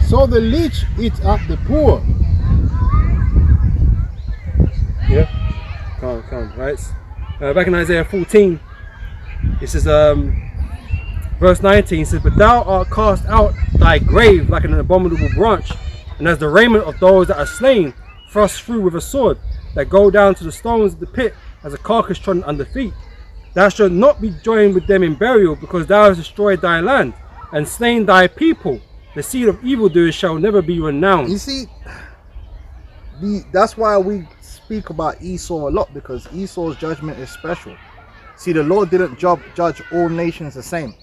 so the leech eats up the poor. Yeah. Come on, right? Back in Isaiah 14, it says, verse 19 says, but thou art cast out thy grave like an abominable branch, and as the raiment of those that are slain, thrust through with a sword, that go down to the stones of the pit, as a carcass trodden under feet. Thou shalt not be joined with them in burial, because thou hast destroyed thy land, and slain thy people. The seed of evildoers shall never be renowned. You see, that's why we speak about Esau a lot, because Esau's judgment is special. See, the Lord didn't judge all nations the same.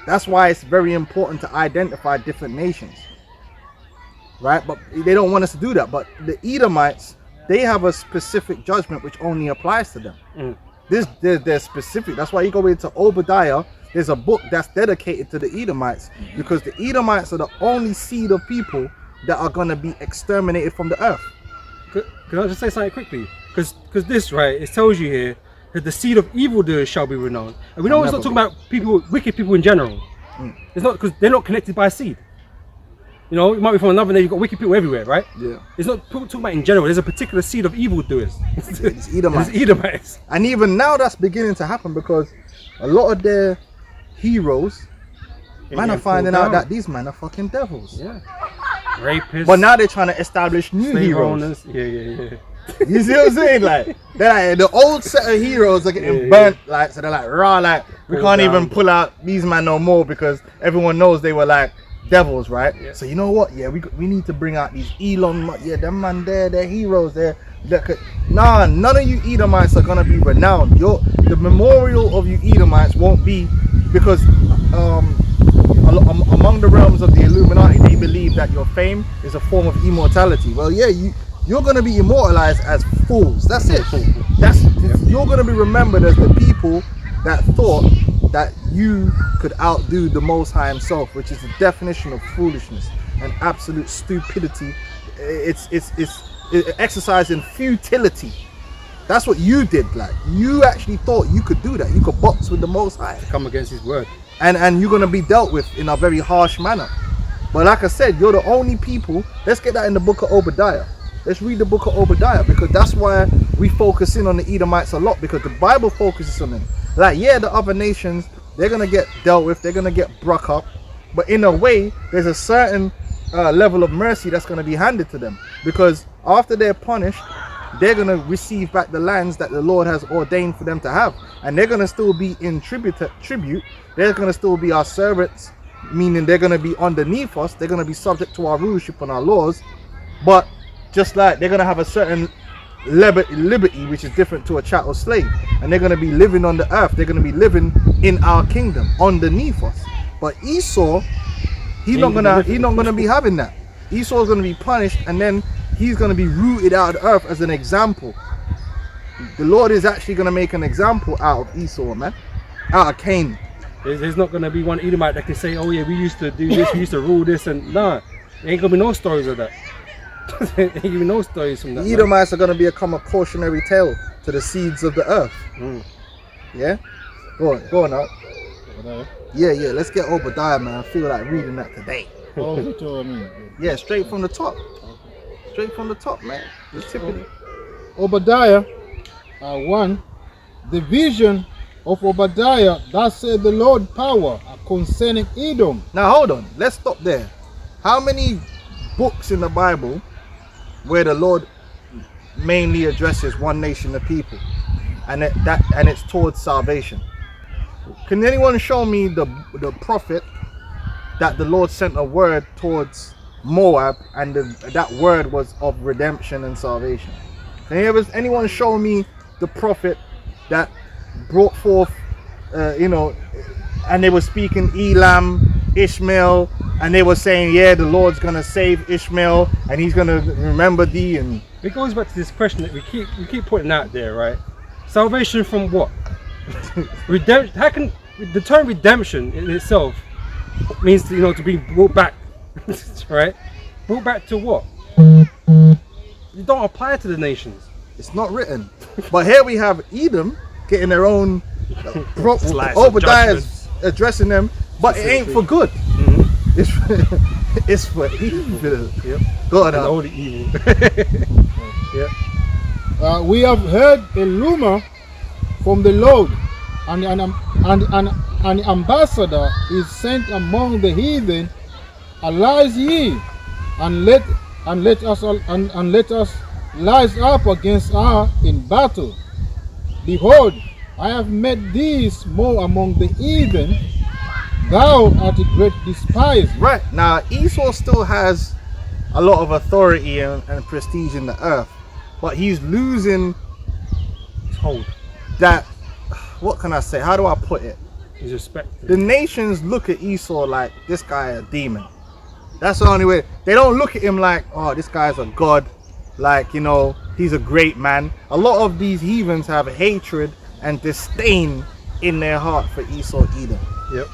That's why it's very important to identify different nations, right? But they don't want us to do that. But the Edomites, they have a specific judgment which only applies to them. They're specific. That's why you go into Obadiah. There's a book that's dedicated to the Edomites, because the Edomites are the only seed of people that are going to be exterminated from the earth. Can I just say something quickly? Because this, right, it tells you here that the seed of evildoers shall be renowned. And we don't start talking about people, wicked people in general. It's not because they're not connected by seed. You know, it might be from another nation. You've got wicked people everywhere, right? Yeah. It's not people talking about in general. There's a particular seed of evildoers. It's Edomites. It's Edomites. And even now that's beginning to happen, because a lot of their heroes, man, are finding out that these men are fucking devils. Yeah. Rapists. But now they're trying to establish new slave heroes. owners. Yeah. You see what I'm saying? Like, they're like, the old set of heroes are getting burnt, like, so they're like, raw, like, we can't even pull out these men no more, because everyone knows they were like devils, right? Yeah. So you know what? Yeah, we need to bring out these them man there, they're heroes. Nah, none of you Edomites are gonna be renowned. The memorial of you Edomites won't be, because among the realms of the Illuminati, they believe that your fame is a form of immortality. Well, yeah, you're going to be immortalized as fools. That's it. You're going to be remembered as the people that thought that you could outdo the Most High himself, which is the definition of foolishness and absolute stupidity. It's exercising futility. That's what you did. Like, you actually thought you could do that. You could box with the Most High. Come against his word. And you're going to be dealt with in a very harsh manner. But like I said, you're the only people. Let's get that in the book of Obadiah. Let's read the book of Obadiah, because that's why we focus in on the Edomites a lot, because the Bible focuses on them. Like, yeah, the other nations, they're going to get dealt with. They're going to get broke up. But in a way, there's a certain level of mercy that's going to be handed to them, because after they're punished, they're going to receive back the lands that the Lord has ordained for them to have, and they're going to still be in tribute. They're going to still be our servants, meaning they're going to be underneath us. They're going to be subject to our rulership and our laws, but just like they're going to have a certain liberty which is different to a chattel slave, and they're going to be living on the earth. They're going to be living in our kingdom underneath us. But Esau, he's not gonna be having that. Esau's going to be punished, and then he's going to be rooted out of the earth as an example. The Lord is actually going to make an example out of Esau, man, out of Cain. There's not going to be one Edomite that can say, oh yeah, we used to do this, we used to rule this, and nah, there ain't going to be no stories of that. There ain't going to be no stories from that. The Edomites are going to become a cautionary tale to the seeds of the earth. Yeah? Go on now. Yeah, let's get Obadiah, man. I feel like reading that today. Yeah, straight from the top. Straight from the top, man. The tip of it. Obadiah 1. The vision of Obadiah, thus said the Lord power concerning Edom. Now hold on, let's stop there. How many books in the Bible where the Lord mainly addresses one nation of people, and it's towards salvation? Can anyone show me the prophet that the Lord sent a word towards Moab, and that word was of redemption and salvation? Can anyone show me the prophet that brought forth, and they were speaking Elam, Ishmael, and they were saying, yeah, the Lord's gonna save Ishmael, and he's gonna remember thee? And it goes back to this question that we keep putting out there, right? Salvation from what? Redemption. How can the term redemption in itself means to be brought back, right? Brought back to what? You don't apply to the nations. It's not written. But here we have Edom getting their own Obadiah's addressing them, but it ain't for good. It's for evil. Yep. Go on. All the evil. Yeah. We have heard a rumor from the Lord, and an ambassador is sent among the heathen. Arise ye, and let us rise up against her in battle. Behold, I have met thee small among the heathen. Thou art a great despised. Right, now Esau still has a lot of authority and prestige in the earth, but he's losing His hold. that. What can I say? How do I put it? He's respected. The nations look at Esau like this guy a demon. That's the only way. They don't look at him like, oh, this guy's a god, like, he's a great man. A lot of these heathens have hatred and disdain in their heart for Esau, Edom. Yep.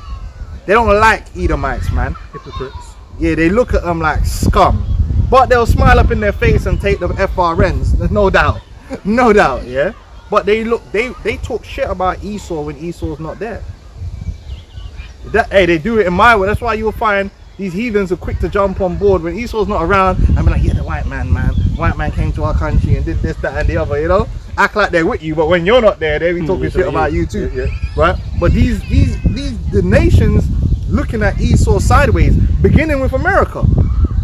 They don't like Edomites, man. Hypocrites. Yeah, they look at them like scum, but they'll smile up in their face and take the FRNs. There's no doubt, no doubt. Yeah, but they talk shit about Esau when Esau's not there. They do it in my way. That's why you'll find these heathens are quick to jump on board when Esau's not around. I'm like, yeah, the white man came to our country and did this, that, and the other. Act like they're with you, but when you're not there, they be talking shit about you too. Yeah. Right? But the nations looking at Esau sideways, beginning with America.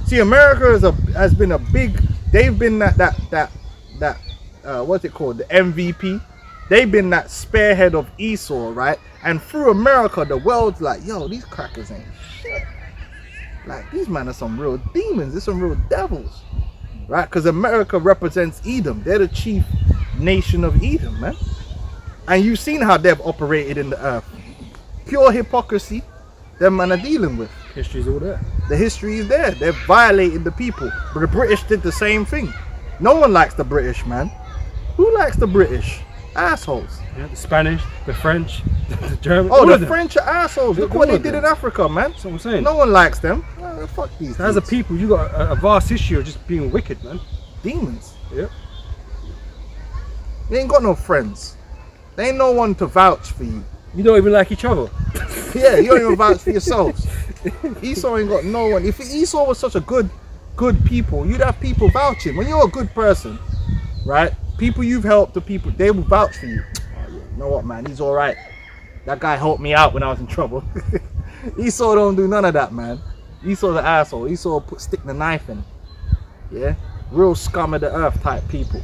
See, America has been a big. They've been that what's it called? The MVP. They've been that spearhead of Esau, right? And through America, the world's like, yo, these crackers ain't shit. Like, these men are some real demons. They're some real devils, right? Because America represents Edom. They're the chief nation of Edom, man. And you've seen how they've operated in the earth. Pure hypocrisy. Them man are dealing with. History's all there. The history is there. They've violated the people. But the British did the same thing. No one likes the British, man. Who likes the British? Assholes. Yeah, the Spanish, the French, the German. Oh, the French are assholes. Look what they did in Africa, man. That's what I'm saying. No one likes them. Oh, fuck these. As a people, you got a vast issue of just being wicked, man. Demons. Yep. You ain't got no friends. There ain't no one to vouch for you. You don't even like each other. Yeah, you don't even vouch for yourselves. Esau ain't got no one. If Esau was such a good people, you'd have people vouching. When you're a good person, right? People you've helped, the people, they will vouch for you. Oh, yeah, you know what, man? He's all right. That guy helped me out when I was in trouble. Esau don't do none of that, man. Esau's an asshole. Esau stick the knife in. Yeah? Real scum of the earth type people.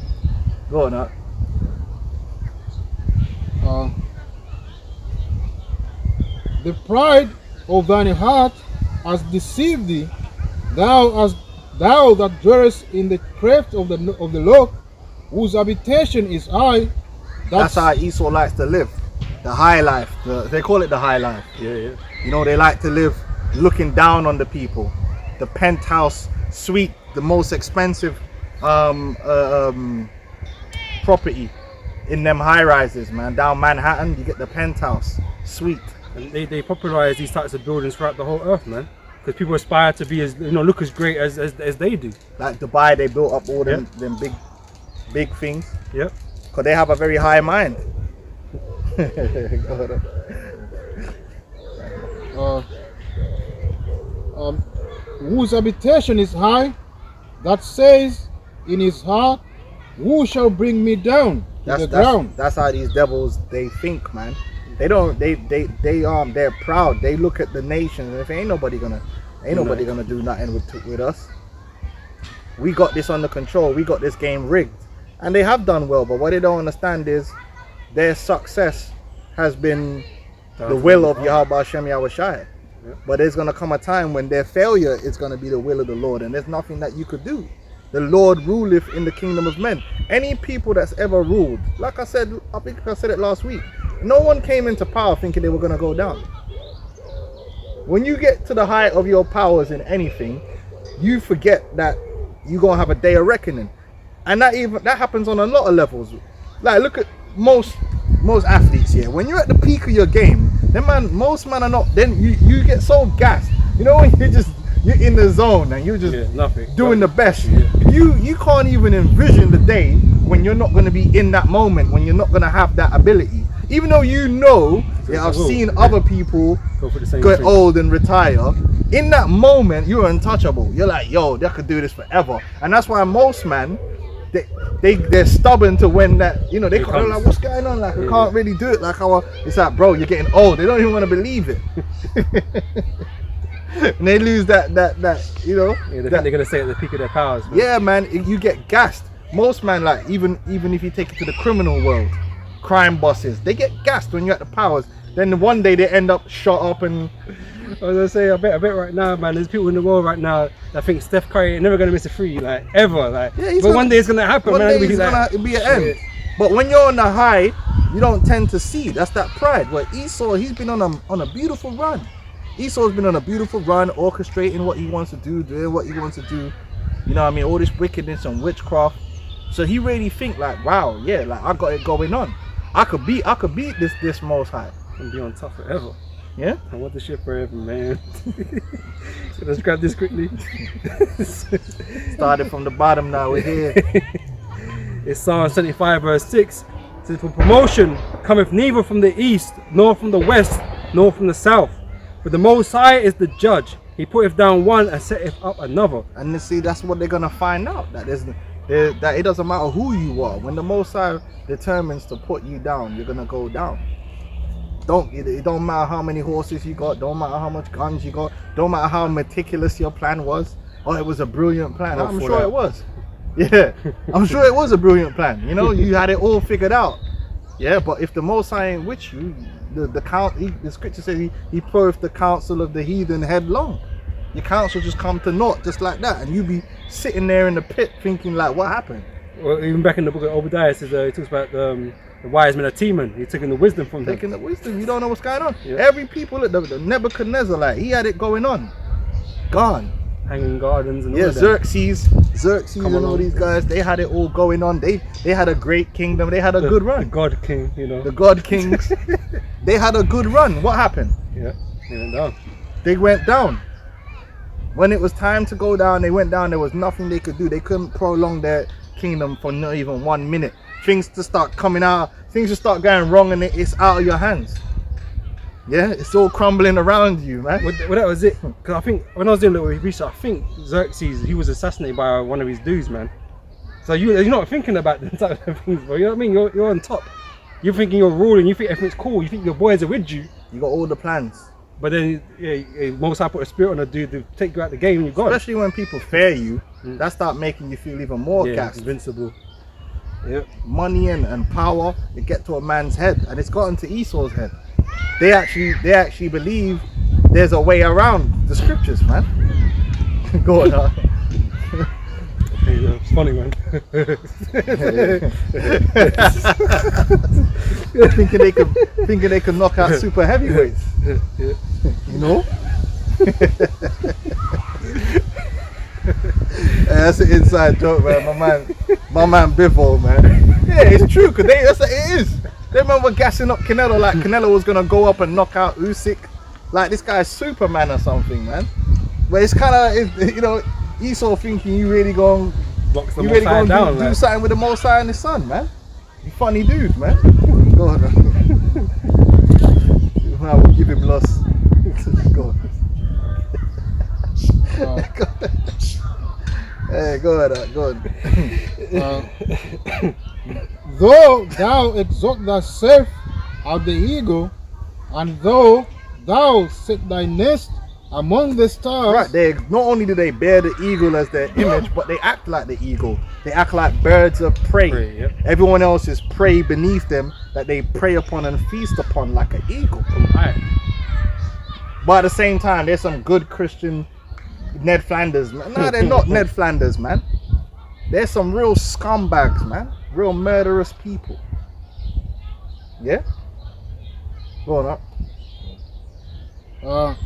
Go on, up. The pride of thine heart has deceived thee, thou that dwellest in the cleft of the lock, whose habitation is high. That's how Esau likes to live. The high life. They call it the high life. Yeah, yeah. You know, they like to live looking down on the people. The penthouse suite, the most expensive property in them high rises, man. Down Manhattan, you get the penthouse suite. And they popularized these types of buildings throughout the whole earth, man. Because people aspire to be as, you know, look as great as they do. Like Dubai, they built up all them big things. Yep. Because they have a very high mind. Whose habitation is high, that says in his heart, who shall bring me down to the ground? That's how these devils, they think, man. They don't. They're proud. They look at the nation and if ain't nobody gonna do nothing with us. We got this under control. We got this game rigged, and they have done well. But what they don't understand is their success has been the will of Yahweh Hashem Yahushai. Yeah. But there's gonna come a time when their failure is gonna be the will of the Lord, and there's nothing that you could do. The Lord ruleth in the kingdom of men. Any people that's ever ruled, like I said, I think I said it last week, no one came into power thinking they were going to go down. When you get to the height of your powers in anything, you forget that you're going to have a day of reckoning. And that happens on a lot of levels. Like, look at most athletes here. When you're at the peak of your game, most men are not, then you get so gassed. You know, when you're in the zone and you're just doing the best. Yeah. You can't even envision the day when you're not going to be in that moment, when you're not going to have that ability. Even though you know, I've seen other people get old and retire. In that moment, you're untouchable. You're like, yo, they could do this forever. And that's why most men, they're stubborn to when that, you know, they're like, what's going on? Like, I can't really do it. Like, it's like, bro, you're getting old. They don't even want to believe it. And they lose that, you know. Yeah, they think they're gonna stay at the peak of their powers, man. Yeah, man, you get gassed. Most man, like, even if you take it to the criminal world, crime bosses, they get gassed when you're at the powers. Then one day they end up shot up and. I was gonna say, I bet right now, man, there's people in the world right now that think Steph Curry ain't never gonna miss a free, like, ever, like. Yeah, but one day it's gonna happen, man. One day it'll be an end. But when you're on the high, you don't tend to see. That's that pride. But Esau, he's been on a beautiful run. Esau's been on a beautiful run, orchestrating what he wants to do, doing what he wants to do. You know what I mean? All this wickedness and witchcraft. So he really think like, wow, yeah, like I got it going on. I could beat this Most High. And be on top forever. Yeah? I want the shit forever, man. So let's grab this quickly. Started from the bottom, now we're here. It's Psalm 75 verse 6. It says, for promotion cometh neither from the east, nor from the west, nor from the south. But the Most High is the judge. He putteth down one and setteth up another. And you see, that's what they're gonna find out. That it doesn't matter who you are. When the Most High determines to put you down, you're gonna go down. It don't matter how many horses you got. Don't matter how much guns you got. Don't matter how meticulous your plan was. Oh, it was a brilliant plan. I'm sure it was. Yeah, I'm sure it was a brilliant plan. You know, you had it all figured out. Yeah, but if the Most High ain't with you, the scripture says he throweth the counsel of the heathen headlong. Your counsel just come to naught just like that, and you be sitting there in the pit thinking like, what happened? Well, even back in the book of Obadiah, it says he talks about the wise men of Teman. He's taking the wisdom from them. Taking the wisdom, you don't know what's going on. Yeah. Every people, the Nebuchadnezzar, like he had it going on, gone. Hanging gardens and all that. Xerxes and all these guys, they had it all going on. They had a great kingdom. They had a good run. The God King, you know. The God Kings. They had a good run. What happened? Yeah, they went down. They went down. When it was time to go down, they went down. There was nothing they could do. They couldn't prolong their kingdom for not even 1 minute. things to start coming out, things to start going wrong, and it's out of your hands. Yeah, it's all crumbling around you, man. Well, that was it. Because I think when I was doing a little research, I think Xerxes, he was assassinated by one of his dudes, man. So you're not thinking about them type of things, bro. You know what I mean? You're on top. You're thinking you're ruling. You think everything's cool. You think your boys are with you. You got all the plans. But then, Most High put a spirit on a dude to take you out the game and you're gone. Especially when people fear you, that start making you feel even more gassed. Invincible. Yep. Money and power, it get to a man's head, and it's gotten to Esau's head. They actually believe there's a way around the scriptures, man. Go on. It's funny, man. thinking they could knock out super heavyweights. Yeah. You know? That's an inside joke, man. My man Bivol, man. Yeah, it's true, cause it is. They remember gassing up Canelo, like Canelo was gonna go up and knock out Usyk, like this guy's Superman or something, man. But it's kind of, you know, Esau thinking you really gonna do something with the Most High and his son, man. You funny dude, man. Go on. I will give him loss. Go on. Hey, go on. Though thou exalt thyself as the eagle, and though thou set thy nest among the stars. Right, they not only do they bear the eagle as their image, but they act like the eagle. They act like birds of prey. Yep. Everyone else is prey beneath them that they prey upon and feast upon like an eagle. Right. But at the same time, there's some good Christian Ned Flanders, man. No, they're not Ned Flanders, man. There's some real scumbags, man. Real murderous people. Yeah? Go on up.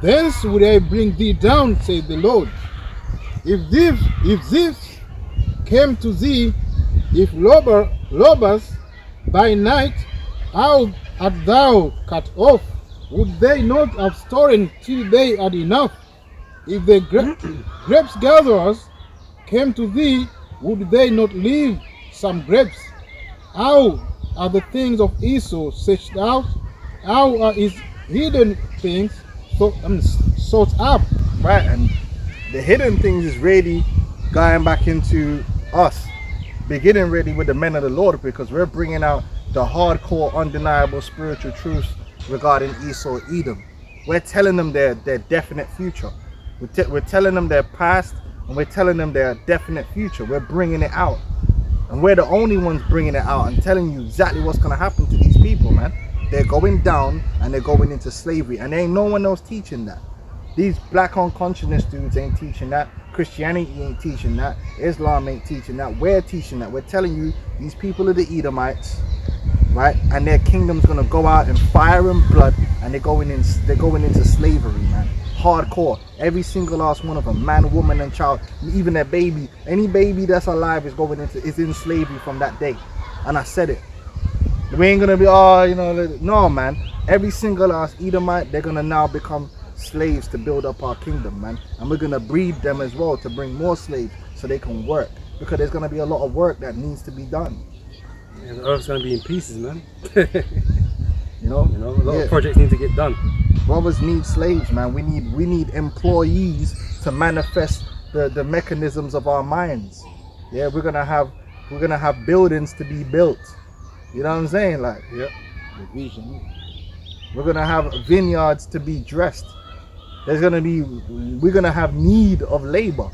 Thence would I bring thee down, saith the Lord. If this came to thee, if robbers by night, how art thou cut off? Would they not have stolen till they had enough? If the grapes gatherers came to thee, would they not leave some grapes? How are the things of Esau searched out? How are his hidden things sought up? Right, and the hidden things is really going back into us, beginning really with the men of the Lord, because we're bringing out the hardcore, undeniable spiritual truths regarding Esau, Edom. We're telling them their definite future. We're telling them their past, and we're telling them their definite future. We're bringing it out, and we're the only ones bringing it out and telling you exactly what's going to happen to these people, man. They're going down and they're going into slavery, and there ain't no one else teaching that. These black unconsciousness dudes ain't teaching that. Christianity ain't teaching that. Islam ain't teaching that. We're teaching that. We're telling you these people are the Edomites, right? And their kingdom's gonna go out in fire and blood, and they're going into slavery, man. Hardcore. Every single last one of them, man, woman, and child, even their baby. Any baby that's alive is in slavery from that day. And I said it. We ain't gonna be, no, man. Every single last Edomite, they're gonna now become slaves to build up our kingdom, man. And we're gonna breed them as well to bring more slaves so they can work, because there's gonna be a lot of work that needs to be done. Yeah, the earth's gonna be in pieces, man. You know, a lot of projects need to get done. Brothers need slaves, man. We need employees to manifest the mechanisms of our minds. Yeah, we're gonna have buildings to be built. You know what I'm saying? Like, yep. The vision. We're gonna have vineyards to be dressed. We're gonna have need of labor.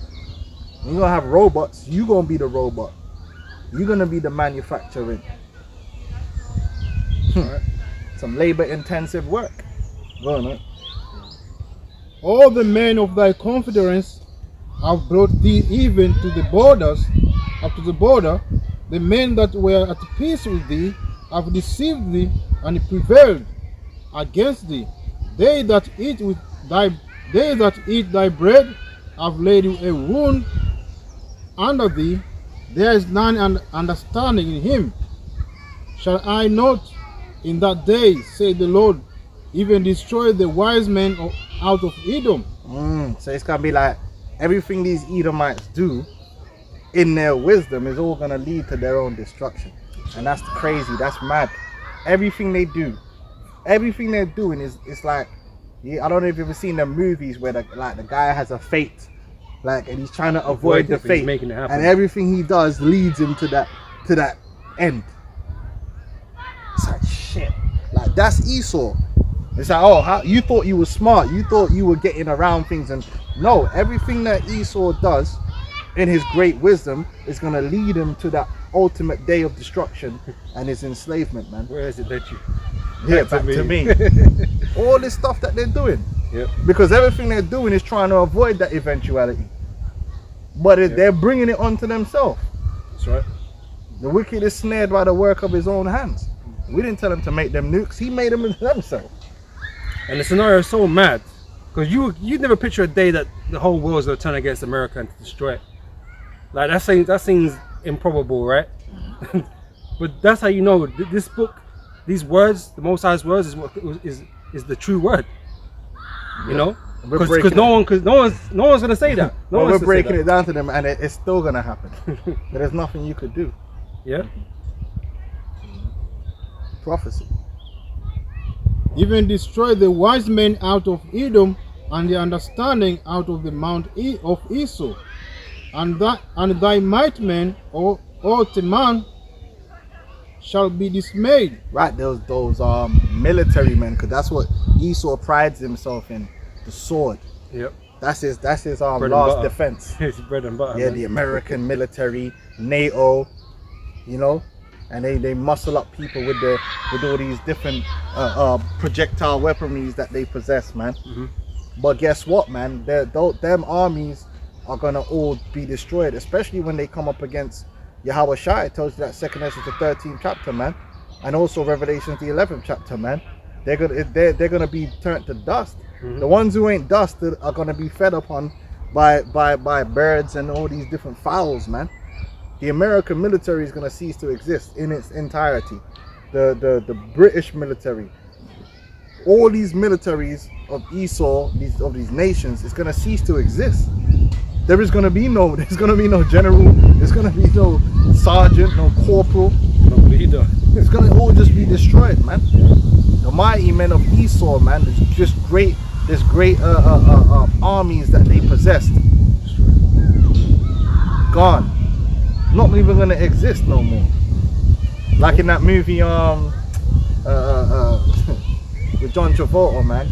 We're gonna have robots. You're gonna be the robot. You're gonna be the manufacturing. Right. Some labor intensive work. Go on, man. All the men of thy confederates have brought thee even to the borders, up to the border. The men that were at peace with thee have deceived thee and prevailed against thee. They that eat thy bread have laid you a wound under thee. There is none understanding in him. Shall I not in that day, say the Lord, even destroy the wise men out of Edom? So it's gonna be like everything these Edomites do in their wisdom is all gonna lead to their own destruction. And that's crazy, that's mad. Everything they do, everything they're doing is, it's like, yeah, I don't know if you've ever seen the movies where the guy has a fate, like, and he's trying to avoid the fate, making it happen. and everything he does leads him to that end. It's like shit. Like, that's Esau. It's like, oh, you thought you were smart, you thought you were getting around things, and no, everything that Esau does in his great wisdom is gonna lead him to that ultimate day of destruction and his enslavement, man. Where has it led you? Yeah, back to me. All this stuff that they're doing. Yep. Because everything they're doing is trying to avoid that eventuality. But they're bringing it onto themselves. That's right. The wicked is snared by the work of his own hands. We didn't tell him to make them nukes. He made them himself. And the scenario is so mad. Because you'd never picture a day that the whole world is going to turn against America and to destroy it. Like, that seems improbable, right? But that's how you know this book, these words, the Most High's words, is the true word. You know, because no one's gonna say that. We're breaking it down to them, and it's still gonna happen. There's nothing you could do. Yeah. Prophecy. Even destroy the wise men out of Edom, and the understanding out of the mount of Esau, and thy might men, O Teman, shall be dismayed. Right, those military men, because that's what Esau prides himself in, the sword. Yep. That's his Bread last defense. It's bread and butter. Yeah, man. the American military, NATO, you know, and they muscle up people with all these different projectile weaponries that they possess, man. Mm-hmm. But guess what, man? Them armies are gonna all be destroyed, especially when they come up against Yahweh Shai. It tells you that 2nd Ezra the 13th chapter, man, and also Revelation the 11th chapter, man. They're gonna be turned to dust. Mm-hmm. The ones who ain't dust are gonna be fed upon by birds and all these different fowls, man. The American military is gonna cease to exist in its entirety. The British military, all these militaries of Esau, of these nations, is gonna cease to exist. There's gonna be no general, there's gonna be no sergeant, no corporal, no leader. It's gonna all just be destroyed, man. The mighty men of Esau, man, there's great armies that they possessed. Gone. Not even gonna exist no more. Like in that movie with John Travolta, man.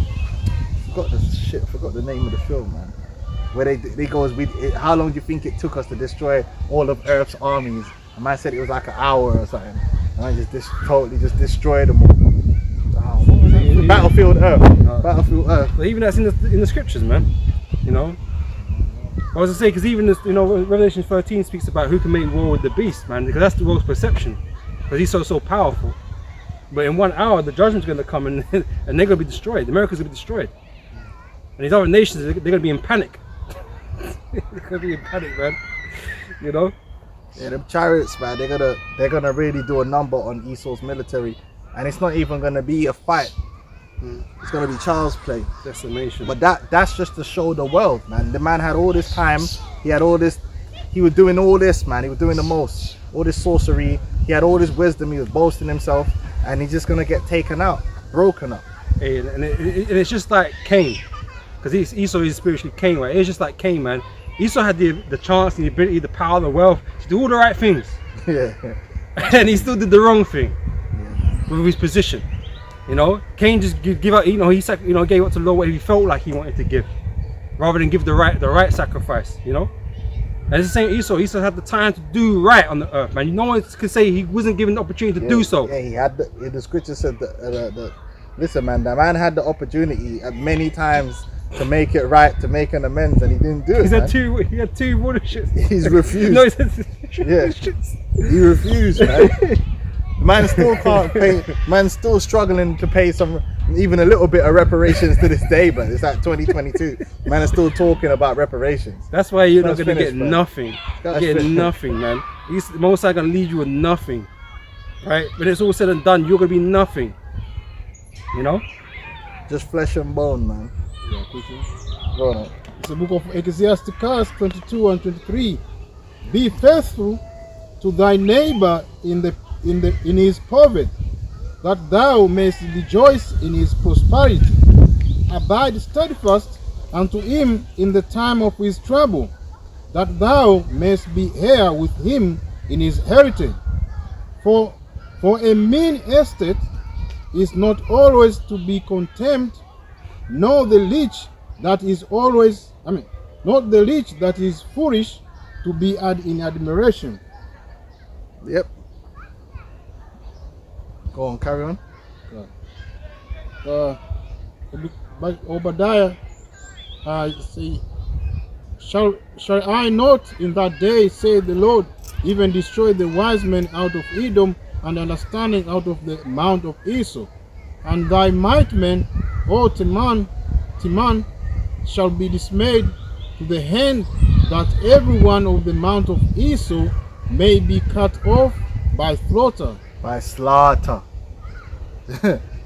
Forgot the name of the film, man. Where they goes, how long do you think it took us to destroy all of Earth's armies? And man said it was like an hour or something. And I just totally destroyed them all. What was it? Battlefield Earth. Battlefield Earth. But even that's in the scriptures, man. You know. I was to say, because even this, you know, Revelation 13 speaks about who can make war with the beast, man. Because that's the world's perception. Because he's so powerful. But in 1 hour, the judgment's going to come and they're going to be destroyed. America's going to be destroyed. And these other nations, they're going to be in panic. They're going to be in panic, man. You know? Yeah, them chariots, man, they're gonna really do a number on Esau's military, and it's not even gonna be a fight. It's gonna be child's play. Decimation. But that's just to show the world, man. The man had all this time, he had all this, he was doing all this, man. He was doing the most, all this sorcery. He had all this wisdom. He was boasting himself, and he's just gonna get taken out, broken up. Hey, and it's just like Cain, because Esau is spiritually Cain, right? It's just like Cain, man. Esau had the chance, the ability, the power, the wealth to do all the right things. Yeah. And he still did the wrong thing with his position. You know, Cain just give out. You know, he gave up to the Lord what he felt like he wanted to give, rather than give the right sacrifice. You know, and it's the same Esau. Esau had the time to do right on the earth, man. No one can say he wasn't given the opportunity to do so. Yeah, he had the scripture said listen, man, the man had the opportunity at many times to make it right, to make an amends, and he didn't do it. He had two watersheds. He's refused. No, he refused, man. Man still can't pay. Man's still struggling to pay even a little bit of reparations to this day, but it's like 2022. Man is still talking about reparations. That's why you're not gonna get man. nothing. You're getting nothing, man. He's most likely gonna leave you with nothing, right? When it's all said and done, you're gonna be nothing. You know, just flesh and bone, man. It's the book of Ecclesiasticus 22 and 23. Be faithful to thy neighbor in his poverty, that thou mayst rejoice in his prosperity. Abide steadfast unto him in the time of his trouble, that thou mayst be heir with him in his heritage. For a mean estate is not always to be contemned, nor the leech that is not the leech that is foolish to be in admiration. Yep. Go on, carry on. But Obadiah say, shall I not in that day, say the Lord, even destroy the wise men out of Edom, and understanding out of the mount of Esau? And thy might men, O Teman, shall be dismayed to the hand, that every one of the mount of Esau may be cut off by slaughter. By slaughter.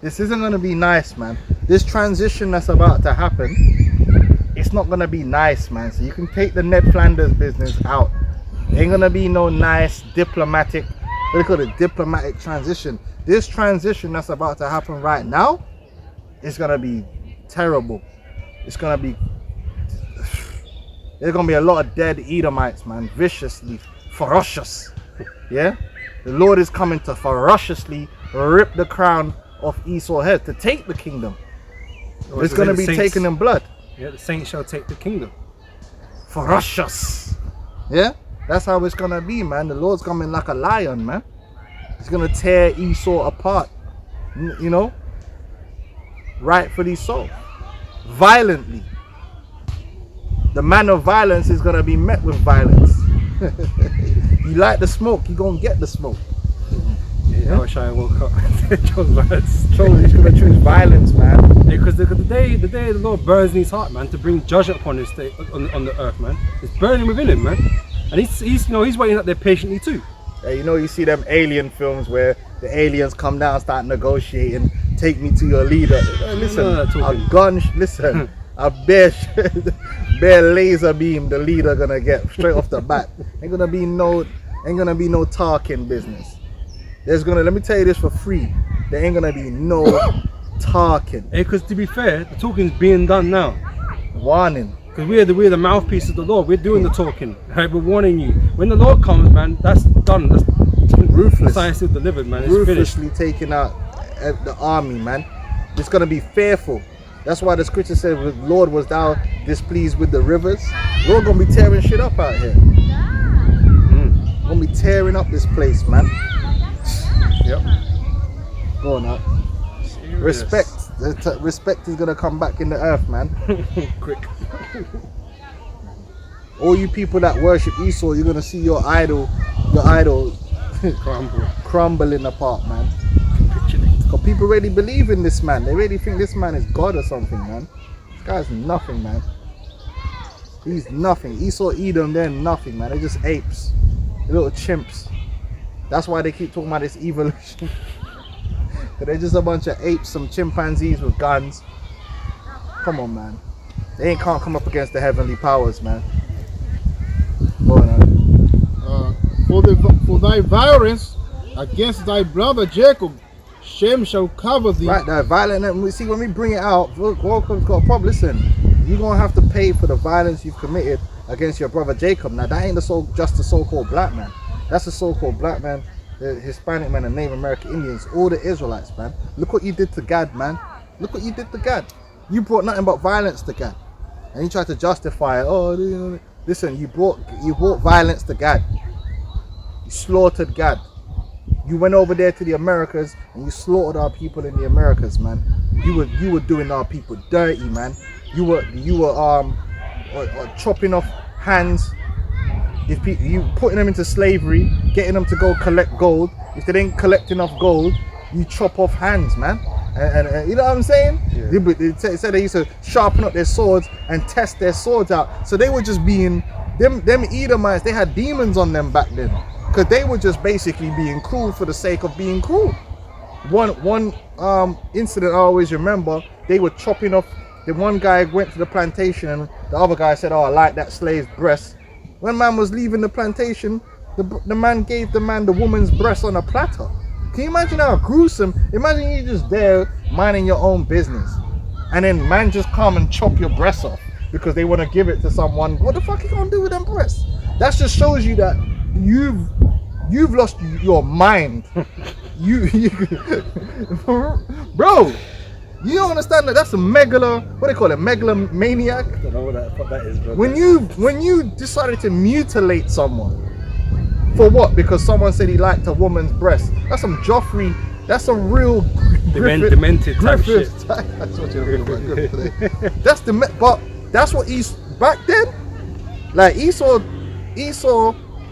This isn't going to be nice, man. This transition that's about to happen, it's not going to be nice, man. So you can take the Ned Flanders business out. Ain't going to be no nice diplomatic, what do you call it, diplomatic transition. This transition that's about to happen right now is going to be terrible. It's going to be, there's going to be a lot of dead Edomites, man. Viciously, ferocious. Yeah? The Lord is coming to ferociously rip the crown off Esau's head, to take the kingdom. It's going to be taken in blood. Yeah, the saints shall take the kingdom. Ferocious. Yeah? That's how it's going to be, man. The Lord's coming like a lion, man. He's going to tear Esau apart. You know? Rightfully so. Violently. The man of violence is going to be met with violence. You like the smoke, you're going to get the smoke. Yeah, I wish I woke up. Chose words. He's going to choose violence, man. Because the day the Lord burns in his heart, man, to bring judgment upon this day, on the earth, man. It's burning within him, man. And he's waiting up there patiently too. Yeah, you know, you see them alien films where the aliens come down, start negotiating, take me to your leader. Listen, a gun, listen, a bare laser beam the leader gonna get straight off the bat. Ain't gonna be no talking business. Let me tell you this for free, there ain't gonna be no talking. Hey, because to be fair, the talking's being done now. Warning. Because we're the mouthpiece of the Lord. We're doing the talking. Right? We're warning you. When the Lord comes, man, that's done. That's ruthless. Science is delivered, man. It's Ruthlessly finished. taking out the army, man. It's gonna be fearful. That's why the scripture said, Lord, was thou displeased with the rivers? Lord gonna be tearing shit up out here. Gonna be tearing up this place, man. Yep. Go on up. Respect. Respect is gonna come back in the earth, man. Quick. All you people that worship Esau, you're gonna see your idol crumbling apart, man. Because people really believe in this man. They really think this man is God or something, man. This guy's nothing, man. He's nothing. Esau, Edom, they're nothing, man. They're just apes. They're little chimps. That's why they keep talking about this evolution. They're just a bunch of apes, some chimpanzees with guns. Come on, man. They can't come up against the heavenly powers, man. Go on, For thy violence against thy brother Jacob, shame shall cover thee. Right, that violent. And we see when we bring it out, Welcome's got a problem. Listen, you're gonna have to pay for the violence you've committed against your brother Jacob. Now that ain't just the so-called black man. That's the so-called black man, the Hispanic man, and Native American Indians, all the Israelites, man. Look what you did to Gad, man. Look what you did to Gad. You brought nothing but violence to Gad, and you tried to justify it. Oh, listen, you brought violence to Gad. You slaughtered Gad. You went over there to the Americas and you slaughtered our people in the Americas, man. You were doing our people dirty, man. You were chopping off hands. If you putting them into slavery, getting them to go collect gold. If they didn't collect enough gold, you chop off hands, man. And you know what I'm saying? Yeah. They said they used to sharpen up their swords and test their swords out. So they were just being them Edomites. They had demons on them back then, because they were just basically being cruel for the sake of being cruel. One incident I always remember, they were chopping off. The one guy went to the plantation and the other guy said, "Oh, I like that slave's breast." When man was leaving the plantation, the man gave the woman's breast on a platter. Can you imagine how gruesome? Imagine you just there minding your own business, and then man just come and chop your breasts off because they want to give it to someone. What the fuck you gonna do with them breasts? That just shows you that you've lost your mind. Bro, you don't understand that's a what they call it, megalomaniac. I don't know what the fuck that is, bro. When you decided to mutilate someone for what? Because someone said he liked a woman's breast. That's some Joffrey. That's some real demented type shit. That's what you're talking about. Griffith. That's but that's what back then. Like Esau,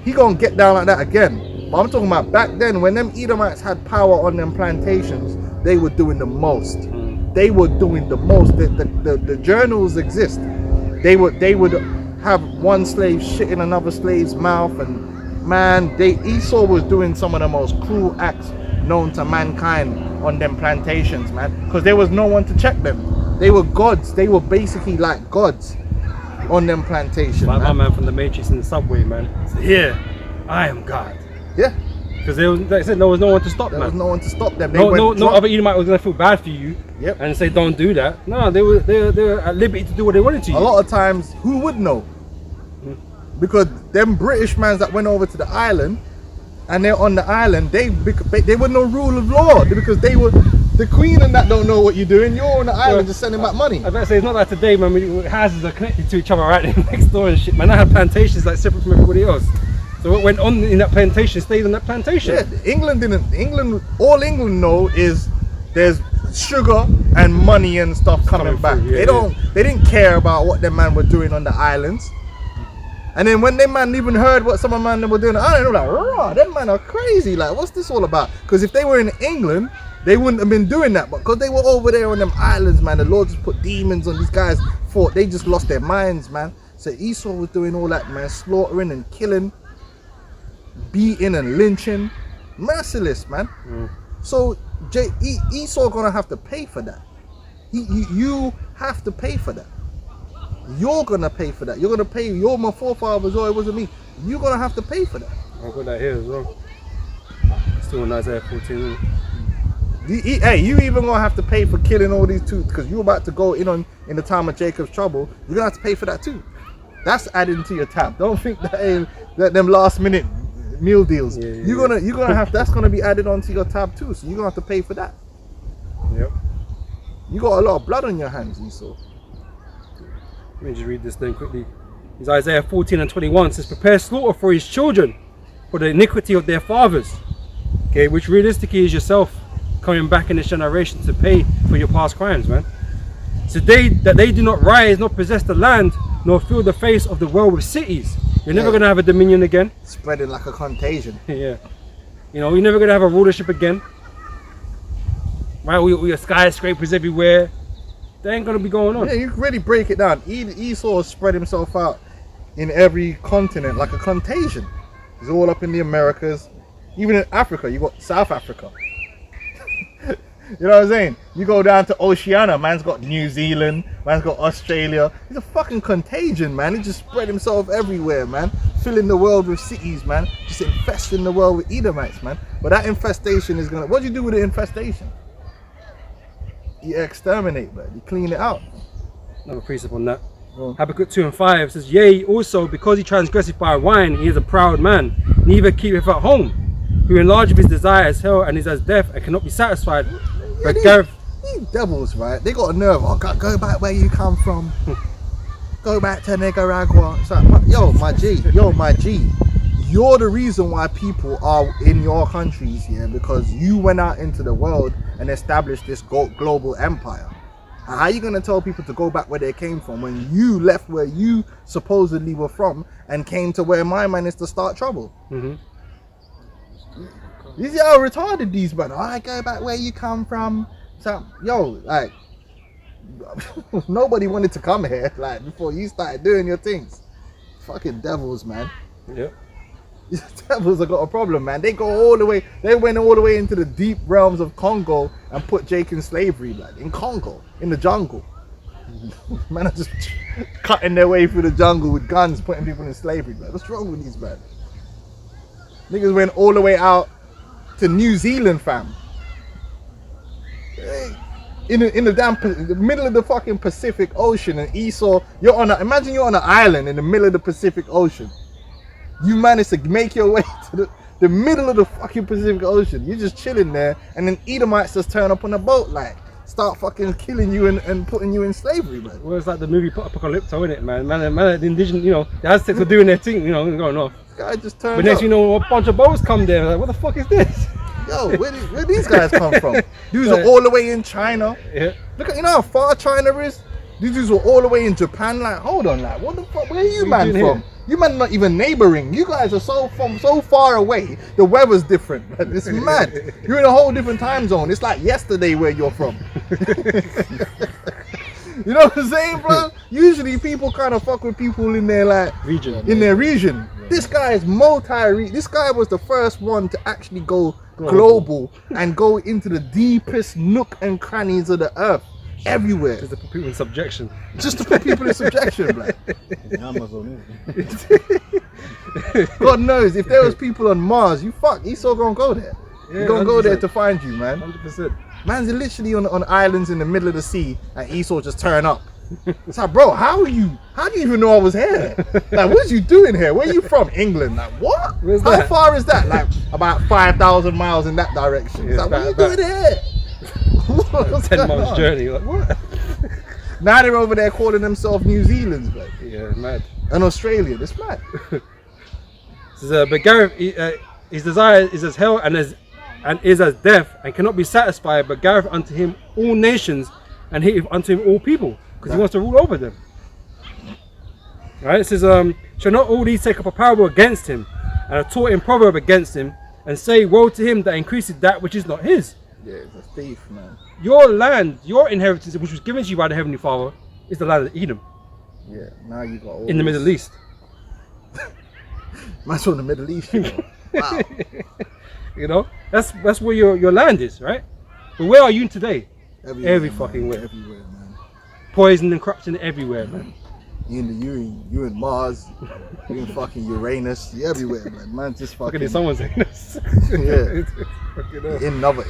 he gonna get down like that again. But I'm talking about back then when them Edomites had power on them plantations, they were doing the most. They were doing the most. The journals exist. They would have one slave shit in another slave's mouth, and man, Esau was doing some of the most cruel acts known to mankind on them plantations, man, because there was no one to check them. They were gods. They were basically like gods on them plantations. Like my man from the Matrix in the subway, man. So here, I am God. Yeah. Because like I said, there was no one to stop, There man. was no one to stop them. No other Edomite was gonna feel bad for you. Yep. And say don't do that. No, they were at liberty to do what they wanted to. A lot of times, who would know? Because them British mans that went over to the island, and they're on the island, they were no rule of law because they were the queen and that don't know what you're doing. You're on the island just sending back money. I better say it's not like today, man. Houses are connected to each other right next door and shit, man. I had plantations like separate from everybody else. So what went on in that plantation stayed on that plantation. Yeah, all England know is there's sugar and money and stuff coming back. Through, yeah, They didn't care about what them man were doing on the islands. And then when them man even heard what some of man were doing, I don't know, like, raw, them man are crazy. Like, what's this all about? Because if they were in England, they wouldn't have been doing that. But because they were over there on them islands, man, the Lord just put demons on these guys. They just lost their minds, man. So Esau was doing all that, man, slaughtering and killing, beating and lynching, merciless, man. So Esau gonna have to pay for that. You have to pay for that. You're gonna pay for that. You're gonna pay. You're my forefathers, or it wasn't me. You're gonna have to pay for that. I've got that here as well. Still in Isaiah 14. Hey, you even gonna have to pay for killing all these two, because you're about to go in the time of Jacob's trouble. You're gonna have to pay for that too. That's adding to your tab. Don't think that them last minute meal deals. You're gonna have, that's gonna be added onto your tab too. So you're gonna have to pay for that. Yep. You got a lot of blood on your hands, Esau. Let me just read this thing quickly. It's Isaiah 14 and 21. It says, prepare slaughter for his children, for the iniquity of their fathers. Okay, which realistically is yourself coming back in this generation to pay for your past crimes, man. So they do not rise, nor possess the land, nor fill the face of the world with cities. You're never going to have a dominion again. Spreading like a contagion. Yeah. You know, you're never going to have a rulership again. Right, we have skyscrapers everywhere. They ain't gonna be going on. Yeah, you can really break it down. Esau spread himself out in every continent like a contagion. He's all up in the Americas. Even in Africa, you got South Africa. You know what I'm saying? You go down to Oceania, man's got New Zealand, man's got Australia. He's a fucking contagion, man. He just spread himself everywhere, man. Filling the world with cities, man. Just infesting the world with Edomites, man. But that infestation is gonna, what do you do with the infestation? You exterminate, man. You clean it out. Another precept on that. Habakkuk 2 and 5 says, yea, also because he transgresseth by wine, he is a proud man, neither keepeth at home, who enlargeth his desire as hell, and is as death, and cannot be satisfied. Yeah, but these devils, right? They got a nerve. Oh, go back where you come from. Go back to Nicaragua. It's like, yo, my G. You're the reason why people are in your countries here, because you went out into the world and established this global empire. How are you going to tell people to go back where they came from when you left where you supposedly were from and came to where my man is to start trouble? You see how retarded these men are? I go back where you come from. So, yo, like, nobody wanted to come here, like, before you started doing your things. Fucking devils, man. Yep. These devils have got a problem, man. They go all the way. They went all the way into the deep realms of Congo and put Jake in slavery, like in Congo, in the jungle. Man are just cutting their way through the jungle with guns, putting people in slavery, man. What's wrong with these man? Niggas went all the way out to New Zealand, fam. Hey, in the middle of the fucking Pacific Ocean, and Esau, imagine you're on an island in the middle of the Pacific Ocean. You managed to make your way to the middle of the fucking Pacific Ocean. You're just chilling there, and then Edomites just turn up on a boat, like, start fucking killing you and putting you in slavery, man. Well, it's like the movie Apocalypto, innit, man? Man, the indigenous, you know, the Aztecs were doing their thing, you know, going off. This guy just turned But next, up. you know, a bunch of boats come there. Like, what the fuck is this? Yo, where these guys come from? Dudes are all the way in China. Yeah. Look at, you know how far China is? These dudes were all the way in Japan. Like, hold on, like, what the fuck? Where are you man doing from? here? You man not even neighboring. You guys are so far away. The weather's different. Man. It's mad. You're in a whole different time zone. It's like yesterday where you're from. You know what I'm saying, bro? Usually people kind of fuck with people in their like Region. in their region. This guy is This guy was the first one to actually go global and go into the deepest nook and crannies of the earth, everywhere, Just to put people in subjection. just to put people in subjection. Like, The Amazon. God knows if there was people on Mars, Esau gonna go there. Yeah, You're gonna go there 100%. to find you, man. 100%. Man's literally on islands in the middle of the sea, and Esau just turn up. It's like, bro, how do you even know I was here? Like, what you doing here? Where you from? England? Like, what? Where's How that? far is that? Like, about 5,000 miles in that direction. It's Yeah, like, what are you about- doing here? What's 10 going months on? journey. Like, what? Now they're over there calling themselves New Zealand's, bro. Yeah, mad. And Australia. It's mad. Says, but Gareth, his desire is as hell and is as death, and cannot be satisfied. But Gareth unto him all nations, and he unto him all people, because he wants to rule over them. Right? It says, shall not all these take up a parable against him, and a taught in proverb against him, and say, woe to him that increases that which is not his. Yeah, it's a thief, man. Your land, your inheritance, which was given to you by the Heavenly Father, is the land of Edom, Yeah, now you got all in the this- Middle East. Man's from the Middle East, you know. Wow. You know, that's where your land is, right? But where are you today? Everywhere, Every man. fucking way. Everywhere, man. Poison and corruption everywhere, man. You in Mars, you in fucking Uranus, you everywhere, man. Man, just Look fucking at someone saying this. Yeah. Fucking hell.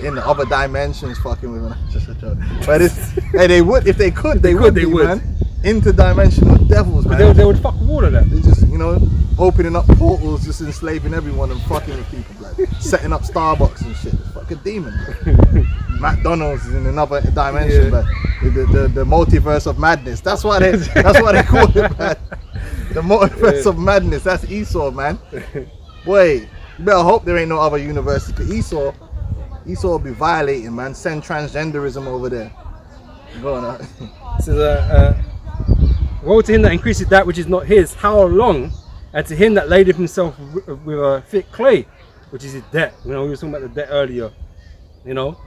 in other dimensions, fucking with just a joke. But it's hey, they would if they could, they would, be, they would. man. Interdimensional devils, But man. they would fuck with all of that. They just opening up portals, just enslaving everyone and fucking with people, like setting up Starbucks and shit. It's fucking demon. Man. McDonald's is in another dimension, Yeah. but the multiverse of madness. That's why they call it, man. The multiverse of madness. That's Esau, man. Boy, you better hope there ain't no other universe. Cause Esau will be violating, man. Send transgenderism over there. Go on. It says, woe to him that increases that which is not his. How long? And to him that ladeth himself with a thick clay, which is his debt. You know, we were talking about the debt earlier. You know.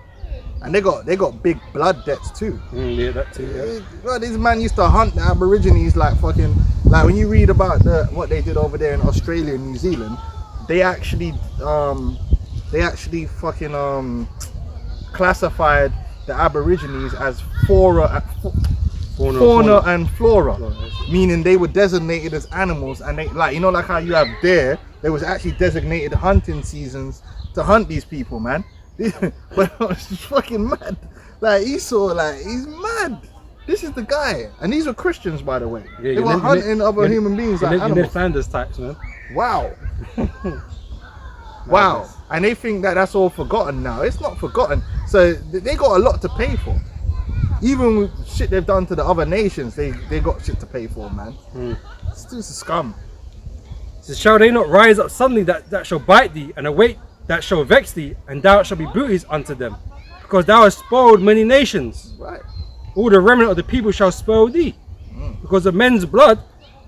And they got big blood debts too. Yeah, that too. Yeah. Well, these man used to hunt the Aborigines like fucking, like when you read about what they did over there in Australia and New Zealand, they actually fucking classified the Aborigines as fauna and flora, meaning they were designated as animals, and they like like how you have deer, there was actually designated hunting seasons to hunt these people, man. But it's just fucking mad. Like Esau, like he's mad. This is the guy, and these were Christians, by the way. Yeah, they were hunting other human beings like Ned animals. Flanders types, man. Wow. Wow. And they think that that's all forgotten now. It's not forgotten. So they got a lot to pay for. Even with shit they've done to the other nations, they got shit to pay for, man. It's just a scum. So shall they not rise up suddenly that shall bite thee, and await that shall vex thee, and thou shalt be booties unto them, because thou hast spoiled many nations. Right. All the remnant of the people shall spoil thee, because of men's blood,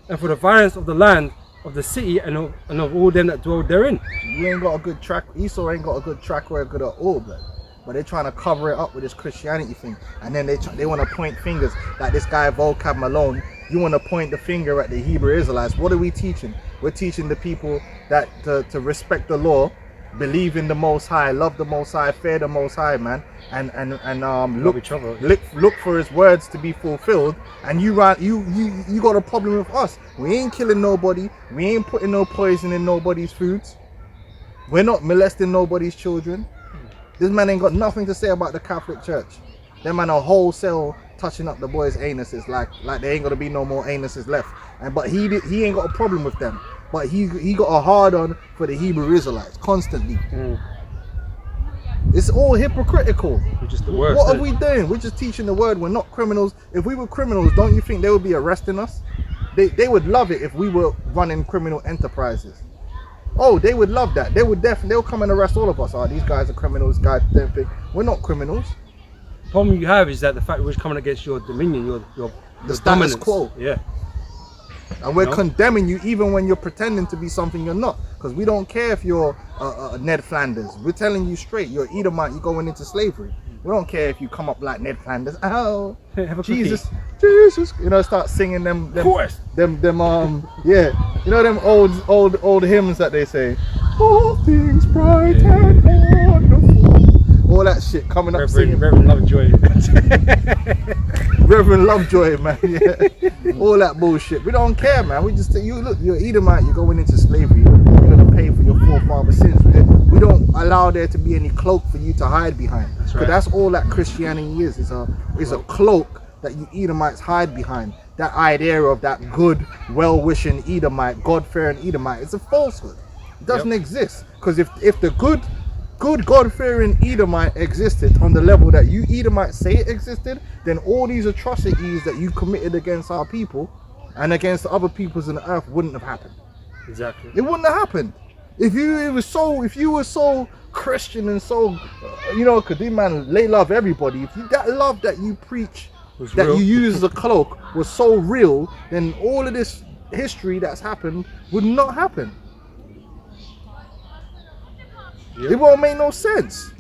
and for the violence of the land, of the city, and of all them that dwell therein. You ain't got a good track. Esau ain't got a good track record at all, but they're trying to cover it up with this Christianity thing, and then they want to point fingers like this guy Vocab Malone. You want to point the finger at the Hebrew Israelites. What are we teaching? We're teaching the people that to respect the law believe in the Most High, love the Most High, fear the Most High, man, and Love each other. look for His words to be fulfilled. And you got a problem with us. We ain't killing nobody. We ain't putting no poison in nobody's foods. We're not molesting nobody's children. This man ain't got nothing to say about the Catholic Church. Them man are wholesale touching up the boys' anuses like there ain't gonna be no more anuses left. But he ain't got a problem with them. But he got a hard on for the Hebrew Israelites constantly. It's all hypocritical. Which is the worst. What are we doing? We're just teaching the word. We're not criminals. If we were criminals, don't you think they would be arresting us? They would love it if we were running criminal enterprises. Oh, they would love that. They'll come and arrest all of us. Oh, these guys are criminals. Guys don't think we're not criminals. The problem you have is that the fact that we're coming against your dominion, your The status dominance. quo. Yeah. And we're No. condemning you even when you're pretending to be something you're not. Because we don't care if you're Ned Flanders. We're telling you straight, you're Edomite, you're going into slavery. We don't care if you come up like Ned Flanders. Oh, Have a Jesus, cookie. Jesus. You know, start singing them course. yeah. You know them old hymns that they say. All things bright and wonderful. All that shit coming up singing. Reverend Lovejoy. Reverend Lovejoy, man. Yeah. All that bullshit. We don't care, man. We just say, you look, you're Edomite, you're going into slavery. You're gonna pay for your forefathers' sins. We don't allow there to be any cloak for you to hide behind. That's Because right. that's all that Christianity is. It's a cloak that you Edomites hide behind. That idea of that good, well-wishing Edomite, God-fearing Edomite, it's a falsehood. It doesn't exist. Because if the good God-fearing Edomite existed on the level that you Edomites say it existed, then all these atrocities that you committed against our people and against other peoples on the earth wouldn't have happened. Exactly. It wouldn't have happened. If you were so Christian and so, because these man, they love everybody. If that love that you preach, Was that real. you use as a cloak, was so real, then all of this history that's happened would not happen. Yep. It won't make no sense.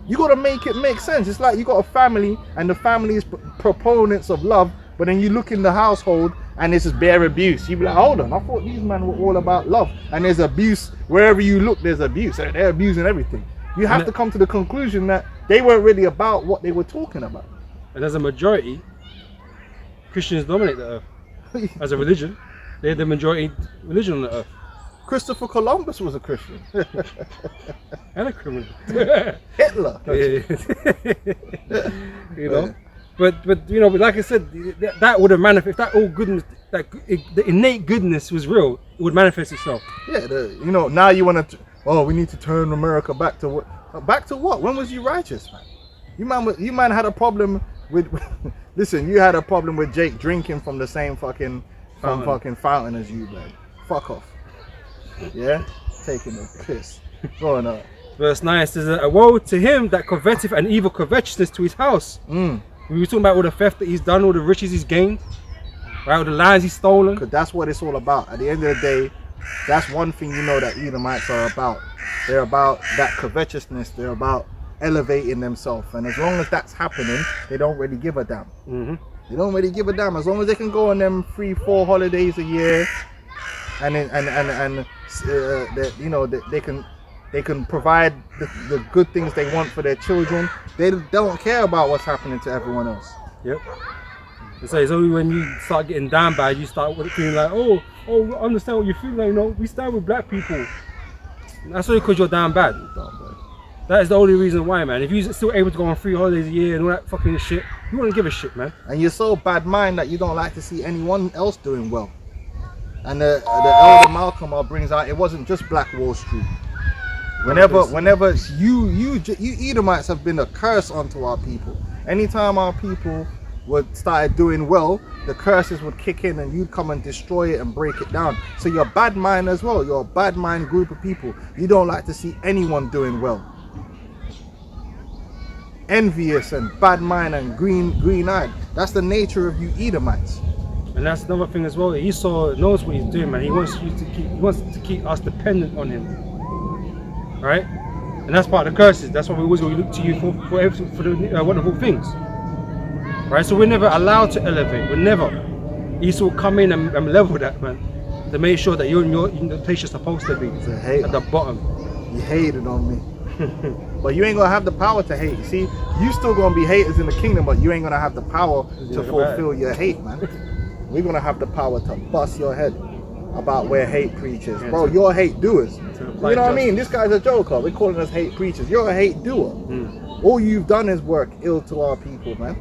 You got to make it make sense. It's like you got a family and the family is proponents of love, but then you look in the household and it's just bare abuse. You be like, hold on, I thought these men were all about love. And there's abuse wherever you look. There's abuse. They're abusing everything. You have to come to the conclusion that they weren't really about what they were talking about. And as a majority, Christians dominate the earth. As a religion, they're the majority religion on the earth. Christopher Columbus was a Christian. And a criminal. Hitler. You know? But like I said, that would have manifested, if that all goodness, the innate goodness was real, it would manifest itself. Yeah, now you want to. Oh, we need to turn America back to what? Back to what? When was you righteous, man? You man had a problem with. Listen, you had a problem with Jake drinking from the same fucking fountain as you, man. Fuck off. Yeah, taking a piss. Going on. Verse 9 says, "A woe to him that coveteth an evil covetousness to his house." We were talking about all the theft that he's done, all the riches he's gained, right? All the lands he's stolen. Because that's what it's all about. At the end of the day, that's one thing that Edomites are about. They're about that covetousness. They're about elevating themselves. And as long as that's happening, they don't really give a damn. They don't really give a damn. As long as they can go on them 3-4 holidays a year, and they can provide the good things they want for their children. They don't care about what's happening to everyone else. Yep. So it's only when you start getting down bad, you start feeling like, oh, I understand what you feel like. We stand with black people. That's only because you're down bad. That is the only reason why, man. If you're still able to go on 3 holidays a year and all that fucking shit, you wouldn't give a shit, man. And you're so bad mind that you don't like to see anyone else doing well. And the elder Malcolm brings out, it wasn't just Black Wall Street. Whenever you Edomites have been a curse onto our people. Anytime our people started doing well, the curses would kick in and you'd come and destroy it and break it down. So you're bad mind as well. You're a bad mind group of people. You don't like to see anyone doing well. Envious and bad mind and green-eyed. That's the nature of you Edomites. And that's another thing as well. Esau knows what he's doing, man. He wants to keep us dependent on him, right? And that's part of the curses. That's why we always look to you for the wonderful things, right? So we're never allowed to elevate. We're never. Esau will come in and level that, man, to make sure that you're in the place you're supposed to be, He's a hater. at the bottom. You hated on me. But you ain't gonna have the power to hate. See, you still gonna be haters in the kingdom, but you ain't gonna have the power to fulfill your hate, man. We're gonna have the power to bust your head about where hate preachers. Bro, you're hate doers. You know what I mean? This guy's a joker. We're calling us hate preachers. You're a hate doer. All you've done is work ill to our people, man.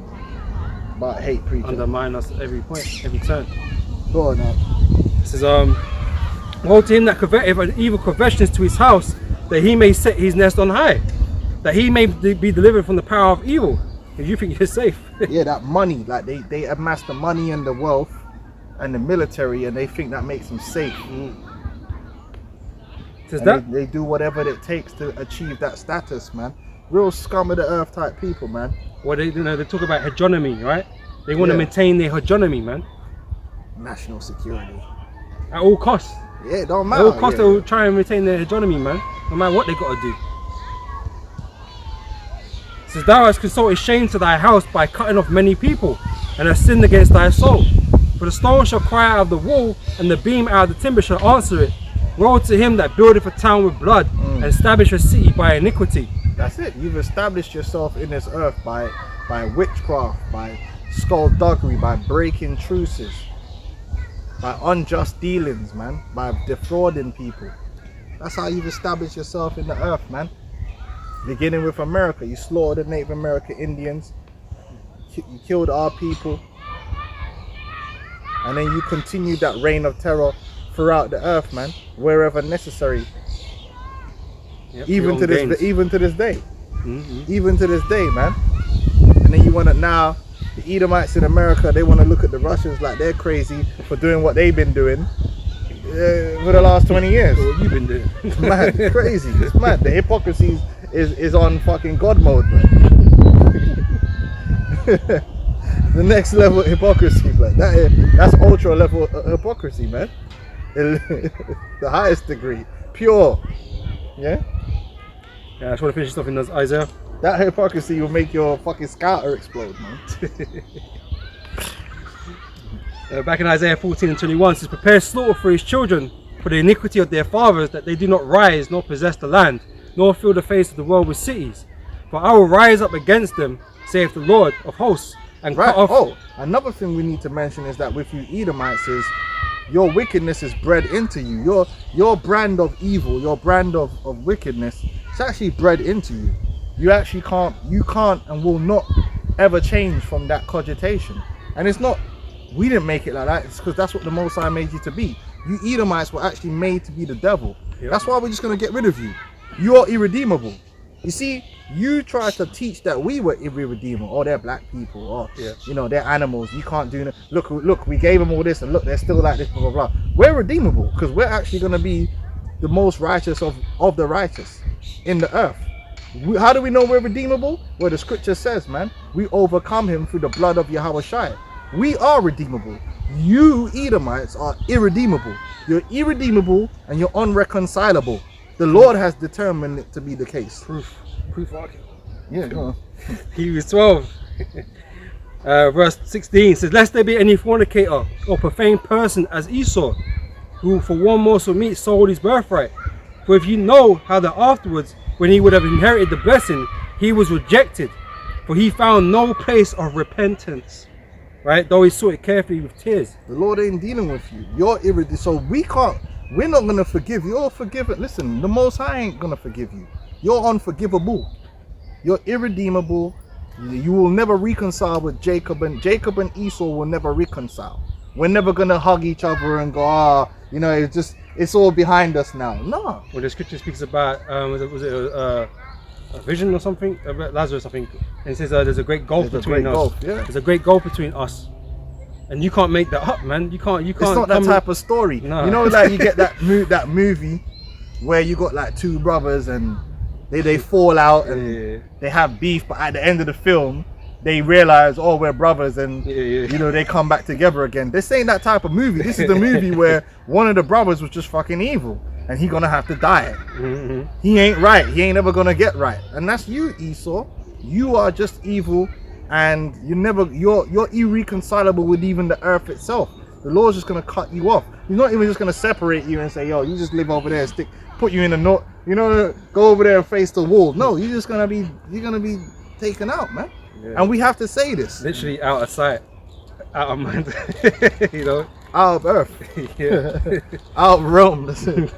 But hate preachers. Undermine us at every point, every turn. Go on now. It says, woe to him that coveteth an evil covetousness to his house, that he may set his nest on high, that he may be delivered from the power of evil. If you think you're safe. Yeah, that money, like they amass the money and the wealth and the military, and they think that makes them safe. Says that they do whatever it takes to achieve that status, man. Real scum of the earth type people, man. well, they talk about hegemony, right? They want to maintain their hegemony, man, National security. at all costs. Yeah, it don't At matter. all costs, they'll try and retain their hegemony, man, no matter what they got to do. It says, thou hast consulted shame to thy house by cutting off many people, and hast sinned against thy soul. For the stone shall cry out of the wall, and the beam out of the timber shall answer it. Woe to him that buildeth a town with blood, and establish a city by iniquity. That's it. You've established yourself in this earth by witchcraft, by skullduggery, by breaking truces, by unjust dealings, man, by defrauding people. That's how you've established yourself in the earth, man. Beginning with America, you slaughtered the Native American Indians, you killed our people, and then you continued that reign of terror throughout the earth, man, wherever necessary. Yep, even to this day, even to this day, man. And then you want to now, the Edomites in America, they want to look at the Russians like they're crazy for doing what they've been doing for the last 20 years. What have you been doing? It's mad, it's crazy, it's mad. The hypocrisy is on fucking God mode, man. The next level of hypocrisy, man. That's ultra level hypocrisy, man. The highest degree, pure. Yeah. Yeah, I just want to finish this off in Isaiah. That hypocrisy will make your fucking scouter explode, man. Back in Isaiah 14:21, it says, prepare slaughter for his children, for the iniquity of their fathers, that they do not rise nor possess the land, nor fill the face of the world with cities. For I will rise up against them, saith the Lord of hosts, and cut off. Oh, another thing we need to mention is that with you Edomites is your wickedness is bred into you. Your brand of evil, your brand of wickedness, it's actually bred into you. You can't and will not ever change from that cogitation. And it's not, we didn't make it like that, it's because that's what the Most High made you to be. You Edomites were actually made to be the devil. Yep. That's why we're just going to get rid of you. You're irredeemable. You see, you tried to teach that we were irredeemable, or they're black people, or you know, they're animals. You can't do. Look, we gave them all this, and look, they're still like this, blah blah blah. We're redeemable because we're actually going to be the most righteous of the righteous in the earth. How do we know we're redeemable? Well, the scripture says, man, we overcome him through the blood of Yahushua. We are redeemable. You Edomites are irredeemable. You're irredeemable and you're unreconcilable. The Lord has determined it to be the case. Proof. Yeah, go on. Hebrews 12, verse 16 says, lest there be any fornicator or profane person as Esau, who for one morsel of meat sold his birthright. For if you know how that afterwards, when he would have inherited the blessing, he was rejected, for he found no place of repentance. Right? Though he sought it carefully with tears. The Lord ain't dealing with you. You're irredeemable. So we're not going to forgive. You're forgiven. Listen, the Most High ain't going to forgive you. You're unforgivable. You're irredeemable. You will never reconcile with Jacob, and Esau will never reconcile. We're never going to hug each other and go, you know, it's all behind us now. No. Well, the scripture speaks about, was it a vision or something? About Lazarus, I think. And it says there's a great gulf between us. There's a great gulf between us. And you can't make that up, man. You can't. It's not that type of story. No. You know, like you get that movie where you got like two brothers and they fall out and they have beef, but at the end of the film they realize, oh, we're brothers, and you know, they come back together again. This ain't that type of movie. This is the movie where one of the brothers was just fucking evil and he gonna have to die. He ain't right. He ain't ever gonna get right. And that's you, Esau. You are just evil, and you're irreconcilable with even the earth itself. The Lord's just gonna cut you off. He's not even just gonna separate you and say, yo, you just live over there, put you in a note. You know, go over there and face the wall. No, you're gonna be taken out, man. Yeah. And we have to say this. Literally out of sight, out of mind. You know, Out of earth, yeah. out of Rome. That's it.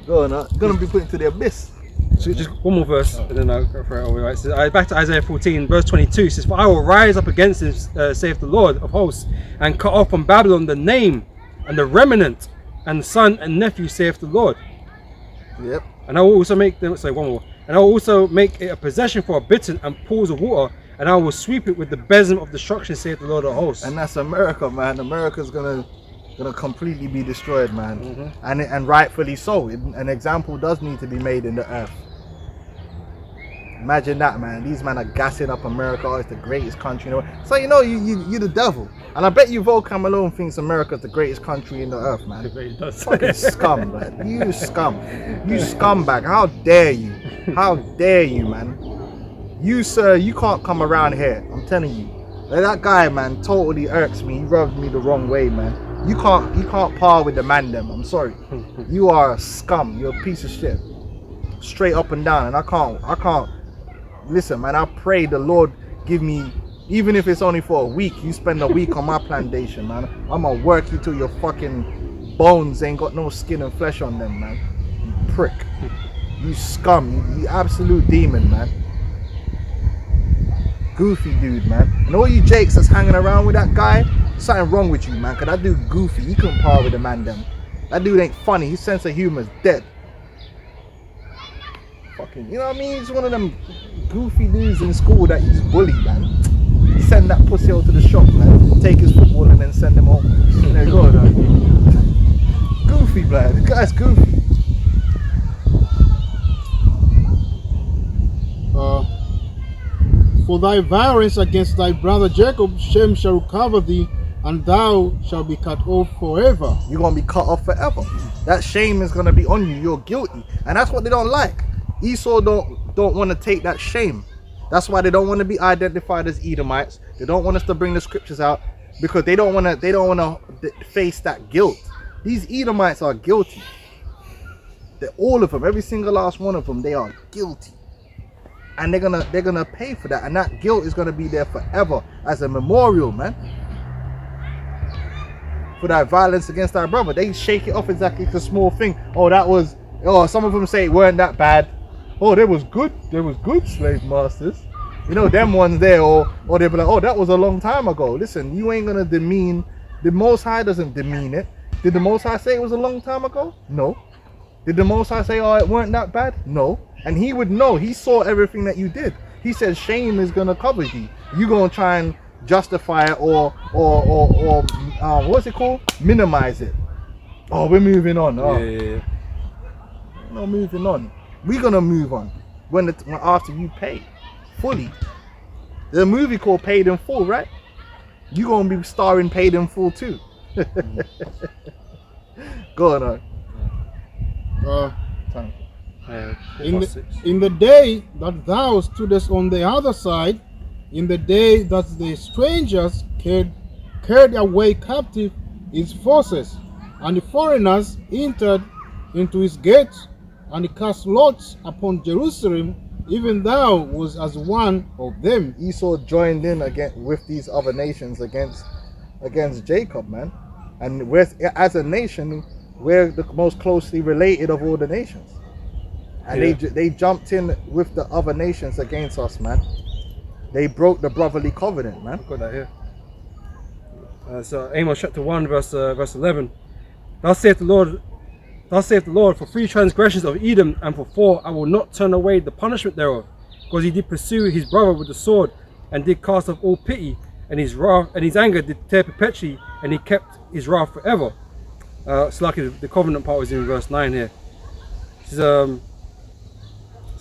Gonna be put into the abyss. So just one more verse, and then I'll go for it. All right. So back to Isaiah 14, verse 22. It says, "For I will rise up against him, saith the Lord of hosts, and cut off from Babylon the name and the remnant, and son and nephew, saith the Lord. Yep. And I will also make them." Sorry, one more. "And I will also make it a possession for a bittern and pools of water, and I will sweep it with the besom of destruction, saith the Lord of hosts." And that's America, man. America's gonna completely be destroyed, man. And rightfully so. An example does need to be made in the earth. Imagine that, man. These men are gassing up America. Oh, it's the greatest country in the world. So you know you're the devil. And I bet you Volcom Malone thinks America's the greatest country in the earth, man. It does. Fucking scum, man. You scum. You scumbag. How dare you? How dare you, man? You, sir, you can't come around here. I'm telling you. Like, that guy, man, totally irks me. He rubs me the wrong way, man. You can't par with the man them. I'm sorry. You are a scum. You're a piece of shit. Straight up and down. And I can't. Listen, man, I pray the Lord give me, even if it's only for a week, you spend a week on my plantation, man. I'm gonna work you till your fucking bones ain't got no skin and flesh on them, man. You prick. You scum. You absolute demon, man. Goofy dude, man. And all you Jakes that's hanging around with that guy, something wrong with you, man. Cause that dude goofy. He couldn't par with the man them. That dude ain't funny. His sense of humor is dead. Fucking, you know what I mean? He's one of them goofy dudes in school that you just bully, man. Send that pussy out to the shop, man. Take his football and then send him home. There you go, man. Goofy, man. The guy's goofy. For thy violence against thy brother Jacob, shame shall cover thee, and thou shalt be cut off forever. You're gonna be cut off forever. That shame is gonna be on you. You're guilty, and that's what they don't like. Esau don't want to take that shame. That's why they don't want to be identified as Edomites. They don't want us to bring the scriptures out because they don't want to face that guilt. These Edomites are guilty. All of them, every single last one of them, they are guilty. And they're gonna pay for that, and that guilt is gonna be there forever as a memorial, man. For that violence against our brother, they shake it off exactly like a small thing. Some of them say it weren't that bad. Oh, there was good slave masters. You know, them ones there, or they'll be like, oh, that was a long time ago. Listen, you ain't gonna demean. The Most High doesn't demean it. Did the Most High say it was a long time ago? No. Did the Most High say, oh, it weren't that bad? No. And he would know. He saw everything that you did. He said shame is gonna cover you. You gonna try and justify it or what's it called? Minimize it. Oh, we're moving on. Oh. Yeah. No, moving on. We're gonna move on when after you pay fully. There's a movie called Paid in Full, right? You gonna be starring Paid in Full too. Go on. In the day that thou stoodest on the other side, in the day that the strangers carried away captive his forces, and the foreigners entered into his gates, and he cast lots upon Jerusalem, even thou was as one of them. Esau joined in again with these other nations against Jacob, man. And as a nation, we're the most closely related of all the nations. And they jumped in with the other nations against us, man. They broke the brotherly covenant, man. Got that here. So Amos chapter 1 verse 11. Thus saith the Lord, for 3 transgressions of Edom, and for 4 I will not turn away the punishment thereof, because he did pursue his brother with the sword, and did cast off all pity, and his wrath and his anger did tear perpetually, and he kept his wrath forever. It's like the covenant part was in verse 9 here. It says,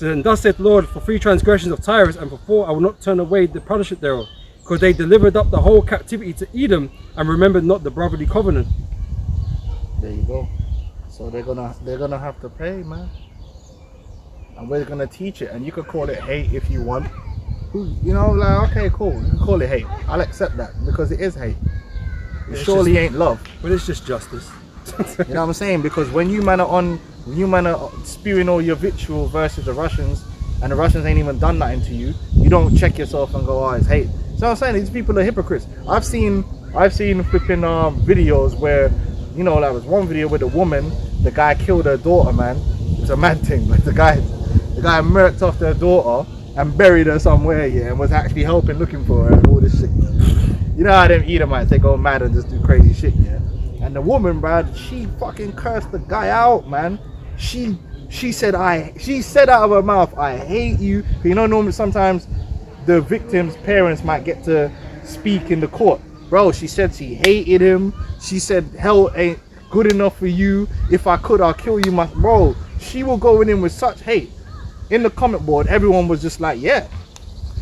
and thus saith the Lord, for 3 transgressions of Tyrus, and for 4 I will not turn away the punishment thereof, because they delivered up the whole captivity to Edom, and remembered not the brotherly covenant. There you go. So they're gonna have to pay, man. And we're gonna teach it, and you could call it hate if you want. You know, like, okay, cool, you can call it hate. I'll accept that because it is hate. It surely ain't love. But it's just justice. You know what I'm saying? Because when you man are on when you man are spewing all your vitriol versus the Russians, and the Russians ain't even done nothing to you, you don't check yourself and go, oh, it's hate. So I'm saying these people are hypocrites. I've seen flipping videos where, you know, like was one video with a woman, the guy killed her daughter, man. It was a mad thing. Like the guy murked off their daughter and buried her somewhere, yeah, and was actually helping looking for her and all this shit. You know how them Edomites, they go mad and just do crazy shit, yeah. And the woman, bruh, she fucking cursed the guy out, man. She said out of her mouth, I hate you. You know, normally sometimes the victim's parents might get to speak in the court. Bro, she said she hated him. She said hell ain't good enough for you. If I could, I'll kill you. Bro, she was going in with such hate. In the comment board, everyone was just like, yeah.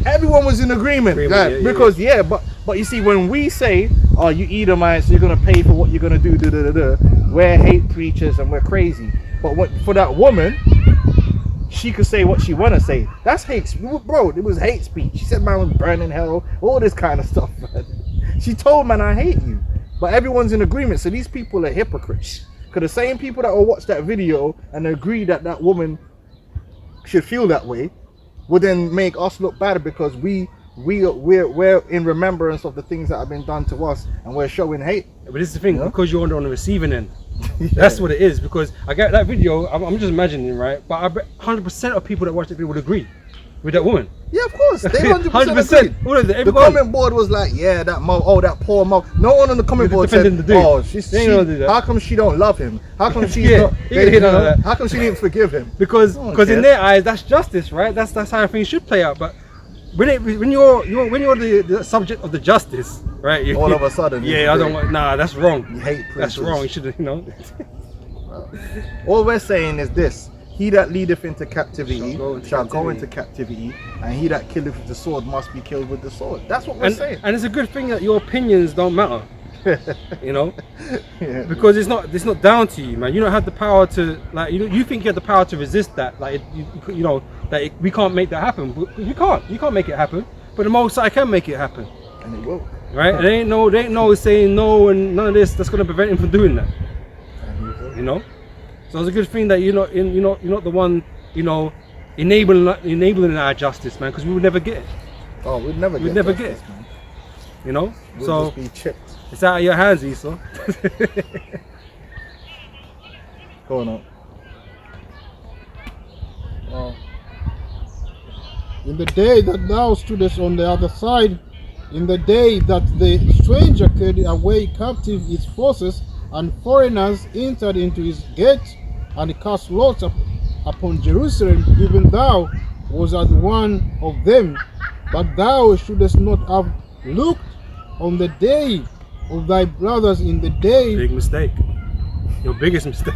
Everyone was in agreement. Because you see, when we say, oh, you Edomites, you're gonna pay for what you're gonna do, we're hate preachers and we're crazy. But for that woman, she could say what she wanna say. That's hate, bro. It was hate speech. She said man was burning hell, all this kind of stuff, man. She told man I hate you, but everyone's in agreement. So these people are hypocrites. Because the same people that will watch that video and agree that that woman should feel that way, would then make us look bad because we're in remembrance of the things that have been done to us, and we're showing hate. But this is the thing, because you're on the receiving end. That's what it is. Because I get that video, I'm just imagining, right? But I bet 100% of people that watch the video would agree with that woman. Yeah, of course. They 100% agreed. The comment board was like, yeah, that poor mom. No one on the comment board said, oh, how come she don't love him? How come she's not? How come she didn't forgive him? Because in their eyes, that's justice, right? That's how things should play out. But when you're the subject of the justice, right? All of a sudden, yeah, I don't want. Nah, that's wrong. You hate preachers. That's wrong. You should, All we're saying is this. He that leadeth into captivity shall go into captivity, and he that killeth with the sword must be killed with the sword. That's what we're saying. And it's a good thing that your opinions don't matter. Yeah. Because it's not down to you, man. You don't have the power to, like, you think you have the power to resist that, like, we can't make that happen. But you can't make it happen. But the Most High can make it happen, and it will. Right? There ain't no saying no and none of this that's gonna prevent him from doing that. So it's a good thing that you're not the one, enabling our justice, man, because we would never get it. Oh, we'd never get it, man. We'll so just be chipped. It's out of your hands, Esau. Go on. In the day that thou stoodest on the other side, in the day that the stranger carried away captive his forces, and foreigners entered into his gates, and cast lots upon Jerusalem, even thou was as one of them, but thou shouldest not have looked on the day of thy brothers in the day. Big mistake. Your biggest mistake.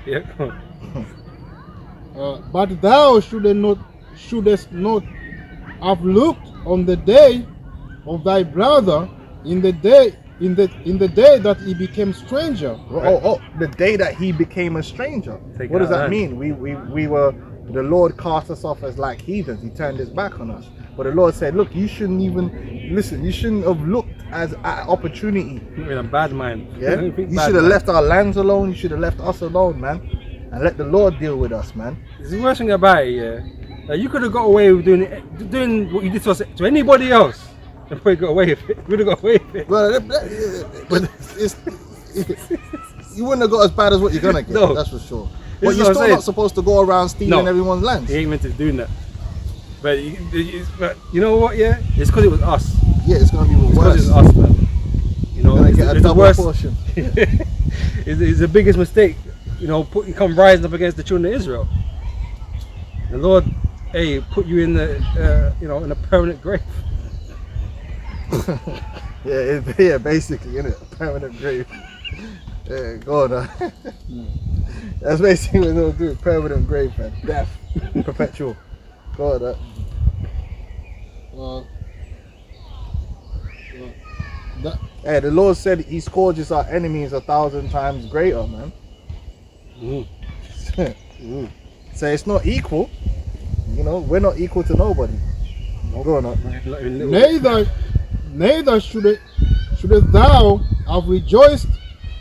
Yeah, come on. But thou shouldest not have looked on the day of thy brother in the day that he became stranger. The day that he became a stranger. What does that mean? We were, the Lord cast us off as like heathens. He turned his back on us. But the Lord said, look, you shouldn't even listen. You shouldn't have looked as an opportunity. You're in a bad mind. Yeah. You should have left our lands alone. You should have left us alone, man, and let the Lord deal with us, man. It's the worst thing about it, yeah. Like, you could have got away with doing what you did to anybody else. And probably got away with it. Would have got away with it. But you wouldn't have got as bad as what you're gonna get. No. That's for sure. But you're still not supposed to go around stealing everyone's land. He ain't meant to be doing that. But you know what? Yeah, it's because it was us. Yeah, it's gonna be worse. Because it's us, man. It's the worst portion. It's the biggest mistake. Come rising up against the children of Israel. The Lord, put you in in a permanent grave. yeah, basically, in a permanent grave. Yeah, go on. That's basically what they'll do. Permanent grave, man. Death, perpetual. Go on. The Lord said He scourges our enemies 1,000 times greater, man. So it's not equal. We're not equal to nobody. Go on. Neither shouldest thou have rejoiced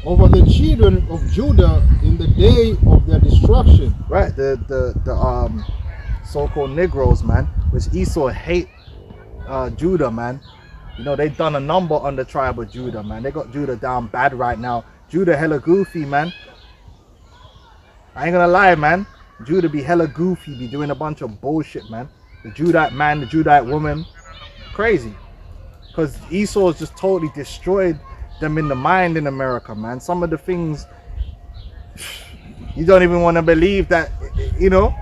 over the children of Judah in in the day of their destruction. Right, the so-called Negroes, man, which Esau hate Judah, man. You know, they done a number on the tribe of Judah, man. They got Judah down bad right now. Judah hella goofy, man. I ain't gonna lie, man. Judah be hella goofy, be doing a bunch of bullshit, man. The Judite man, the Judite woman, crazy. Because Esau's just totally destroyed them in the mind in America, man. Some of the things you don't even want to believe that, you know,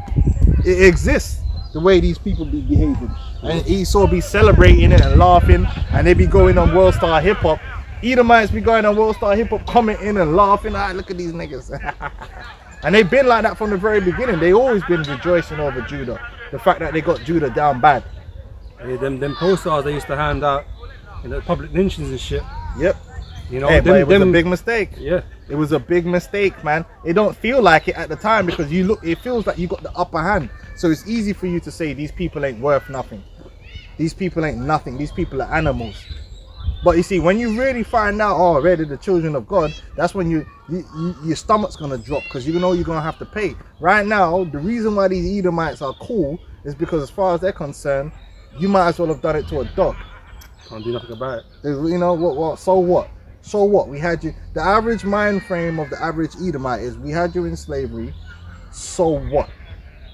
it exists. The way these people be behaving, and Esau be celebrating it and laughing, and they be going on World Star Hip Hop. Edomites be going on World Star Hip Hop, commenting and laughing. Ah, look at these niggas. And they've been like that from the very beginning. They always been rejoicing over Judah. The fact that they got Judah down bad. Yeah, them posters they used to hand out in the public lynchings and shit. Yep. You know, Hey, but it was a big mistake. Yeah. It was a big mistake, man. It don't feel like it at the time because you look. It feels like you got the upper hand. So it's easy for you to say these people ain't worth nothing. These people ain't nothing. These people are animals. But you see, when you really find out, oh, they're the children of God, that's when your stomach's gonna drop because you know you're gonna have to pay. Right now, the reason why these Edomites are cool is because as far as they're concerned, you might as well have done it to a dog. Can't do nothing about it. You know what? So what? So what? We had you. The average mind frame of the average Edomite is we had you in slavery. So what?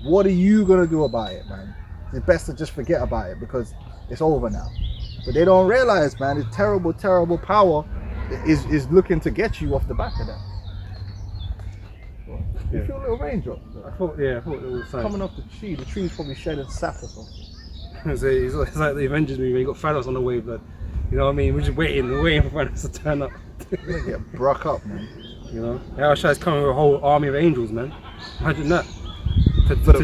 What are you gonna do about it, man? It's best to just forget about it because it's over now. But they don't realize, man, this terrible, terrible power is looking to get you off the back of that. You feel a little raindrop? I thought it was something. Coming off the tree. The tree's probably shedding sap or something. It's like the Avengers movie where you got Thanos on the way, blood. You know what I mean? We're just waiting for Thanos to turn up. You're gonna get broke up, man. You know? Yahushua is coming with a whole army of angels, man. Imagine that.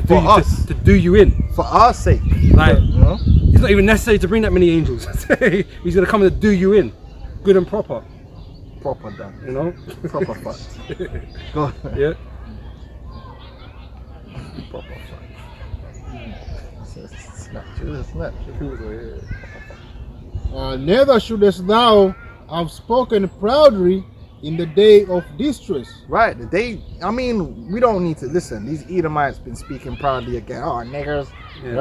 For us. To do you in. For our sake. Like, you know? It's not even necessary to bring that many angels. He's gonna come and do you in. Good and proper. Proper done. You know? Proper fucked. Go on. Yeah. Proper fucked. Snap. Neither shouldest thou have spoken proudly in the day of distress. Right, the day. I mean, we don't need to listen. These Edomites been speaking proudly again. Oh, niggers. Yeah,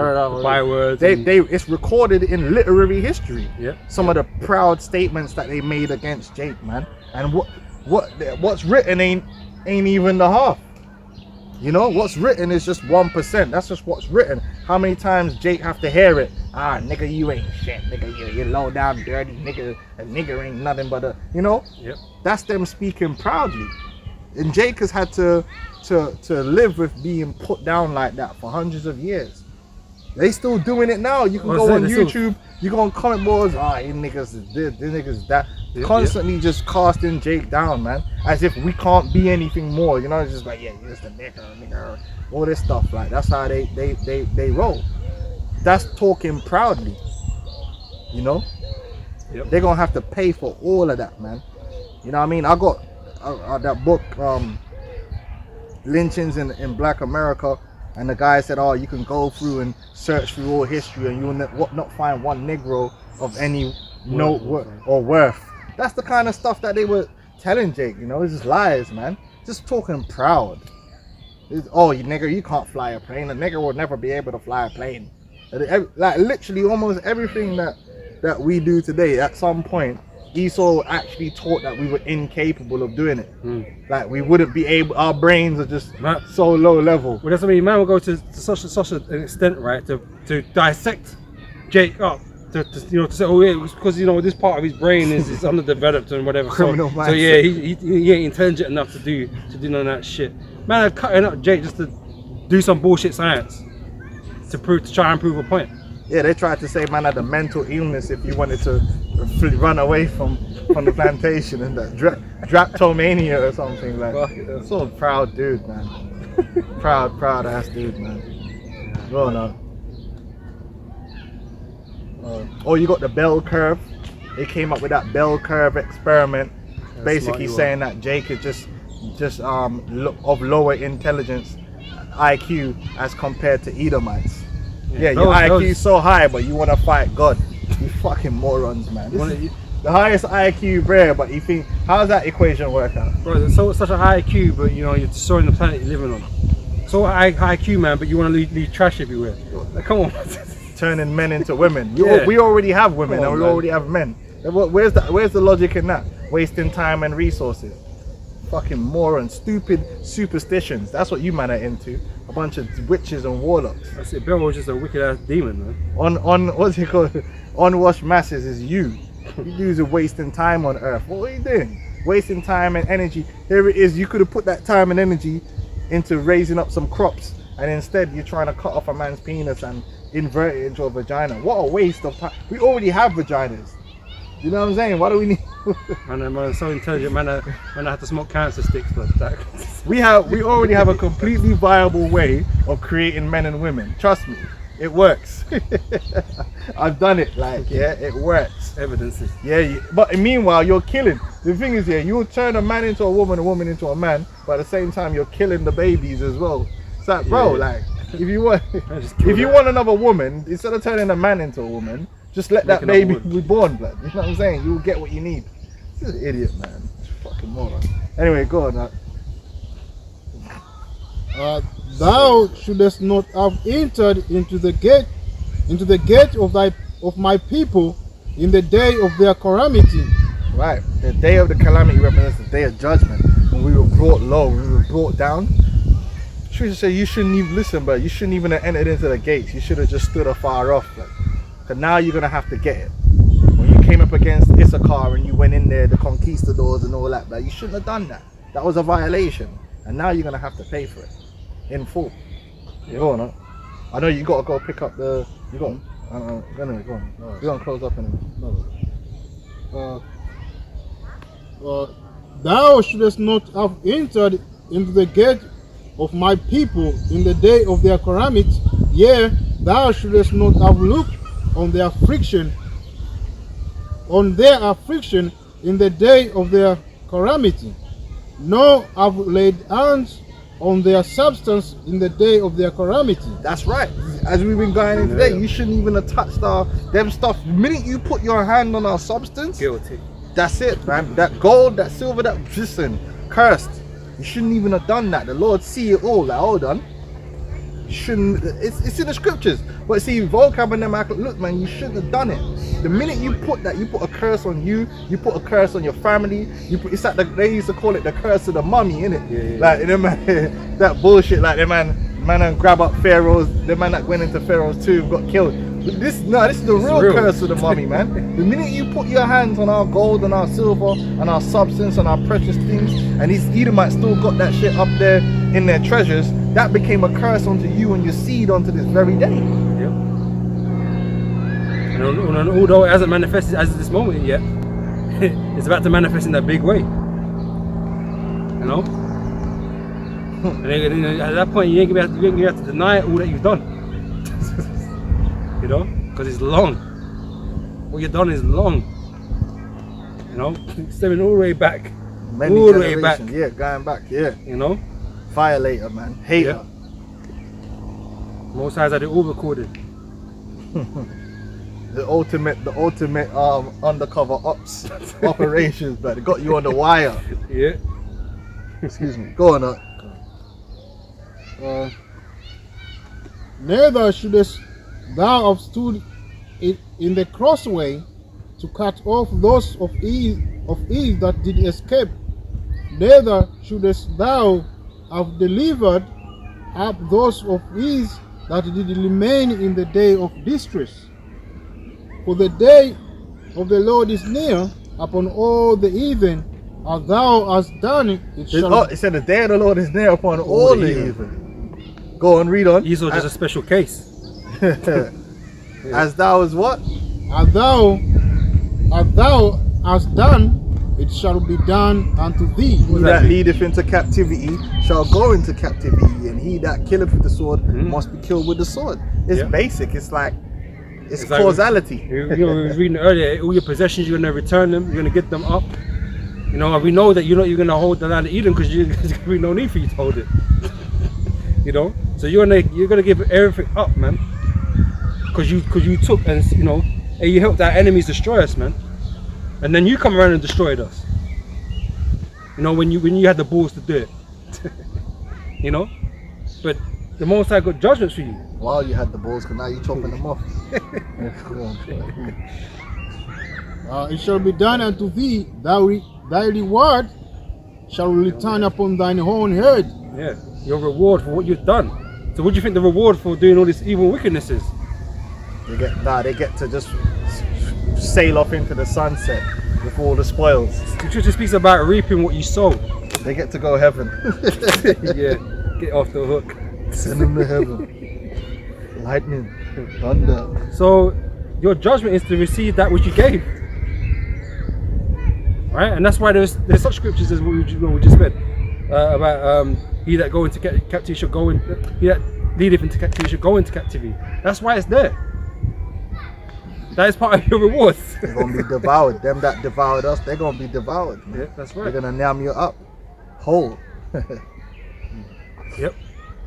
bywords. It's recorded in literary history. Yeah. Some of the proud statements that they made against Jake, man. And what's written ain't even the half. You know, what's written is just 1%. That's just what's written. How many times Jake have to hear it? Ah, nigga, you ain't shit. Nigga, you low down, dirty nigga. A nigger ain't nothing but a, you know? Yep. That's them speaking proudly. And Jake has had to live with being put down like that for hundreds of years. They still doing it now. You can go on YouTube, you go on comment boards, ah, you niggas is this, these niggas is that. Constantly just casting Jake down, man. As if we can't be anything more. You know, it's just like, yeah, you're just a nigger, all this stuff. Like, that's how they roll. That's talking proudly. You know? Yep. They're gonna have to pay for all of that, man. You know what I mean? I got that book, Lynchings in Black America, and the guy said, oh, you can go through and search through all history and you'll not find one Negro of any note or worth. That's the kind of stuff that they were telling Jake, you know. It's just lies, man. Just talking proud. Oh, you nigger, you can't fly a plane. A nigger will never be able to fly a plane. Like literally almost everything that we do today, at some point, Esau actually taught that we were incapable of doing it. Like we wouldn't be able, our brains are just so low level. Well, that's what I mean. Man will go to such an extent, right, to dissect Jake up. To say, oh yeah, because you know this part of his brain is underdeveloped and whatever. Criminal so yeah, he ain't intelligent enough to do none of that shit. Man, I'm cutting up Jake just to do some bullshit science to try and prove a point. Yeah, they tried to say man had a mental illness if you wanted to run away from the plantation and that drapetomania or something like. That. So proud dude, man. proud ass dude, man. Go on. Oh, you got the bell curve. They came up with that bell curve experiment, basically saying that Jake is just of lower intelligence IQ as compared to Edomites. Yeah, your IQ is so high, but you want to fight God. You fucking morons, man. The highest IQ rare, but you think, how does that equation work out? Bro, it's such a high IQ, but you know, you're destroying the planet you're living on. So high IQ, man, but you want to leave trash everywhere. Like, come on. Turning men into women. Yeah. We already have women Come on, and we man. already have men. Where's the logic in that? Wasting time and resources. Fucking morons, stupid superstitions. That's what you man are into. A bunch of witches and warlocks. That's it. Bill was just a wicked ass demon, man. On what's it called? Unwashed masses is you. You dudes are wasting time on earth. What are you doing? Wasting time and energy. Here it is. You could have put that time and energy into raising up some crops, and instead you're trying to cut off a man's penis and invert it into a vagina. What a waste of time. We already have vaginas. You know what I'm saying? Why do we need? Man, so intelligent, man. I have to smoke cancer sticks, but that. We already have a completely viable way of creating men and women. Trust me, it works. I've done it. Like, yeah, it works. Evidences. Yeah, but meanwhile you're killing. The thing is, yeah, you'll turn a man into a woman into a man, but at the same time you're killing the babies as well. It's like, bro, Yeah. like, if you want, just kill if you that. want another woman, instead of turning a man into a woman, just let that Make baby another be born, blood. You know what I'm saying? You'll get what you need. This is an idiot, man. Fucking moron. Anyway, go on. Thou shouldest not have entered into the gate of my people in the day of their calamity. Right. The day of the calamity represents the day of judgment. When we were brought low, when we were brought down. Trisha said you shouldn't even listen, but you shouldn't even have entered into the gates. You should have just stood afar off. Because now you're gonna have to get it. When you came up against Issachar and you went in there, the conquistadors and all that, but you shouldn't have done that. That was a violation, and now you're gonna have to pay for it in full. Yeah. Go on. Huh? I know you gotta go pick up the. You got. Anyway, go on. No. We're gonna close up in a minute. Thou shouldest not have entered into the gate of my people in the day of their calamity. Yea, thou shouldest not have looked on their affliction, in the day of their calamity, nor have laid hands on their substance in the day of their calamity. That's right. As we've been going in today, you shouldn't even have touched them stuff. The minute you put your hand on our substance, Guilty. that's it, man. That gold, that silver, that listen, cursed. You shouldn't even have done that. The Lord see it all. Like, hold on. You shouldn't. It's in the scriptures. But see, vocab and them, look, man, you shouldn't have done it. The minute you put that, you put a curse on you. You put a curse on your family. It's like they used to call it the curse of the mummy, innit? Yeah. Like, you know, man, that bullshit. Like, the man and grab up pharaohs. The man that went into Pharaoh's tomb got killed. This is the real curse of the mummy, man. The minute you put your hands on our gold and our silver and our substance and our precious things, and these Edomites still got that shit up there in their treasures, that became a curse onto you and your seed onto this very day. Yeah. And although it hasn't manifested as of this moment yet, it's about to manifest in that big way. You know? And then, at that point, you ain't gonna have to deny all that you've done. You know? Because it's long. What you've done is long. You know? Stemming all the way back. Many all the way back. generations, yeah, going back, yeah. You know? Violator, man, hater. Yeah. Most times I do all recorded. The ultimate undercover ops operations, but it got you on the wire. Yeah. Excuse me. Go on. Neither shouldest thou have stood in the crossway to cut off those of Eve that did escape. Neither shouldest thou have delivered up those of his that did remain in the day of distress. For the day of the Lord is near upon all the heathen, as thou hast done it. It said the day of the Lord is near upon all the heathen. Go on, read on. Esau just a special case. As thou is what? As thou hast done, it shall be done unto thee. He that leadeth into captivity shall go into captivity, and he that killeth with the sword must be killed with the sword. It's basic. It's like it's causality. We were reading earlier. All your possessions, you're gonna return them. You're gonna get them up. You know, and we know that you're gonna hold the land of Eden because there's gonna be no need for you to hold it. You know, so you're gonna give everything up, man. Because you took and you know, and you helped our enemies destroy us, man. and then you come around and destroyed us. You know, when you had the balls to do it. You know, but the Most High got judgments for you. While you had the balls, because now you're chopping them off. It shall be done unto thee, thy reward shall return upon thine own head. Yeah, your reward for what you've done. So what do you think the reward for doing all this evil wickedness is? They get to just sail off into the sunset with all the spoils. The scripture speaks about reaping what you sow. They get to go heaven. Yeah, get off the hook. Send them to heaven. Lightning, thunder. So your judgment is to receive that which you gave. Right? And that's why there's such scriptures as what we just read about he that go into captivity shall go in, he that leadeth into captivity shall go into captivity. That's why it's there. That is part of your rewards. They're gonna be devoured. Them that devoured us, they're gonna be devoured. Man. Yeah, that's right. They're gonna nam you up whole. Yep.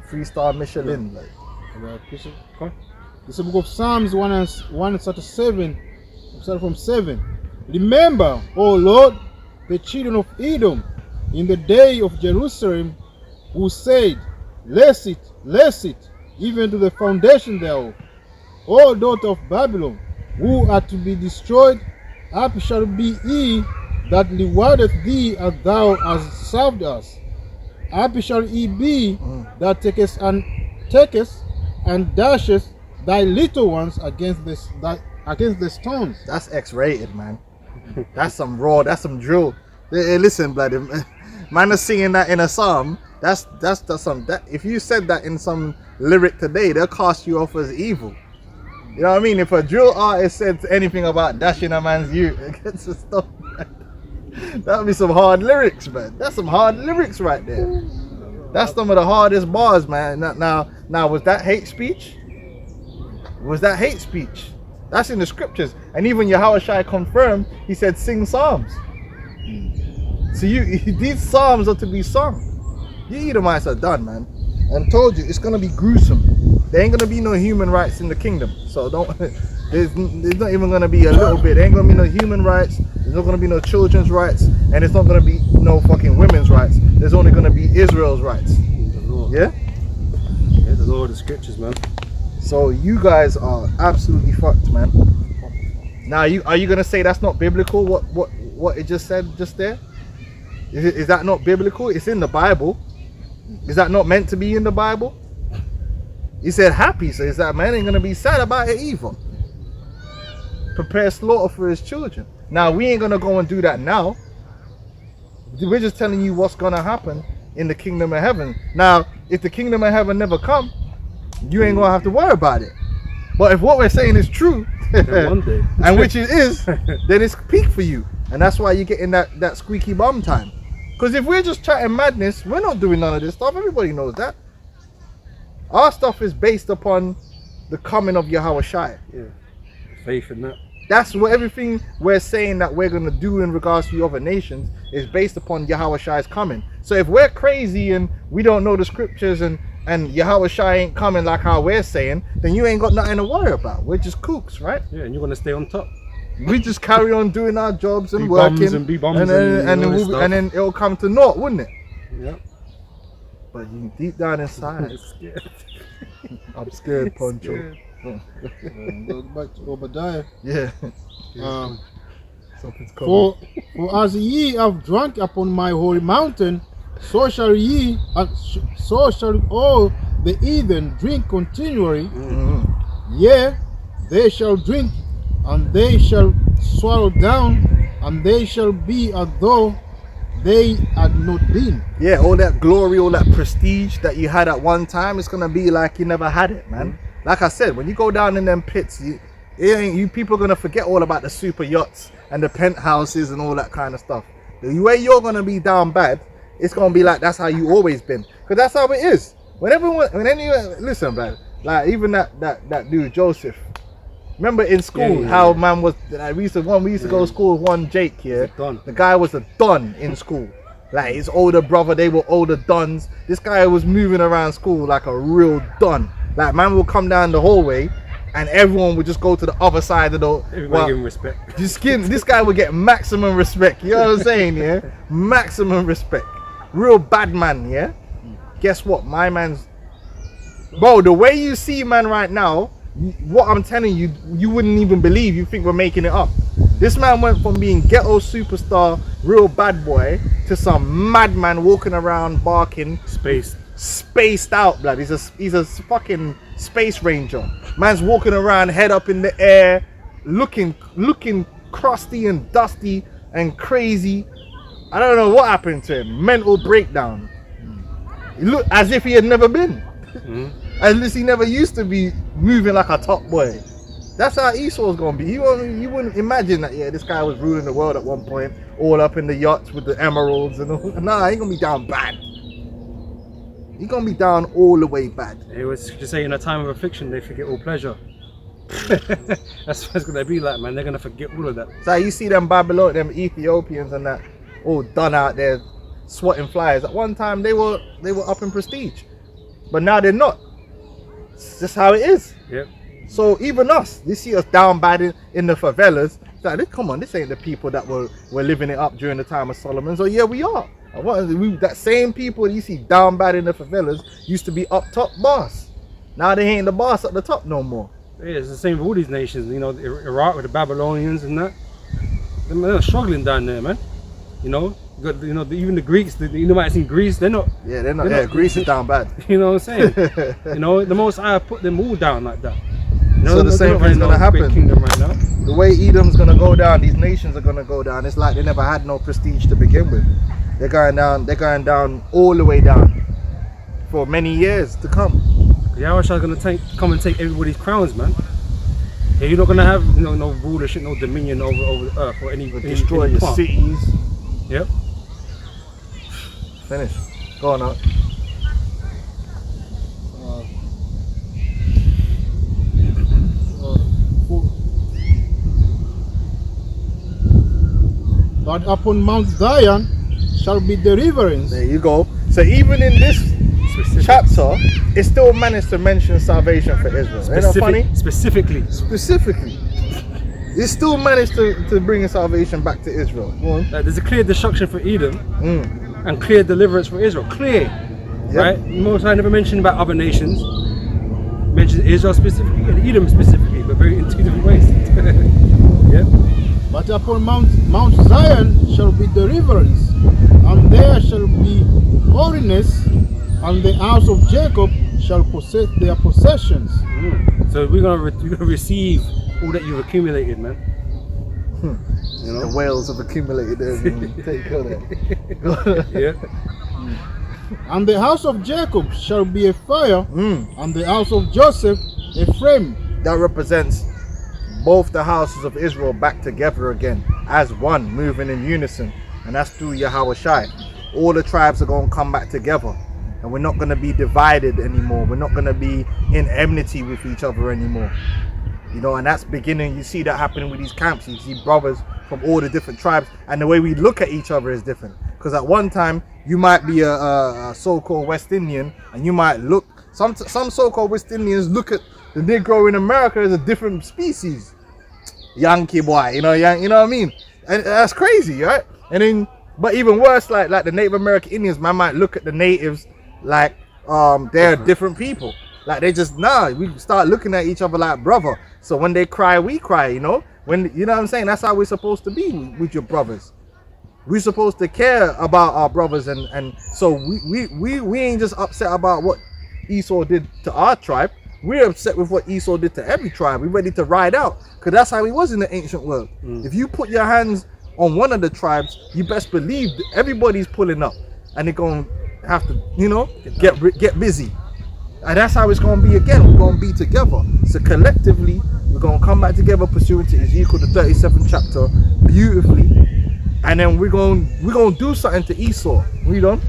3-star Michelin. Like. It's the book of Psalms 137, starting from 7. Remember, O Lord, the children of Edom, in the day of Jerusalem, who said, Lest it, even to the foundation thereof. O daughter of Babylon, who are to be destroyed, happy shall be he that rewardeth thee as thou hast served us. Happy shall he be that takest and dashest thy little ones against the stones. That's X-rated, man. That's some raw. That's some drill. Hey, listen, bloody man, is singing that in a psalm. That's some. That if you said that in some lyric today, they'll cast you off as evil. You know what I mean? If a drill artist said anything about dashing a man's youth against the stone, that would be some hard lyrics, man. That's some hard lyrics right there. That's some of the hardest bars, man. Now, was that hate speech? Was that hate speech? That's in the scriptures. And even Yahushua confirmed, he said, sing psalms. So these psalms are to be sung. You Edomites are done, man. And told you, it's going to be gruesome. There ain't going to be no human rights in the kingdom. So there's not even going to be a little bit. There ain't going to be no human rights. There's not going to be no children's rights. And it's not going to be no fucking women's rights. There's only going to be Israel's rights. Yeah? Yeah, the Lord of the scriptures, man. So you guys are absolutely fucked, man. Now, are you gonna say that's not biblical? What it just said just there? Is that not biblical? It's in the Bible. Is that not meant to be in the Bible? He said happy, so is that man ain't gonna be sad about it either. Prepare slaughter for his children. Now we ain't gonna go and do that now. We're just telling you what's gonna happen in the kingdom of heaven. Now, if the kingdom of heaven never come, you ain't gonna have to worry about it. But if what we're saying is true, one day. and which it is, then it's peak for you. And that's why you're getting that squeaky bum time. Because if we're just chatting madness, we're not doing none of this stuff. Everybody knows that. Our stuff is based upon the coming of Yahushua. Yeah. Faith in that. That's what everything we're saying that we're going to do in regards to other nations is based upon Yahushua's coming. So if we're crazy and we don't know the scriptures and Yahushua ain't coming like how we're saying, then you ain't got nothing to worry about. We're just kooks, right? Yeah, and you're going to stay on top. We just carry on doing our jobs and Be working. bums and be bums and then it'll come to naught, wouldn't it? Yeah. But you deep down inside, I'm scared, Poncho. Goes back to Obadiah. Yeah. Something's coming. For as ye have drunk upon my holy mountain, so shall all the heathen drink continually. Yea, they shall drink, and they shall swallow down, and they shall be as though they had not been. Yeah, all that glory, all that prestige that you had at one time, it's gonna be like you never had it, man. Like I said, when you go down in them pits, you people are gonna forget all about the super yachts and the penthouses and all that kind of stuff. The way you're gonna be down bad, it's gonna be like that's how you always been, because that's how it is. When anyone listen, man, like even that dude Joseph. Remember in school how man was? We used to go to school with one Jake here. The guy was a don in school. Like his older brother, they were older dons. This guy was moving around school like a real don. Like man will come down the hallway and everyone would just go to the other side of the. Everybody give him respect. This guy would get maximum respect. You know what I'm saying? Yeah, maximum respect. Real bad man. Yeah. Guess what? My man's. Bro, the way you see man right now, what I'm telling you, you wouldn't even believe. You think we're making it up. This man went from being ghetto superstar, real bad boy, to some madman walking around barking, spaced out, blood. He's a fucking space ranger. Man's walking around, head up in the air, looking crusty and dusty and crazy. I don't know what happened to him. Mental breakdown. He looked as if he had never been. As if he never used to be moving like a top boy. That's how Esau's gonna be. You wouldn't imagine that. Yeah, this guy was ruling the world at one point, all up in the yachts with the emeralds and all. Nah, he gonna be down bad. He gonna be down all the way bad. It was just say in a time of affliction they forget all pleasure. That's what it's gonna be like, man. They're gonna forget all of that. So you see them Babylon, them Ethiopians and that, all done out there, swatting flies. At one time they were up in prestige, but now they're not. It's just how it is. Yep. So even us, they see us down bad in the favelas. It's like, come on, this ain't the people that were living it up during the time of Solomon. So yeah, we are. That same people you see down bad in the favelas used to be up top boss. Now they ain't the boss at the top no more. Yeah, it's the same with all these nations. You know, Iraq with the Babylonians and that. They're struggling down there, man. You know, you got, you know, even the Greeks. You might have seen Greece. They're not. Yeah, they're not. Yeah, Greece is down bad. You know what I'm saying? You know, the Most High put them all down like that. You know, so the same thing's gonna happen. Kingdom right now. The way Edom's gonna go down, these nations are gonna go down. It's like they never had no prestige to begin with. They're going down all the way down for many years to come. Yahushua's gonna come and take everybody's crowns, man. Yeah, you're not gonna have no rulership, no dominion over the earth or any. Destroy your cities. Yep. Finish. Go on out. But upon Mount Zion shall be deliverance. There you go. So even in this chapter, it still managed to mention salvation for Israel. Ain't that funny? Specifically. It still managed to bring salvation back to Israel. Go on. There's a clear destruction for Edom and clear deliverance for Israel. Clear. Yep. Right? Most I never mentioned about other nations. Mentioned Israel specifically and Edom specifically, but very in two different ways. Yeah. But upon Mount Zion shall be deliverance, and there shall be holiness, and the house of Jacob shall possess their possessions. So we're gonna receive all that you've accumulated, man. You know? The whales have accumulated everything. Take care of that. Yeah. And the house of Jacob shall be a fire, and the house of Joseph a flame. That represents both the houses of Israel back together again as one, moving in unison, and that's through Yahushua. All the tribes are going to come back together, and we're not going to be divided anymore. We're not going to be in enmity with each other anymore. You know, and that's beginning. You see that happening with these camps. You see brothers from all the different tribes, and the way we look at each other is different. Because at one time you might be a so-called West Indian, and you might look. Some so-called West Indians look at the Negro in America as a different species. Yankee boy, you know what I mean? And that's crazy, right? And then, but even worse, like the Native American Indians, man might look at the natives like they're different people. Like they just we start looking at each other like brother. So when they cry, we cry, you know? When you know what I'm saying? That's how we're supposed to be with your brothers. We're supposed to care about our brothers, and so we ain't just upset about what Esau did to our tribe. We're upset with what Esau did to every tribe. We're ready to ride out, because that's how he was in the ancient world. If you put your hands on one of the tribes, you best believe that everybody's pulling up, and they're going to have to, you know, get busy. And that's how it's going to be again. We're going to be together. So collectively, we're going to come back together pursuant to Ezekiel, the 37th chapter, beautifully. And then we're going to do something to Esau. Read on.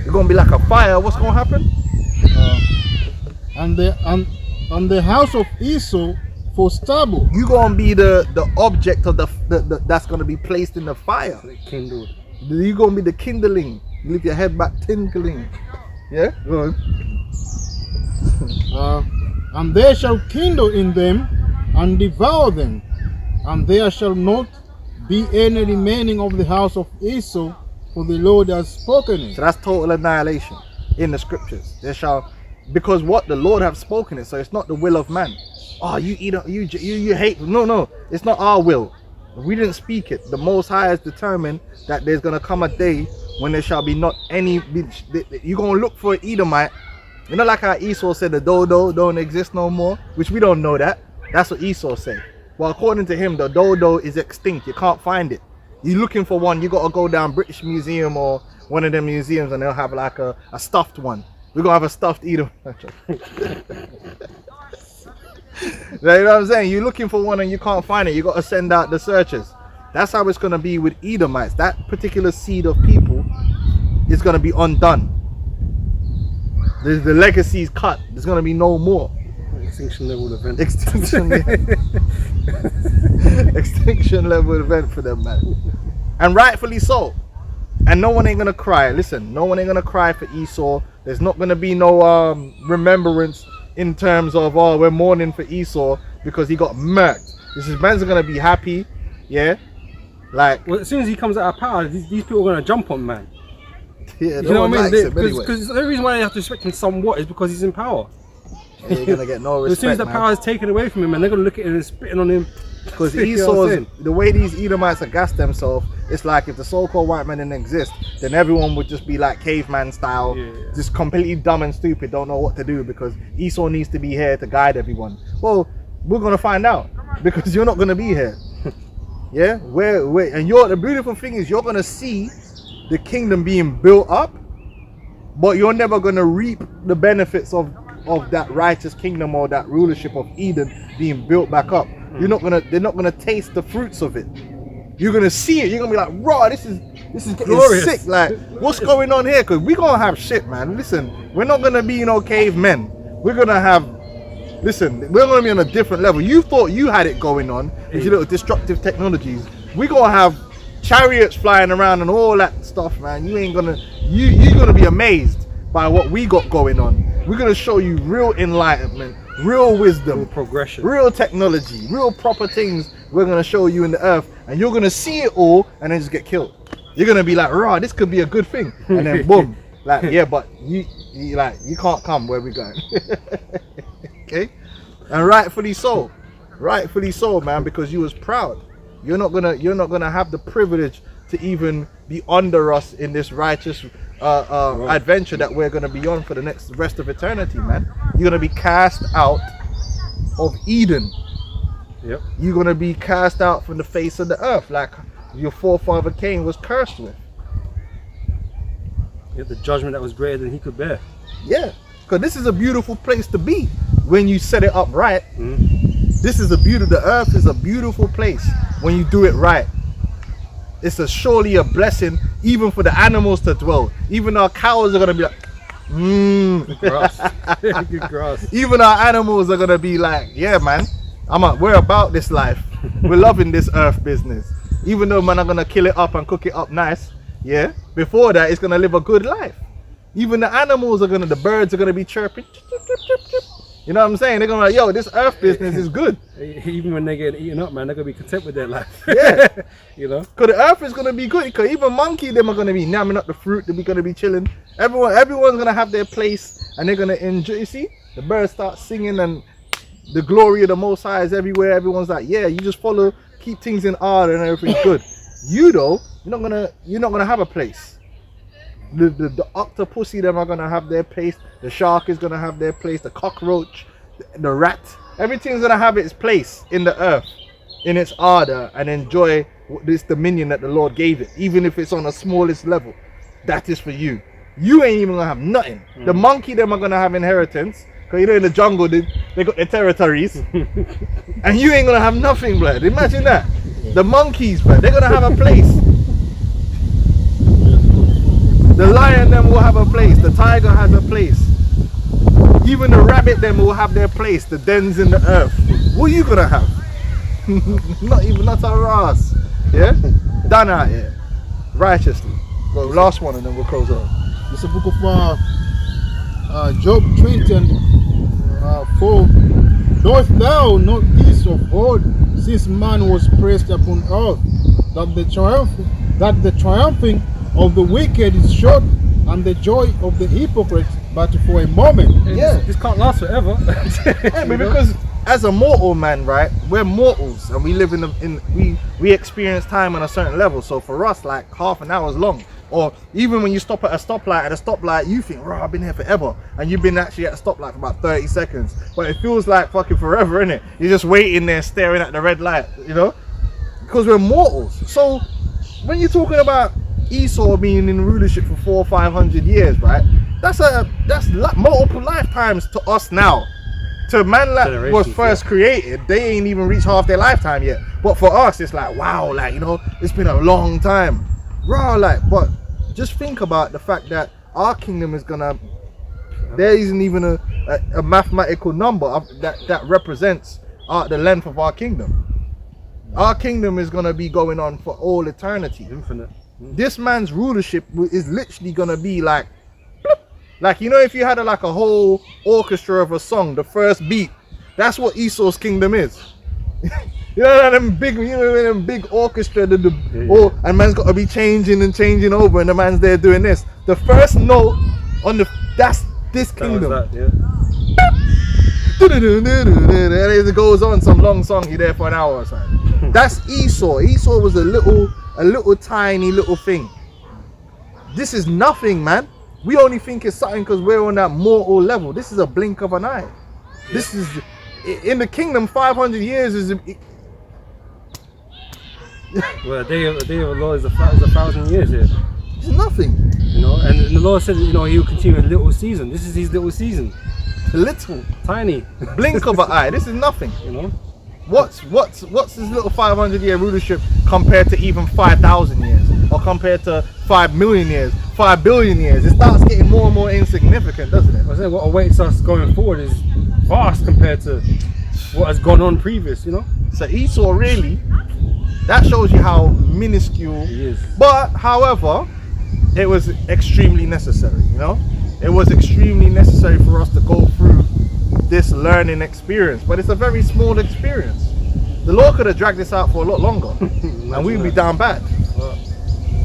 We're going to be like a fire. What's going to happen? And the house of Esau for stubble. You're gonna be the object of the that's gonna be placed in the fire. Kindled. You're gonna be the kindling. You leave your head back tinkling. Yeah. Go on. and they shall kindle in them and devour them, and there shall not be any remaining of the house of Esau, for the Lord has spoken it. So that's total annihilation in the scriptures. There shall, because what the Lord have spoken it. So it's not the will of man. Oh, you hate. No, it's not our will. We didn't speak it. The Most High has determined that there's gonna come a day when there shall be not any. You're gonna look for an Edomite. You know, like how Esau said the dodo don't exist no more, which we don't know that. That's what Esau said. Well, according to him, the dodo is extinct. You can't find it. You're looking for one, you gotta go down British Museum or one of them museums, and they'll have like a stuffed one. We're gonna have a stuffed Edom. You know what I'm saying? You're looking for one and you can't find it. You gotta send out the searchers. That's how it's gonna be with Edomites. That particular seed of people is gonna be undone. The legacy is cut. There's gonna be no more. Extinction level event. Extinction level event for them, man. And rightfully so. And no one ain't gonna cry. Listen, no one ain't gonna cry for Esau. There's not gonna be no remembrance in terms of, oh, we're mourning for Esau because he got murked. This is, man's gonna be happy, yeah. Like, well, as soon as he comes out of power, these people are gonna jump on man. Yeah, you know what I mean? Because Because the reason why they have to respect him somewhat is because he's in power. you're gonna get no respect. As soon as the power is taken away from him, and they're gonna look at him and spitting on him. Because You know what I'm Esau's, saying? the way these Edomites have gassed themselves, it's like if the so-called white man didn't exist, then everyone would just be like caveman style, just completely dumb and stupid, don't know what to do because Esau needs to be here to guide everyone. Well, we're gonna find out because you're not gonna be here. Yeah, and the beautiful thing is you're gonna see the kingdom being built up, but you're never gonna reap the benefits of that righteous kingdom or that rulership of Eden being built back up. They're not gonna taste the fruits of it. You're gonna see it. You're gonna be like, raw, this is getting Glorious. sick. Like, what's going on here? Because we're gonna have shit, man. Listen, we're not gonna be cavemen. We're gonna have, listen, we're gonna be on a different level. You thought you had it going on with your little destructive technologies. We're gonna have chariots flying around and all that stuff, man. You're gonna be amazed by what we got going on. We're gonna show you real enlightenment, real wisdom, Real progression. real technology, real proper things we're gonna show you in the earth, and you're gonna see it all and then just get killed. You're gonna be like, rah, this could be a good thing, and then boom, like, yeah, but you can't come where we're going. Okay, and rightfully so, man, because you was proud. You're not gonna have the privilege to even be under us in this righteous adventure that we're gonna be on for the rest of eternity, man. You're gonna be cast out of Eden. Yep. You're gonna be cast out from the face of the earth, like your forefather Cain was cursed with. Yep, the judgment that was greater than he could bear. Yeah, because this is a beautiful place to be when you set it up right. This is the earth is a beautiful place when you do it right. It's surely a blessing even for the animals to dwell. Even our cows are gonna be like, Good grass. Good grass. even our animals are gonna be like, yeah, man, we're about this life. We're loving this earth business. Even though, man, I'm gonna kill it up and cook it up nice. Yeah. Before that, it's gonna live a good life. Even the animals the birds are gonna be chirping. Chirp, chirp, chirp, chirp, chirp. You know what I'm saying? They're gonna be like, yo, this earth business is good. Even when they get eaten up, man, they're gonna be content with their life. Yeah. You know? Because the earth is gonna be good. Because even monkey, them are gonna be namming up the fruit. They're gonna be chilling. Everyone's gonna have their place, and they're gonna enjoy. You see, the birds start singing, and the glory of the Most High is everywhere. Everyone's like, yeah, you just follow, keep things in order, and everything's good. You though, you're not gonna have a place. The octopussy, them are gonna have their place. The shark is gonna have their place. The cockroach, the rat, everything's gonna have its place in the earth, in its order, and enjoy this dominion that the Lord gave it, even if it's on the smallest level. That is for you. You ain't even gonna have nothing. The monkey, them are gonna have inheritance, because you know in the jungle they got their territories, and you ain't gonna have nothing, blood. Imagine that. The monkeys, blood, they're gonna have a place. The lion, them will have a place. The tiger has a place. Even the rabbit, them will have their place. The dens in the earth. What are you gonna have? not our ass. Yeah? Done out here. Righteously. Well, last one and then we'll close on. It's a book of Job 20 and For knowest thou not this of old, since man was pressed upon earth, that the triumphing of the wicked is short, and the joy of the hypocrites but for a moment. Yeah. This can't last forever. Yeah, but because as a mortal man, right, we're mortals and we live we experience time on a certain level. So for us, like half an hour is long. Or even when you stop at a stoplight, you think, "Bro, I've been here forever," and you've been actually at a stoplight for about 30 seconds. But it feels like fucking forever, innit? You're just waiting there, staring at the red light, you know? Because we're mortals. So when you're talking about Esau being in rulership for 400 or 500 years, right? That's multiple lifetimes to us now. To man that was first created, they ain't even reached half their lifetime yet. But for us, it's like, wow, like, you know, it's been a long time, bro. Like, but just think about the fact that our kingdom is gonna. There isn't even a mathematical number that represents the length of our kingdom. Our kingdom is gonna be going on for all eternity. Infinite. This man's rulership is literally gonna be like, bloop. Like, you know, if you had a whole orchestra of a song, the first beat, that's what Esau's kingdom is. You know, them big orchestra, and man's got to be changing and changing over, and the man's there doing this. The first note on that's this kingdom. And it goes on some long song. You're there for an hour or something. That's Esau. Esau was a little tiny little thing. This is nothing, man. We only think it's something because we're on that mortal level. This is a blink of an eye. This is in the kingdom. 500 years is. Well, a day of the Lord is a 1,000 years here. It's nothing. You know, and the Lord said, you know, He will continue a little season. This is His little season. Little, tiny, blink of an eye. This is nothing. You know. What's this little 500-year rulership compared to even 5,000 years, or compared to 5 million years, 5 billion years? It starts getting more and more insignificant, doesn't it? I say what awaits us going forward is vast compared to what has gone on previous. You know. So Esau really, that shows you how minuscule He is. But however, it was extremely necessary. You know, it was extremely necessary for us to go through this learning experience, but it's a very small experience. The Lord could have dragged this out for a lot longer, and we'd be down bad.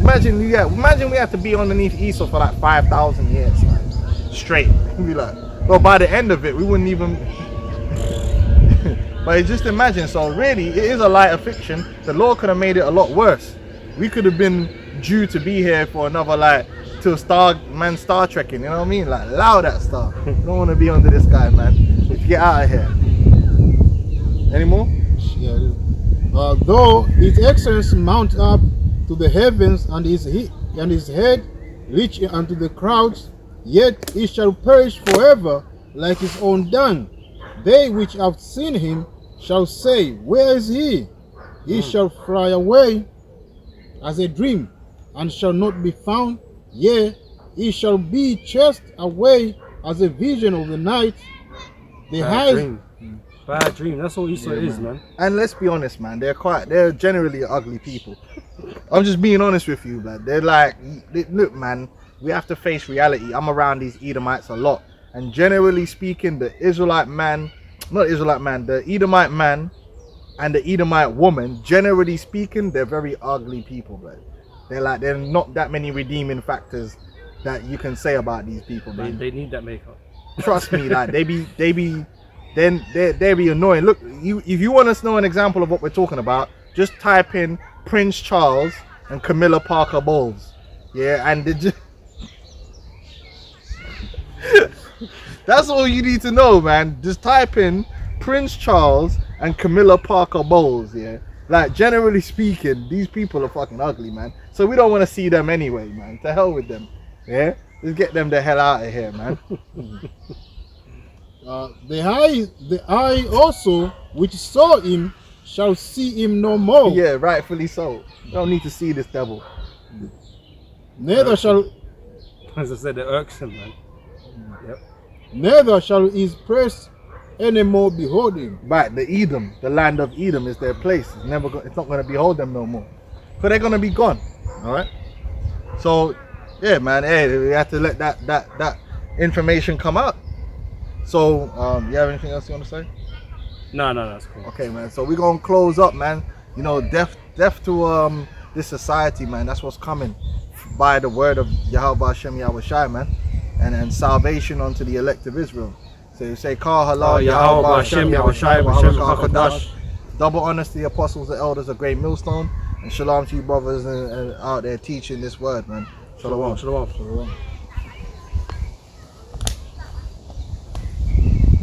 Imagine we had to be underneath Esau for like 5,000 years, like, straight. We'd be like, well, by the end of it, we wouldn't even. But just imagine. So really, it is a lighter fiction. The Lord could have made it a lot worse. We could have been due to be here for another till Star Trekking. You know what I mean? Like, allow that stuff. Don't want to be under this guy, man. Get out of here. Any more? Yeah. Though His excellence mount up to the heavens, and his head reach unto the clouds, yet he shall perish forever like his own dung. They which have seen him shall say, where is he? He shall fly away as a dream, and shall not be found. Yea, he shall be chased away as a vision of the night. Bad dream. That's all Esau is, man. And let's be honest, man. They're generally ugly people. I'm just being honest with you, man. They're like, look, man. We have to face reality. I'm around these Edomites a lot, and generally speaking, the Edomite man and the Edomite woman, generally speaking, they're very ugly people, man. They're not that many redeeming factors that you can say about these people, man. They need that makeup. Trust me, like they be annoying. Look, if you want to know an example of what we're talking about, just type in Prince Charles and Camilla Parker Bowles. Yeah, and that's all you need to know, man. Just type in Prince Charles and Camilla Parker Bowles. Yeah, like generally speaking, these people are fucking ugly, man. So we don't want to see them anyway, man. To hell with them. Yeah, let's get them the hell out of here, man. The eye also which saw him shall see him no more. Yeah, rightfully so. You don't need to see this devil. Neither shall, as I said, they're irksome, man. Yep. Neither shall his praise any more behold him. Right, the land of Edom is their place. It's not going to behold them no more. Because they're going to be gone. All right. So, yeah, man. Hey, we have to let that information come out. So, you have anything else you want to say? No, that's cool. Okay, man. So we're gonna close up, man. You know, death to this society, man. That's what's coming by the word of Yahweh Hashem Yahushai, man, and salvation unto the elect of Israel. So you say, Kal halal Yahweh Hashem Yahushai Kadash. Double honors to the apostles, the elders, a great millstone, and shalom to you brothers and out there teaching this word, man. Shalom. Shalom.